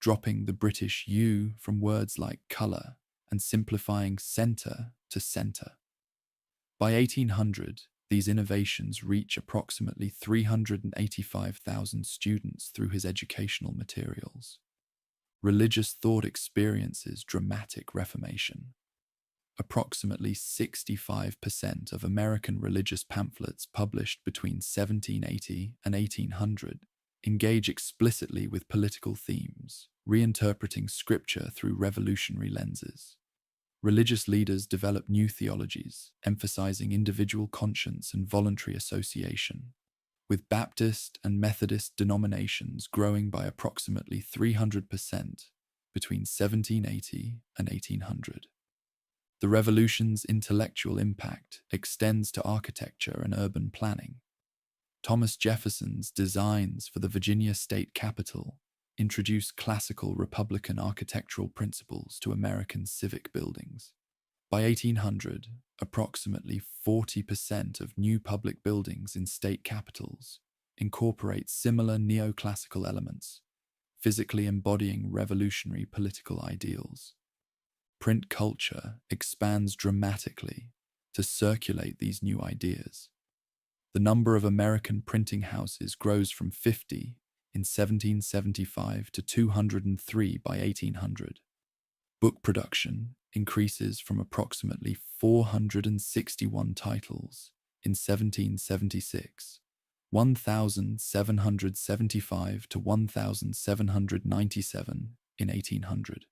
dropping the British U from words like color and simplifying center to center. By 1800, these innovations reach approximately 385,000 students through his educational materials. Religious thought experiences dramatic reformation. Approximately 65% of American religious pamphlets published between 1780 and 1800 engage explicitly with political themes, reinterpreting scripture through revolutionary lenses. Religious leaders develop new theologies, emphasizing individual conscience and voluntary association, with Baptist and Methodist denominations growing by approximately 300% between 1780 and 1800. The revolution's intellectual impact extends to architecture and urban planning. Thomas Jefferson's designs for the Virginia state capitol introduced classical Republican architectural principles to American civic buildings. By 1800, approximately 40% of new public buildings in state capitals incorporate similar neoclassical elements, physically embodying revolutionary political ideals. Print culture expands dramatically to circulate these new ideas. The number of American printing houses grows from 50 in 1775 to 203 by 1800. Book production increases from approximately 461 titles in 1776, 1,775 to 1,797 in 1800.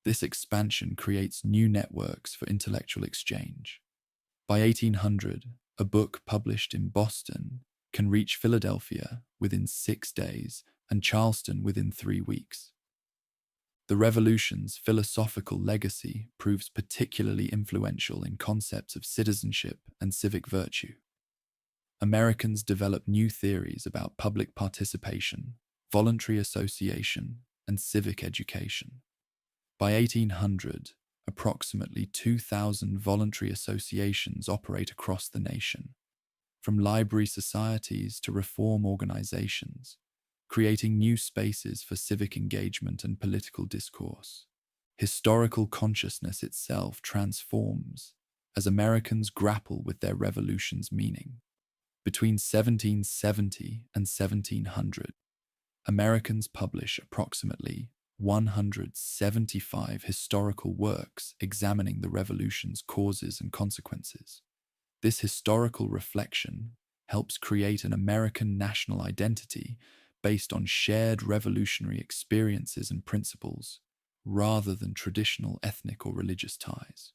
This expansion creates new networks for intellectual exchange. By 1800, a book published in Boston can reach Philadelphia within 6 days and Charleston within 3 weeks. The Revolution's philosophical legacy proves particularly influential in concepts of citizenship and civic virtue. Americans developed new theories about public participation, voluntary association, and civic education. By 1800, approximately 2,000 voluntary associations operate across the nation, from library societies to reform organizations, creating new spaces for civic engagement and political discourse. Historical consciousness itself transforms as Americans grapple with their revolution's meaning. Between 1770 and 1700, Americans publish approximately 175 historical works examining the revolution's causes and consequences. This historical reflection helps create an American national identity based on shared revolutionary experiences and principles, rather than traditional ethnic or religious ties.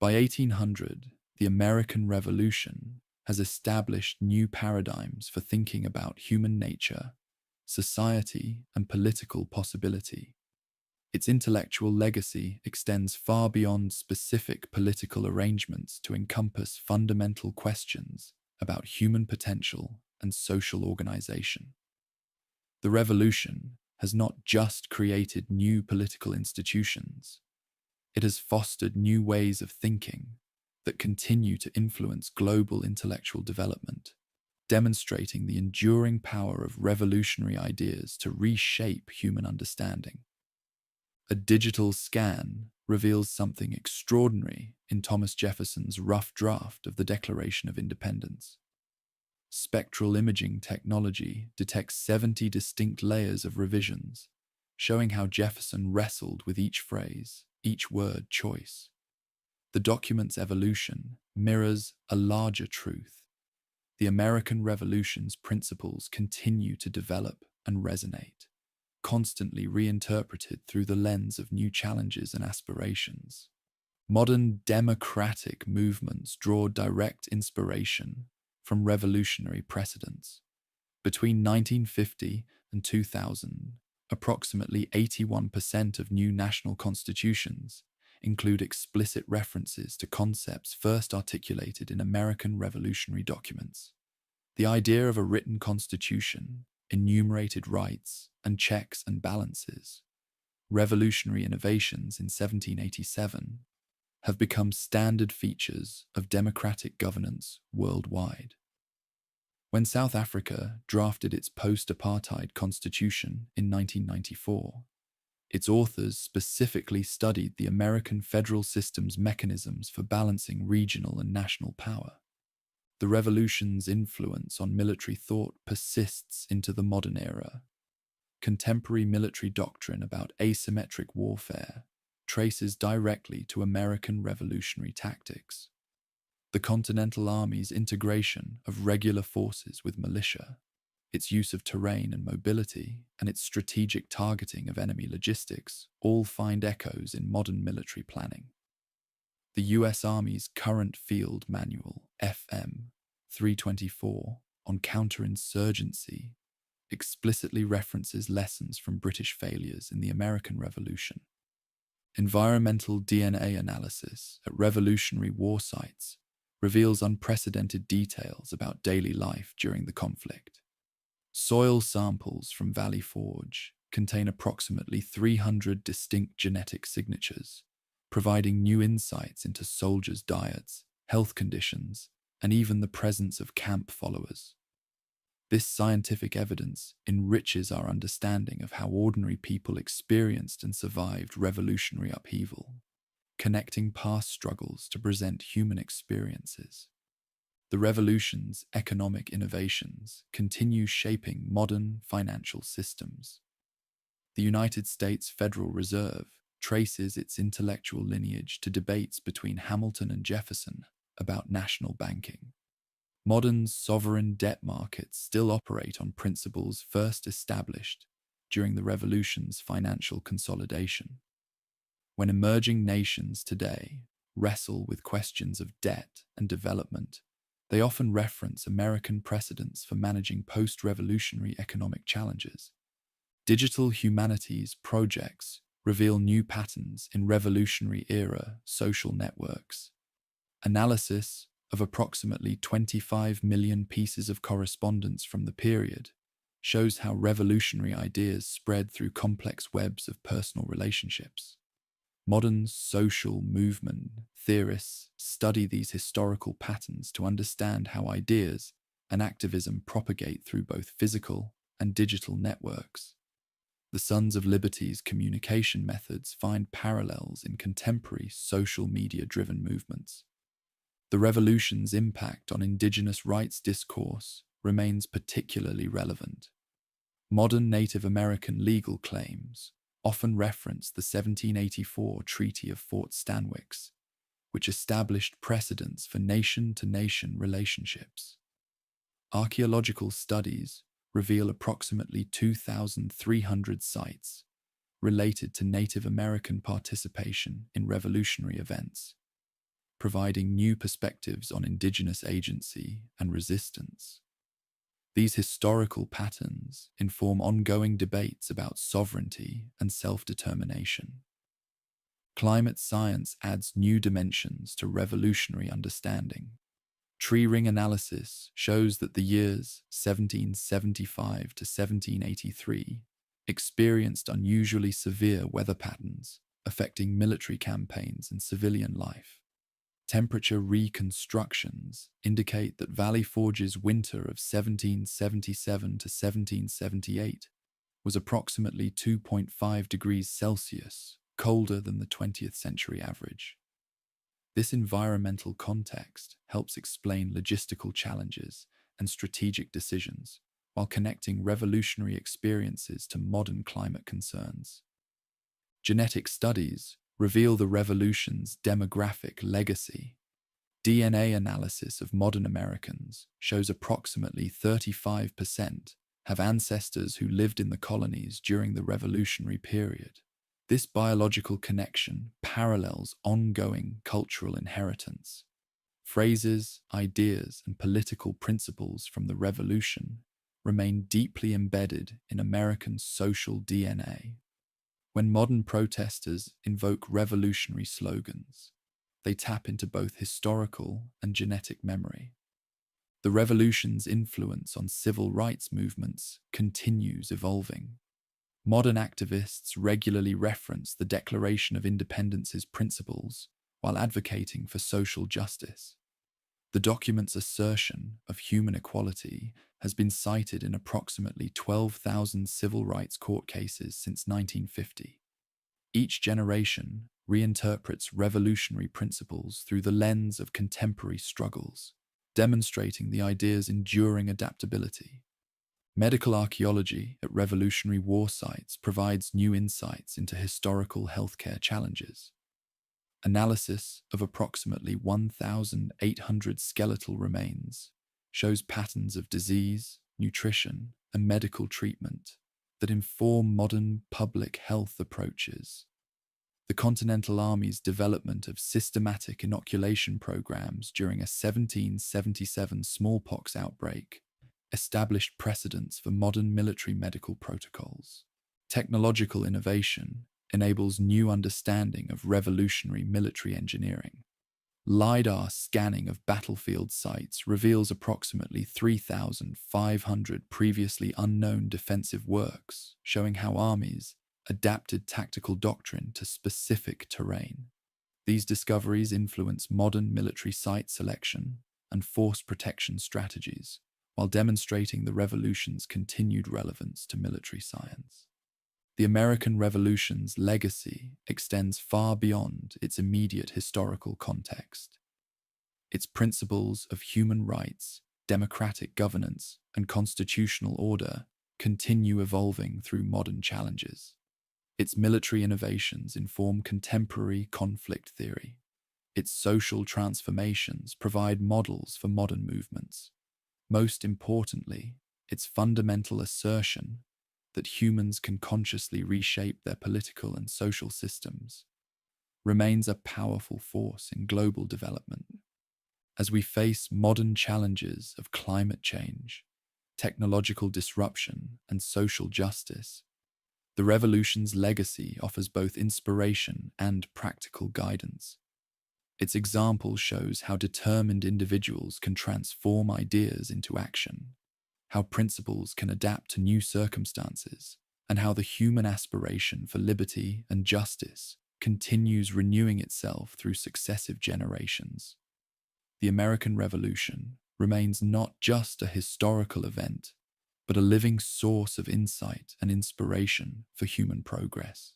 By 1800, the American Revolution has established new paradigms for thinking about human nature, society, and political possibility. Its intellectual legacy extends far beyond specific political arrangements to encompass fundamental questions about human potential and social organization. The revolution has not just created new political institutions, it has fostered new ways of thinking that continue to influence global intellectual development, demonstrating the enduring power of revolutionary ideas to reshape human understanding. A digital scan reveals something extraordinary in Thomas Jefferson's rough draft of the Declaration of Independence. Spectral imaging technology detects 70 distinct layers of revisions, showing how Jefferson wrestled with each phrase, each word choice. The document's evolution mirrors a larger truth. The American Revolution's principles continue to develop and resonate, constantly reinterpreted through the lens of new challenges and aspirations. Modern democratic movements draw direct inspiration from revolutionary precedents. Between 1950 and 2000, approximately 81% of new national constitutions include explicit references to concepts first articulated in American revolutionary documents. The idea of a written constitution, enumerated rights, and checks and balances, revolutionary innovations in 1787, have become standard features of democratic governance worldwide. When South Africa drafted its post-apartheid constitution in 1994, its authors specifically studied the American federal system's mechanisms for balancing regional and national power. The revolution's influence on military thought persists into the modern era. Contemporary military doctrine about asymmetric warfare traces directly to American revolutionary tactics. The Continental Army's integration of regular forces with militia, its use of terrain and mobility, and its strategic targeting of enemy logistics all find echoes in modern military planning. The US Army's current field manual, FM 324, on counterinsurgency explicitly references lessons from British failures in the American Revolution. Environmental DNA analysis at Revolutionary War sites reveals unprecedented details about daily life during the conflict. Soil samples from Valley Forge contain approximately 300 distinct genetic signatures, providing new insights into soldiers' diets, health conditions, and even the presence of camp followers. This scientific evidence enriches our understanding of how ordinary people experienced and survived revolutionary upheaval, connecting past struggles to present human experiences. The revolution's economic innovations continue shaping modern financial systems. The United States Federal Reserve traces its intellectual lineage to debates between Hamilton and Jefferson about national banking. Modern sovereign debt markets still operate on principles first established during the Revolution's financial consolidation. When emerging nations today wrestle with questions of debt and development, they often reference American precedents for managing post-revolutionary economic challenges. Digital humanities projects reveal new patterns in revolutionary-era social networks. Analysis of approximately 25 million pieces of correspondence from the period shows how revolutionary ideas spread through complex webs of personal relationships. Modern social movement theorists study these historical patterns to understand how ideas and activism propagate through both physical and digital networks. The Sons of Liberty's communication methods find parallels in contemporary social media-driven movements. The revolution's impact on indigenous rights discourse remains particularly relevant. Modern Native American legal claims often reference the 1784 Treaty of Fort Stanwix, which established precedents for nation-to-nation relationships. Archaeological studies reveal approximately 2,300 sites related to Native American participation in revolutionary events, providing new perspectives on indigenous agency and resistance. These historical patterns inform ongoing debates about sovereignty and self-determination. Climate science adds new dimensions to revolutionary understanding. Tree ring analysis shows that the years 1775 to 1783 experienced unusually severe weather patterns affecting military campaigns and civilian life. Temperature reconstructions indicate that Valley Forge's winter of 1777 to 1778 was approximately 2.5 degrees Celsius colder than the 20th century average. This environmental context helps explain logistical challenges and strategic decisions while connecting revolutionary experiences to modern climate concerns. Genetic studies reveal the revolution's demographic legacy. DNA analysis of modern Americans shows approximately 35% have ancestors who lived in the colonies during the revolutionary period. This biological connection parallels ongoing cultural inheritance. Phrases, ideas, and political principles from the revolution remain deeply embedded in American social DNA. When modern protesters invoke revolutionary slogans, they tap into both historical and genetic memory. The revolution's influence on civil rights movements continues evolving. Modern activists regularly reference the Declaration of Independence's principles while advocating for social justice. The document's assertion of human equality has been cited in approximately 12,000 civil rights court cases since 1950. Each generation reinterprets revolutionary principles through the lens of contemporary struggles, demonstrating the idea's enduring adaptability. Medical archaeology at Revolutionary War sites provides new insights into historical healthcare challenges. Analysis of approximately 1,800 skeletal remains shows patterns of disease, nutrition, and medical treatment that inform modern public health approaches. The Continental Army's development of systematic inoculation programs during a 1777 smallpox outbreak established precedents for modern military medical protocols. Technological innovation enables new understanding of revolutionary military engineering. LiDAR scanning of battlefield sites reveals approximately 3,500 previously unknown defensive works, showing how armies adapted tactical doctrine to specific terrain. These discoveries influence modern military site selection and force protection strategies, while demonstrating the revolution's continued relevance to military science. The American Revolution's legacy extends far beyond its immediate historical context. Its principles of human rights, democratic governance, and constitutional order continue evolving through modern challenges. Its military innovations inform contemporary conflict theory. Its social transformations provide models for modern movements. Most importantly, its fundamental assertion that humans can consciously reshape their political and social systems remains a powerful force in global development. As we face modern challenges of climate change, technological disruption, and social justice, the revolution's legacy offers both inspiration and practical guidance. Its example shows how determined individuals can transform ideas into action, how principles can adapt to new circumstances, and how the human aspiration for liberty and justice continues renewing itself through successive generations. The American Revolution remains not just a historical event, but a living source of insight and inspiration for human progress.